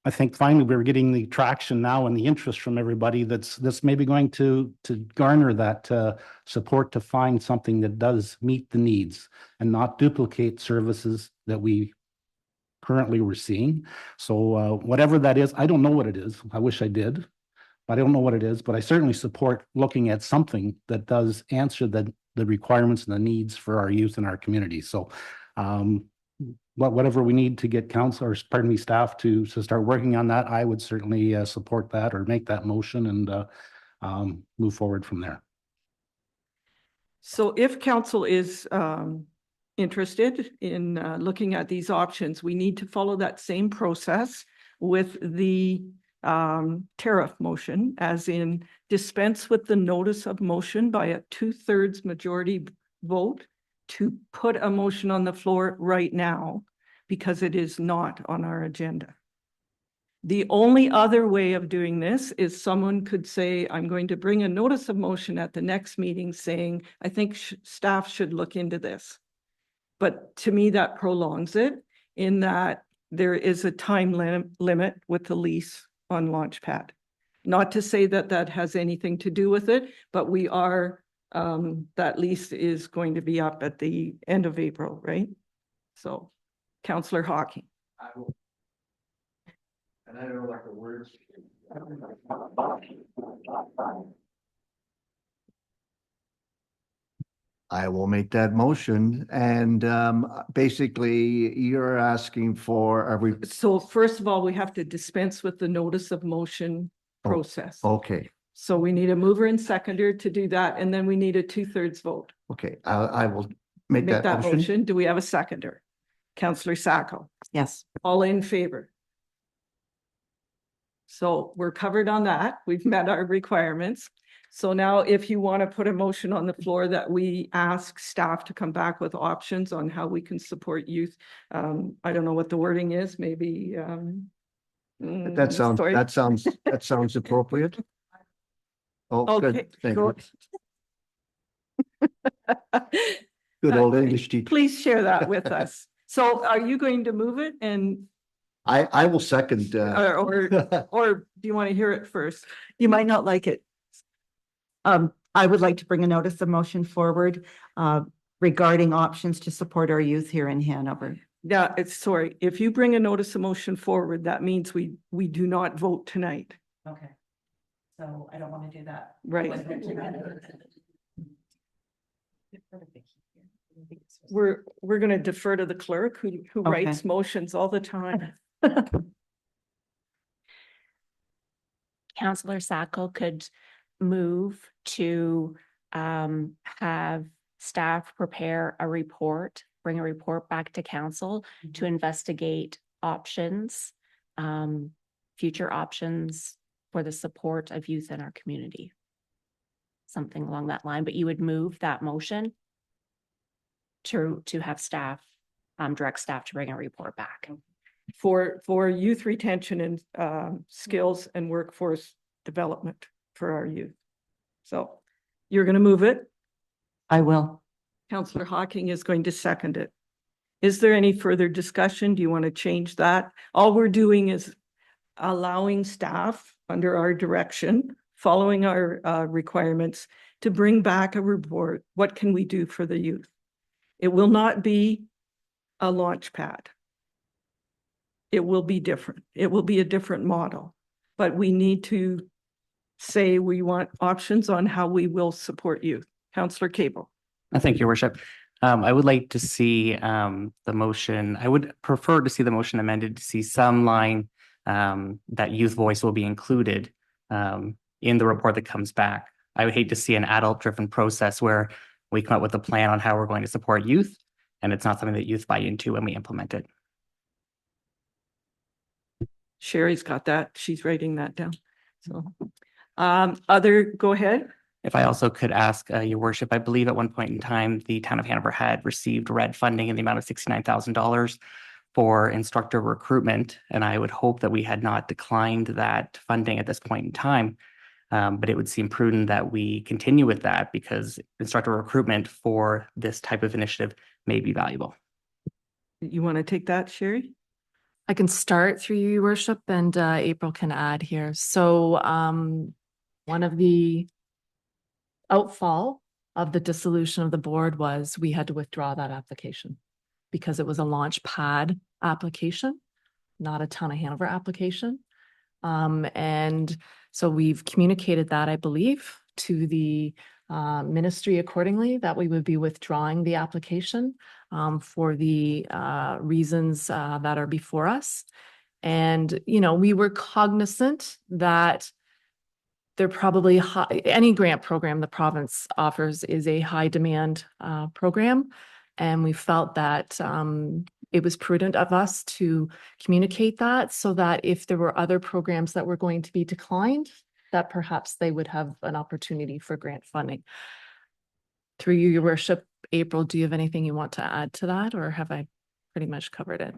I think finally we're getting the traction now and the interest from everybody that's maybe going to garner that support to find something that does meet the needs and not duplicate services that we currently we're seeing. So whatever that is, I don't know what it is. I wish I did, but I don't know what it is, but I certainly support looking at something that does answer the requirements and the needs for our youth in our community. So whatever we need to get council, or pardon me, staff to start working on that, I would certainly support that or make that motion and move forward from there. So if council is interested in looking at these options, we need to follow that same process with the tariff motion, as in dispense with the notice of motion by a 2/3 majority vote to put a motion on the floor right now, because it is not on our agenda. The only other way of doing this is someone could say, I'm going to bring a notice of motion at the next meeting saying, I think staff should look into this. But to me, that prolongs it in that there is a time limit with the lease on Launchpad. Not to say that that has anything to do with it, but we are, that lease is going to be up at the end of April, right? So, Councillor Hawking. And I don't know like the words. I will make that motion, and basically you're asking for So first of all, we have to dispense with the notice of motion process. Okay. So we need a mover and seconder to do that, and then we need a 2/3 vote. Okay, I will make that motion. motion. Do we have a seconder? Councillor Sacco. Yes. All in favor? So we're covered on that. We've met our requirements. So now if you want to put a motion on the floor that we ask staff to come back with options on how we can support youth. I don't know what the wording is, maybe. That sounds appropriate. Oh, Okay, good. Thank go- you. Good old English teacher. Please share that with us. So are you going to move it and, I will second. or do you want to hear it first? You might not like it. I would like to bring a notice of motion forward regarding options to support our youth here in Hanover. Yeah, sorry, if you bring a notice of motion forward, that means we do not vote tonight. Okay. So I don't want to do that. Right. We're going to defer to the clerk who Okay. writes motions all the time. Councillor Sacco could move to have staff prepare a report, bring a report back to council to investigate options, future options for the support of youth in our community. Something along that line, but you would move that motion to have staff, direct staff to bring a report back. For youth retention and skills and workforce development for our youth. So you're going to move it. I will. Councillor Hocking is going to second it. Is there any further discussion? Do you want to change that? All we're doing is allowing staff under our direction, following our requirements, to bring back a report. What can we do for the youth? It will not be a launch pad. It will be different. It will be a different model, but we need to say we want options on how we will support youth. Councillor Cable. Thank you, Your Worship. I would like to see the motion. I would prefer to see the motion amended to see some line that youth voice will be included in the report that comes back. I would hate to see an adult-driven process where we come up with a plan on how we're going to support youth, and it's not something that youth buy into when we implement it. Sherry's got that. She's writing that down. So, go ahead. If I also could ask Your Worship, I believe at one point in time, the town of Hanover had received RED funding in the amount of $69,000 for instructor recruitment. And I would hope that we had not declined that funding at this point in time. But it would seem prudent that we continue with that because instructor recruitment for this type of initiative may be valuable. You want to take that, Sherry? I can start through you, Your Worship, and April can add here. So one of the outfall of the dissolution of the board was we had to withdraw that application because it was a launch pad application, not a Town of Hanover application. And so we've communicated that, I believe, to the ministry accordingly, that we would be withdrawing the application for the reasons that are before us. And, you know, we were cognizant that they're probably any grant program the province offers is a high demand program. And we felt that it was prudent of us to communicate that so that if there were other programs that were going to be declined, that perhaps they would have an opportunity for grant funding. Through you, Your Worship, April, do you have anything you want to add to that, or have I pretty much covered it?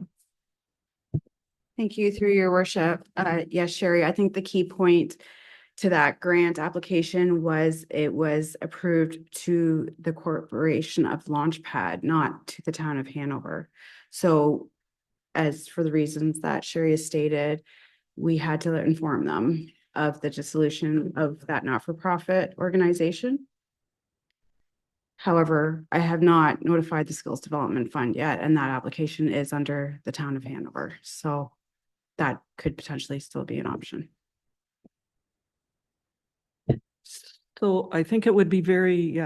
Thank you, through Your Worship. Yes, Sherry, I think the key point to that grant application was it was approved to the Corporation of Launchpad, not to the Town of Hanover. So as for the reasons that Sherry has stated, we had to inform them of the dissolution of that not-for-profit organization. However, I have not notified the Skills Development Fund yet, and that application is under the Town of Hanover. So that could potentially still be an option. So I think it would be very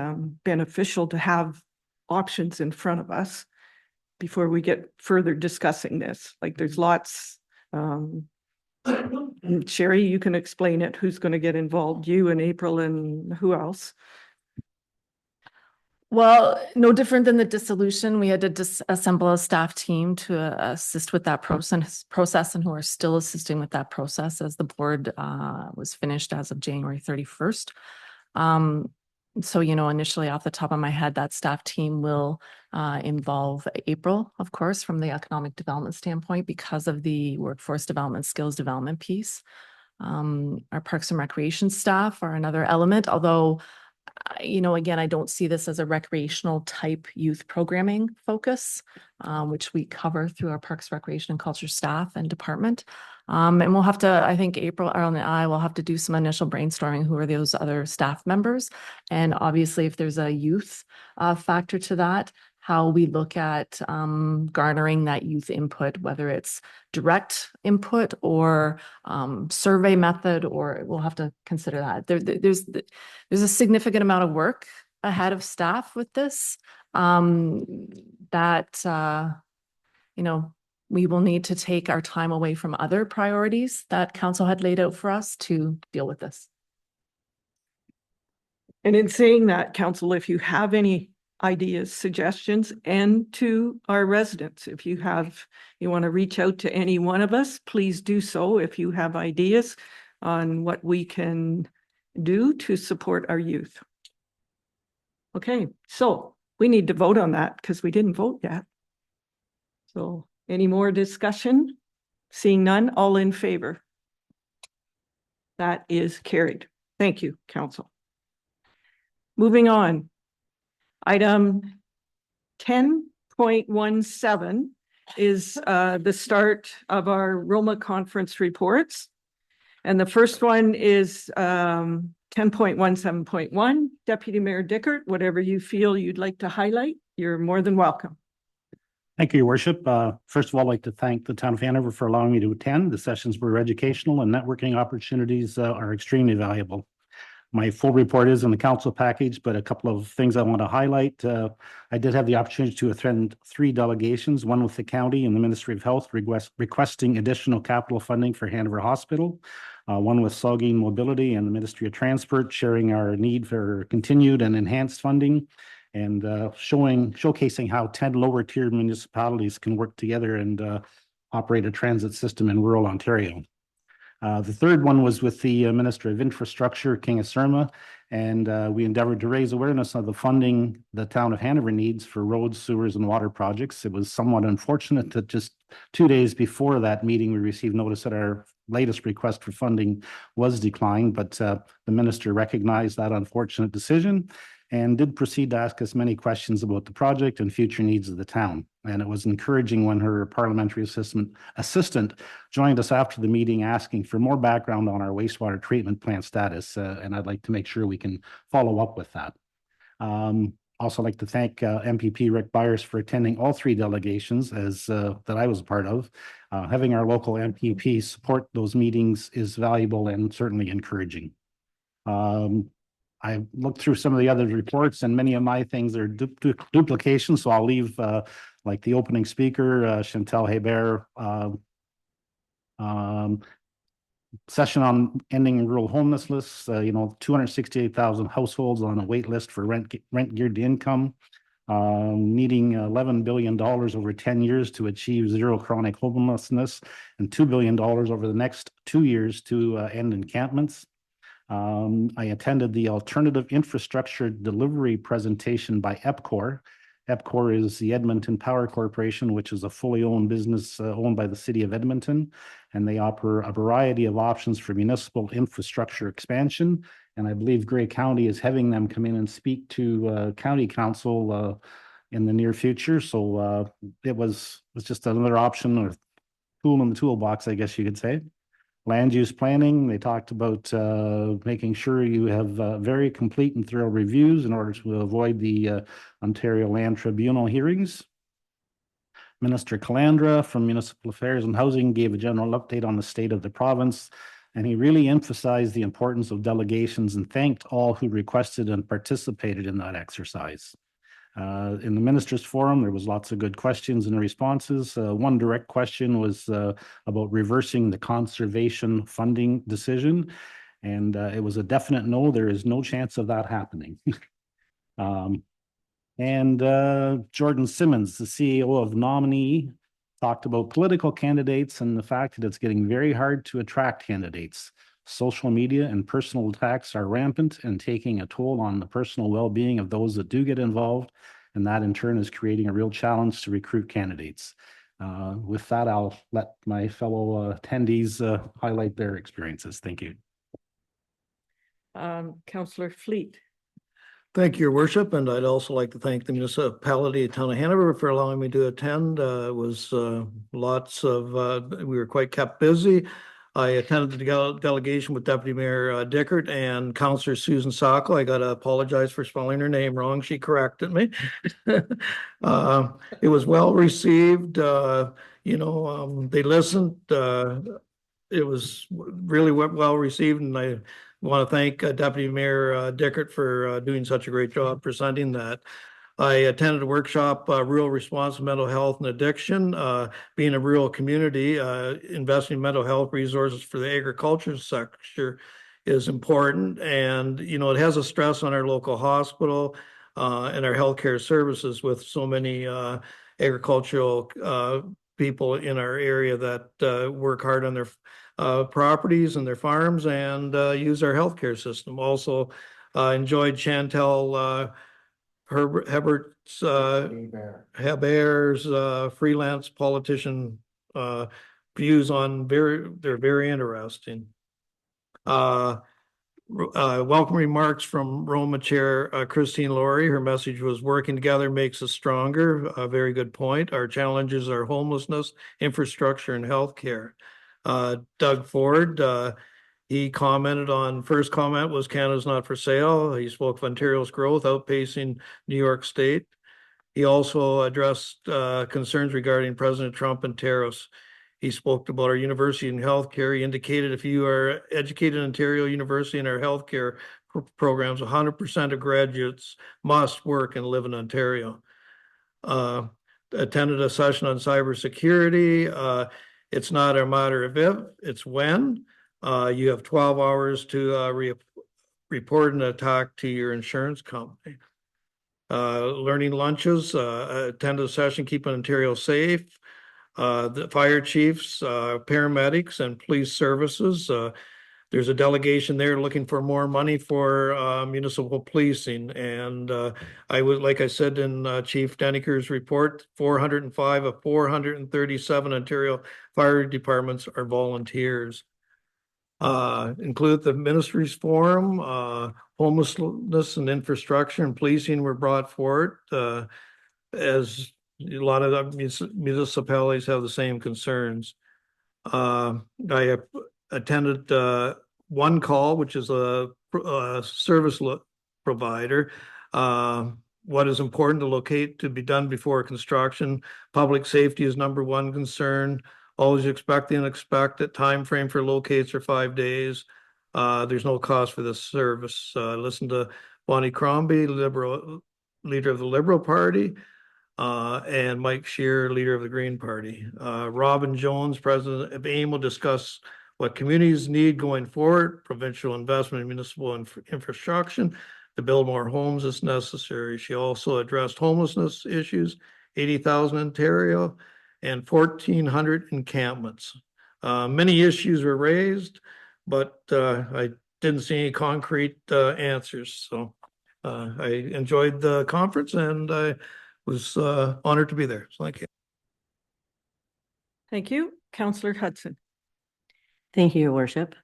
beneficial to have options in front of us before we get further discussing this. Like there's lots. Sherry, you can explain it. Who's going to get involved? You and April and who else? Well, no different than the dissolution. We had to assemble a staff team to assist with that process and who are still assisting with that process as the board was finished as of January 31st. So, you know, initially off the top of my head, that staff team will involve April, of course, from the economic development standpoint because of the workforce development, skills development piece. Our Parks and Recreation staff are another element, although again, I don't see this as a recreational type youth programming focus, which we cover through our Parks, Recreation and Culture staff and department. And we'll have to, I think April, Arlen and I will have to do some initial brainstorming. Who are those other staff members? And obviously, if there's a youth factor to that, how we look at garnering that youth input, whether it's direct input or survey method, or we'll have to consider that. There's a significant amount of work ahead of staff with this that we will need to take our time away from other priorities that council had laid out for us to deal with this. And in saying that, council, if you have any ideas, suggestions, and to our residents, if you want to reach out to any one of us, please do so. If you have ideas on what we can do to support our youth. Okay, so we need to vote on that because we didn't vote yet. So any more discussion? Seeing none, all in favor? That is carried. Thank you, council. Moving on. Item 10.17 is the start of our Roma conference reports. And the first one is 10.17.1. Deputy Mayor Dickert, whatever you feel you'd like to highlight, you're more than welcome. Thank you, Your Worship. First of all, I'd like to thank the town of Hanover for allowing me to attend. The sessions were educational and networking opportunities are extremely valuable. My full report is in the council package, but a couple of things I want to highlight. I did have the opportunity to attend 3 delegations, one with the county and the Ministry of Health requesting additional capital funding for Hanover Hospital, one with Saugeen Mobility and the Ministry of Transport sharing our need for continued and enhanced funding, and showcasing how 10 lower tier municipalities can work together and operate a transit system in rural Ontario. The third one was with the Minister of Infrastructure, King Surma, and we endeavored to raise awareness of the funding the town of Hanover needs for roads, sewers, and water projects. It was somewhat unfortunate that just 2 days before that meeting, we received notice that our latest request for funding was declined, but the minister recognized that unfortunate decision and did proceed to ask us many questions about the project and future needs of the town. And it was encouraging when her parliamentary assistant joined us after the meeting asking for more background on our wastewater treatment plant status. And I'd like to make sure we can follow up with that. Also like to thank MPP Rick Byers for attending all 3 delegations that I was a part of. Having our local MPP support those meetings is valuable and certainly encouraging. I looked through some of the other reports and many of my things are duplications, so I'll leave like the opening speaker, Chantal Hebert, session on ending rural homelessness, 268,000 households on a wait list for rent geared to income, needing $11 billion over 10 years to achieve zero chronic homelessness and $2 billion over the next 2 years to end encampments. I attended the Alternative Infrastructure Delivery presentation by EPCOR. EPCOR is the Edmonton Power Corporation, which is a fully owned business owned by the city of Edmonton, and they offer a variety of options for municipal infrastructure expansion. And I believe Grey County is having them come in and speak to county council in the near future. So it was just another option or tool in the toolbox, I guess you could say. Land use planning, they talked about making sure you have very complete and thorough reviews in order to avoid the Ontario Land Tribunal hearings. Minister Calandra from Municipal Affairs and Housing gave a general update on the state of the province, and he really emphasized the importance of delegations and thanked all who requested and participated in that exercise. In the Ministers' Forum, there was lots of good questions and responses. One direct question was about reversing the conservation funding decision. And it was a definite no, there is no chance of that happening. Jordan Simmons, the CEO of Nominee, talked about political candidates and the fact that it's getting very hard to attract candidates. Social media and personal attacks are rampant and taking a toll on the personal well-being of those that do get involved. And that in turn is creating a real challenge to recruit candidates. With that, I'll let my fellow attendees highlight their experiences. Thank you. Councillor Fleet. Thank you, Your Worship, and I'd also like to thank the municipality of Town of Hanover for allowing me to attend. It was lots of, we were quite kept busy. I attended the delegation with Deputy Mayor Dickert and Councillor Susan Sockel. I got to apologize for spelling her name wrong. She corrected me. It was well received. They listened. It was really well received, and I want to thank Deputy Mayor Dickert for doing such a great job presenting that. I attended a workshop, Rural Response to Mental Health and Addiction. Being a rural community, investing in mental health resources for the agriculture sector is important. And, it has a stress on our local hospital and our healthcare services with so many agricultural people in our area that work hard on their properties and their farms and use our healthcare system. Also, enjoyed Chantel Hebert's Hebert's freelance politician views on they're very interesting. Welcome remarks from Roma Chair Christine Laurie. Her message was working together makes us stronger. A very good point. Our challenges are homelessness, infrastructure, and healthcare. Doug Ford, he commented on, first comment was Canada's not for sale. He spoke of Ontario's growth outpacing New York State. He also addressed concerns regarding President Trump and tariffs. He spoke about our university and healthcare. He indicated if you are educated in Ontario University and our healthcare programs, 100% of graduates must work and live in Ontario. Attended a session on cybersecurity. It's not a matter of if, it's when. You have 12 hours to report an attack to your insurance company. Learning lunches, attend a session, keeping Ontario safe. The fire chiefs, paramedics, and police services. There's a delegation there looking for more money for municipal policing. And I would, like I said in Chief Deniker's report, 405 of 437 Ontario fire departments are volunteers. Include the ministries forum, homelessness and infrastructure and policing were brought forward as a lot of the municipalities have the same concerns. I attended one call, which is a service provider. What is important to locate to be done before construction? Public safety is number one concern. Always expect the unexpected. Time frame for locates are 5 days. There's no cost for this service. Listen to Bonnie Crombie, leader of the Liberal Party. And Mike Scheer, leader of the Green Party. Robin Jones, president of AIM, will discuss what communities need going forward, provincial investment in municipal infrastructure to build more homes as necessary. She also addressed homelessness issues, 80,000 in Ontario, and 1,400 encampments. Many issues were raised, but I didn't see any concrete answers. So I enjoyed the conference and I was honored to be there. So thank you. Thank you. Councillor Hudson. Thank you, Your Worship.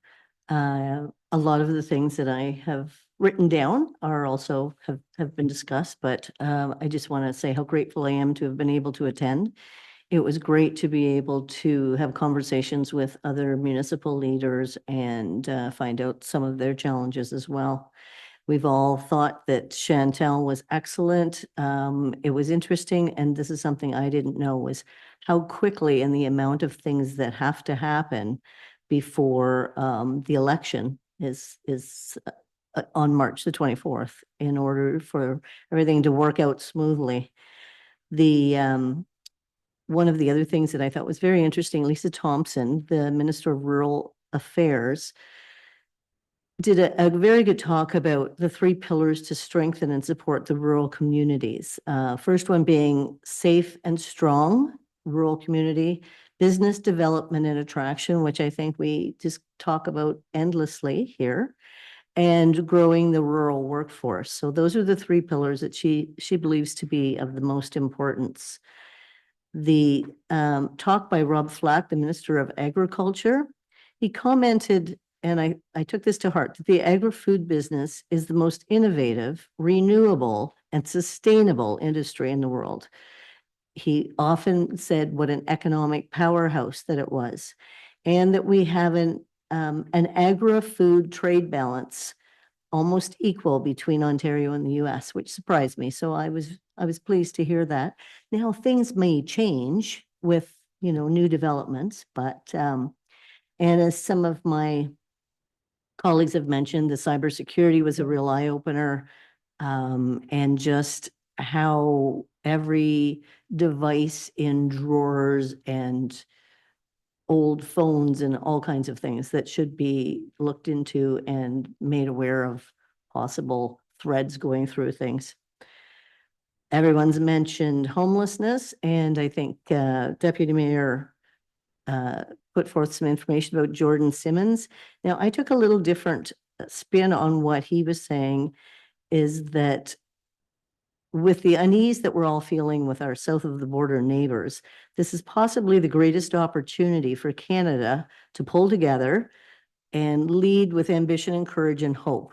A lot of the things that I have written down are also have been discussed, but I just want to say how grateful I am to have been able to attend. It was great to be able to have conversations with other municipal leaders and find out some of their challenges as well. We've all thought that Chantel was excellent. It was interesting, and this is something I didn't know, was how quickly and the amount of things that have to happen before the election is on March the 24th in order for everything to work out smoothly. One of the other things that I thought was very interesting, Lisa Thompson, the Minister of Rural Affairs, did a very good talk about the 3 pillars to strengthen and support the rural communities. First one being safe and strong rural community, business development and attraction, which I think we just talk about endlessly here, and growing the rural workforce. So those are the 3 pillars that she believes to be of the most importance. The talk by Rob Flack, the Minister of Agriculture, he commented and I took this to heart, that the agri-food business is the most innovative, renewable, and sustainable industry in the world. He often said what an economic powerhouse that it was, and that we have an agri-food trade balance almost equal between Ontario and the US, which surprised me. So I was pleased to hear that. Now, things may change with, new developments, but, and as some of my colleagues have mentioned, the cybersecurity was a real eye-opener, and just how every device in drawers and old phones and all kinds of things that should be looked into and made aware of possible threads going through things. Everyone's mentioned homelessness, and I think Deputy Mayor put forth some information about Jordan Simmons. Now, I took a little different spin on what he was saying, is that with the unease that we're all feeling with our south of the border neighbors, this is possibly the greatest opportunity for Canada to pull together and lead with ambition and courage and hope,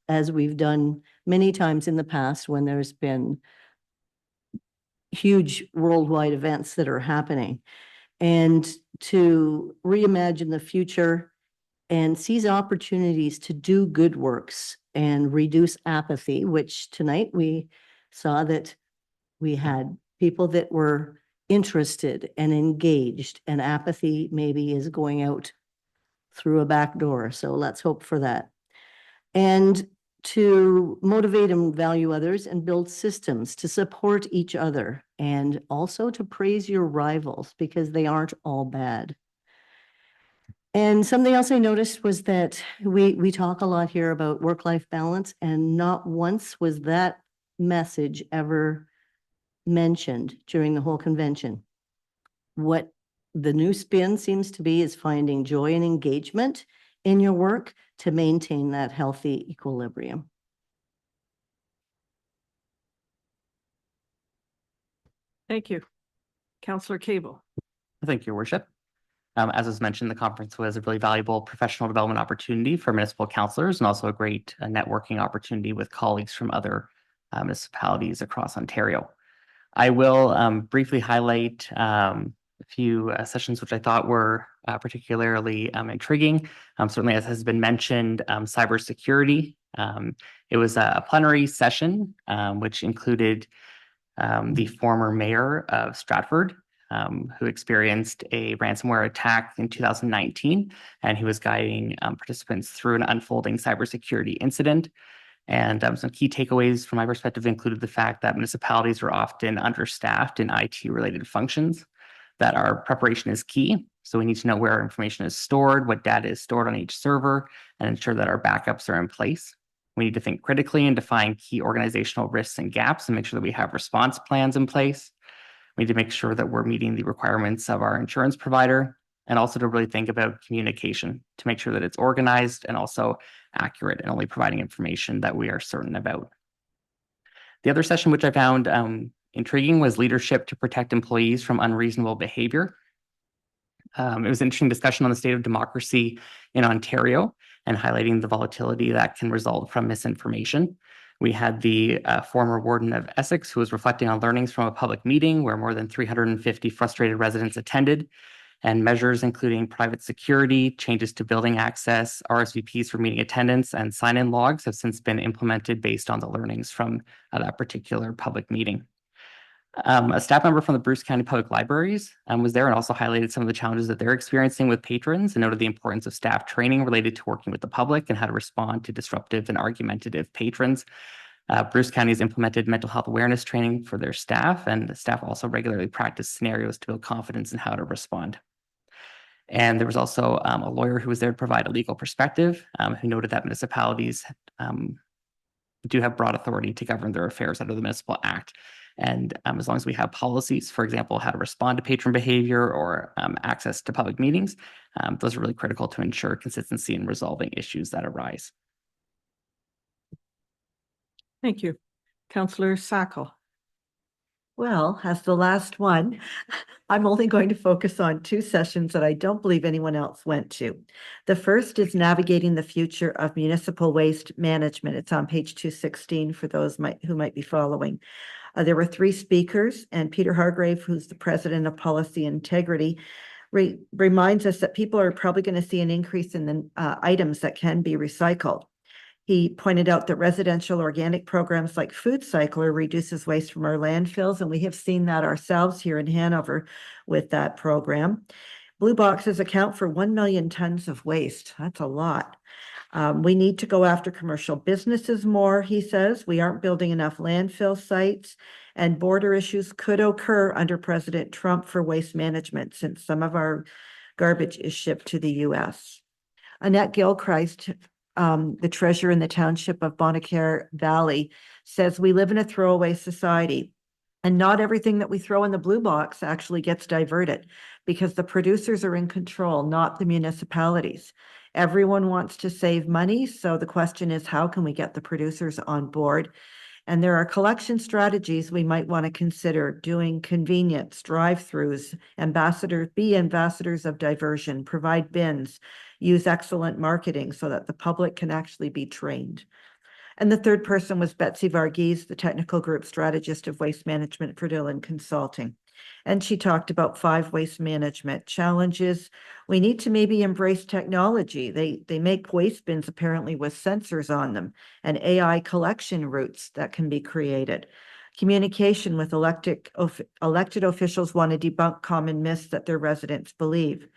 as we've done many times in the past when there's been huge worldwide events that are happening. And to reimagine the future and seize opportunities to do good works and reduce apathy, which tonight we saw that we had people that were interested and engaged, and apathy maybe is going out through a back door. So let's hope for that. And to motivate and value others and build systems to support each other, and also to praise your rivals because they aren't all bad. And something else I noticed was that we talk a lot here about work-life balance, and not once was that message ever mentioned during the whole convention. What the new spin seems to be is finding joy and engagement in your work to maintain that healthy equilibrium. Thank you. Councillor Cable. Thank you, Your Worship. As was mentioned, the conference was a really valuable professional development opportunity for municipal councillors, and also a great networking opportunity with colleagues from other municipalities across Ontario. I will briefly highlight a few sessions which I thought were particularly intriguing. Certainly, as has been mentioned, cybersecurity. It was a plenary session which included the former mayor of Stratford, who experienced a ransomware attack in 2019, and he was guiding participants through an unfolding cybersecurity incident. And some key takeaways from my perspective included the fact that municipalities are often understaffed in IT-related functions, that our preparation is key. So we need to know where our information is stored, what data is stored on each server, and ensure that our backups are in place. We need to think critically and define key organizational risks and gaps and make sure that we have response plans in place. We need to make sure that we're meeting the requirements of our insurance provider, and also to really think about communication to make sure that it's organized and also accurate and only providing information that we are certain about. The other session which I found intriguing was leadership to protect employees from unreasonable behavior. It was an interesting discussion on the state of democracy in Ontario and highlighting the volatility that can result from misinformation. We had the former warden of Essex, who was reflecting on learnings from a public meeting where more than 350 frustrated residents attended, and measures including private security, changes to building access, RSVPs for meeting attendance, and sign-in logs have since been implemented based on the learnings from that particular public meeting. A staff member from the Bruce County Public Libraries was there and also highlighted some of the challenges that they're experiencing with patrons, and noted the importance of staff training related to working with the public and how to respond to disruptive and argumentative patrons. Bruce County has implemented mental health awareness training for their staff, and the staff also regularly practice scenarios to build confidence in how to respond. And there was also a lawyer who was there to provide a legal perspective, who noted that municipalities do have broad authority to govern their affairs under the Municipal Act. And as long as we have policies, for example, how to respond to patron behavior or access to public meetings, those are really critical to ensure consistency in resolving issues that arise. Thank you. Councillor Sacco. Well, as the last one, I'm only going to focus on two sessions that I don't believe anyone else went to. The first is Navigating the Future of Municipal Waste Management. It's on page 216 for those who might be following. There were three speakers, and Peter Hargrave, who's the president of Policy Integrity, reminds us that people are probably going to see an increase in the items that can be recycled. He pointed out that residential organic programs like Food Cycler reduces waste from our landfills, and we have seen that ourselves here in Hanover with that program. Blue boxes account for 1 million tons of waste. That's a lot. We need to go after commercial businesses more, he says. We aren't building enough landfill sites, and border issues could occur under President Trump for waste management, since some of our garbage is shipped to the US. Annette Gilchrist, the treasurer in the township of Bonacaire Valley, says we live in a throwaway society, and not everything that we throw in the blue box actually gets diverted, because the producers are in control, not the municipalities. Everyone wants to save money, so the question is, how can we get the producers on board? And there are collection strategies we might want to consider: doing convenience, drive-throughs, be ambassadors of diversion, provide bins, use excellent marketing so that the public can actually be trained. And the third person was Betsy Varghese, the technical group strategist of waste management for Dillon Consulting. And she talked about 5 waste management challenges. We need to maybe embrace technology. They make waste bins apparently with sensors on them, and AI collection routes that can be created. Communication with elected officials want to debunk common myths that their residents believe.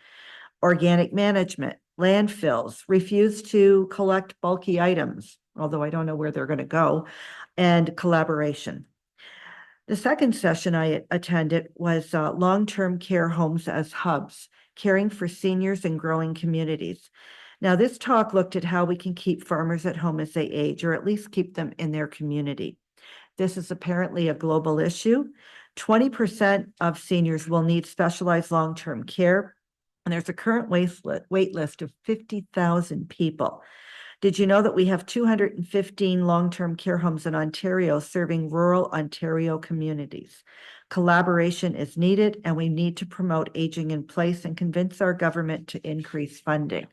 Organic management, landfills refuse to collect bulky items, although I don't know where they're going to go, and collaboration. The second session I attended was long-term care homes as hubs, caring for seniors and growing communities. Now, this talk looked at how we can keep farmers at home as they age, or at least keep them in their community. This is apparently a global issue. 20% of seniors will need specialized long-term care, and there's a current wait list of 50,000 people. Did you know that we have 215 long-term care homes in Ontario serving rural Ontario communities? Collaboration is needed, and we need to promote aging in place and convince our government to increase funding.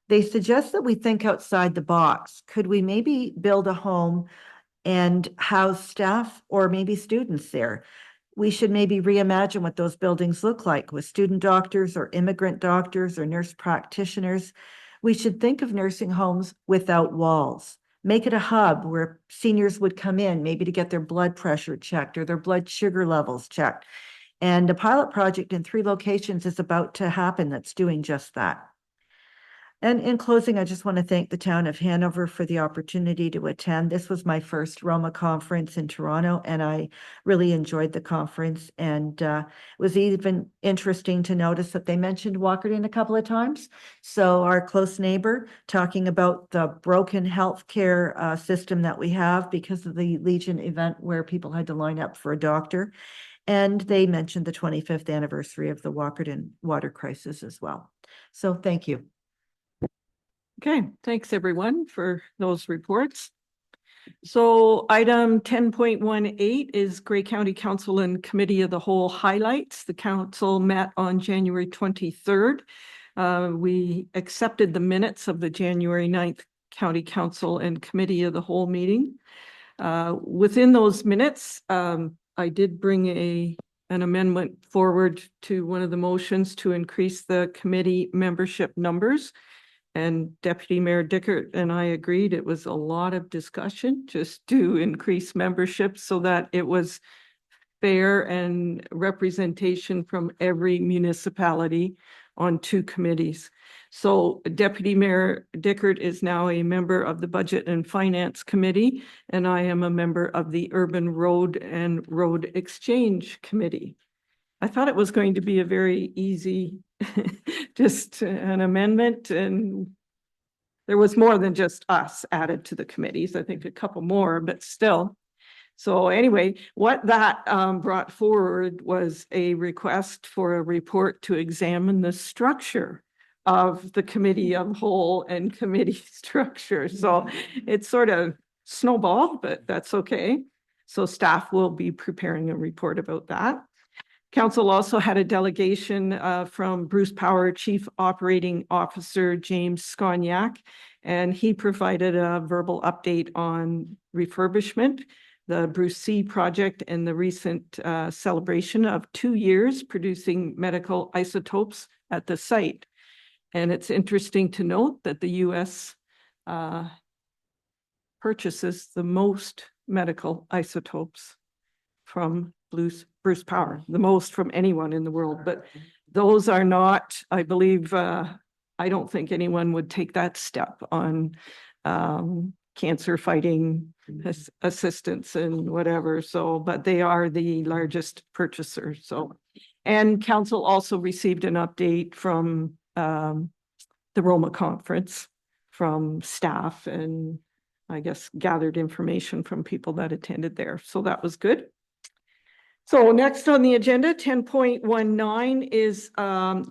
They suggest that we think outside the box. Could we maybe build a home and house staff or maybe students there? We should maybe reimagine what those buildings look like with student doctors or immigrant doctors or nurse practitioners. We should think of nursing homes without walls. Make it a hub where seniors would come in, maybe to get their blood pressure checked or their blood sugar levels checked. And a pilot project in 3 locations is about to happen that's doing just that. And in closing, I just want to thank the town of Hanover for the opportunity to attend. This was my first Roma conference in Toronto, and I really enjoyed the conference. And it was even interesting to notice that they mentioned Walkerton a couple of times. So our close neighbor, talking about the broken healthcare system that we have because of the Legion event where people had to line up for a doctor. And they mentioned the 25th anniversary of the Walkerton water crisis as well. So thank you. Okay, thanks everyone for those reports. So item 10.18 is Grey County Council and Committee of the Whole highlights. The council met on January 23rd. We accepted the minutes of the January 9th County Council and Committee of the Whole meeting. Within those minutes, I did bring an amendment forward to one of the motions to increase the committee membership numbers. And Deputy Mayor Dickert and I agreed it was a lot of discussion just to increase membership so that it was fair and representation from every municipality on 2 committees. So Deputy Mayor Dickert is now a member of the Budget and Finance Committee, and I am a member of the Urban Road and Road Exchange Committee. I thought it was going to be a very easy, just an amendment, and there was more than just us added to the committees. I think a couple more, but still. So anyway, what that brought forward was a request for a report to examine the structure of the committee of whole and committee structure. So it's sort of snowballed, but that's okay. So staff will be preparing a report about that. Council also had a delegation from Bruce Power Chief Operating Officer James Skoniak, and he provided a verbal update on refurbishment, the Bruce C project, and the recent celebration of 2 years producing medical isotopes at the site. And it's interesting to note that the U.S. Purchases the most medical isotopes from Bruce Power, the most from anyone in the world. But those are not, I believe, I don't think anyone would take that step on cancer fighting assistance and whatever. So, but they are the largest purchaser. So, and council also received an update from the Roma conference from staff, and I guess gathered information from people that attended there. So that was good. So next on the agenda, 10.19 is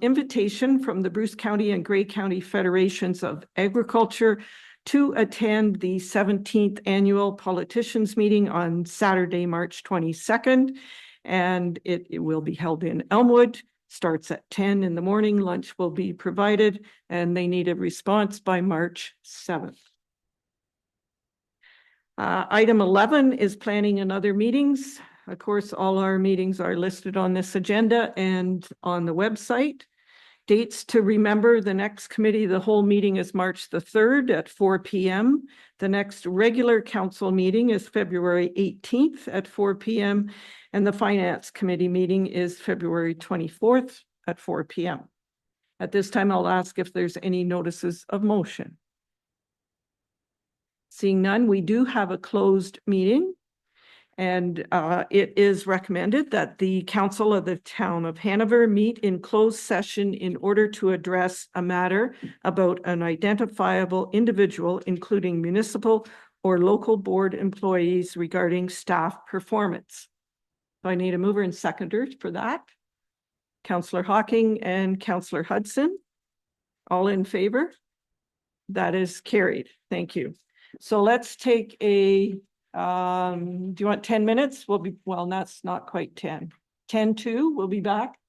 invitation from the Bruce County and Grey County Federations of Agriculture to attend the 17th Annual Politicians Meeting on Saturday, March 22nd. And it will be held in Elmwood, starts at 10 in the morning. Lunch will be provided, and they need a response by March 7th. Item 11 is planning and other meetings. Of course, all our meetings are listed on this agenda and on the website. Dates to remember: the next committee, the whole meeting is March the 3rd at 4 p.m. The next regular council meeting is February 18th at 4 p.m. And the finance committee meeting is February 24th at 4 p.m. At this time, I'll ask if there's any notices of motion. Seeing none, we do have a closed meeting, and it is recommended that the Council of the Town of Hanover meet in closed session in order to address a matter about an identifiable individual, including municipal or local board employees, regarding staff performance. So I need a mover and seconder for that. Councillor Hocking and Councillor Hudson, all in favor? That is carried. Thank you. So let's take a, do you want 10 minutes? Well, that's not quite 10. 10 to, we'll be back.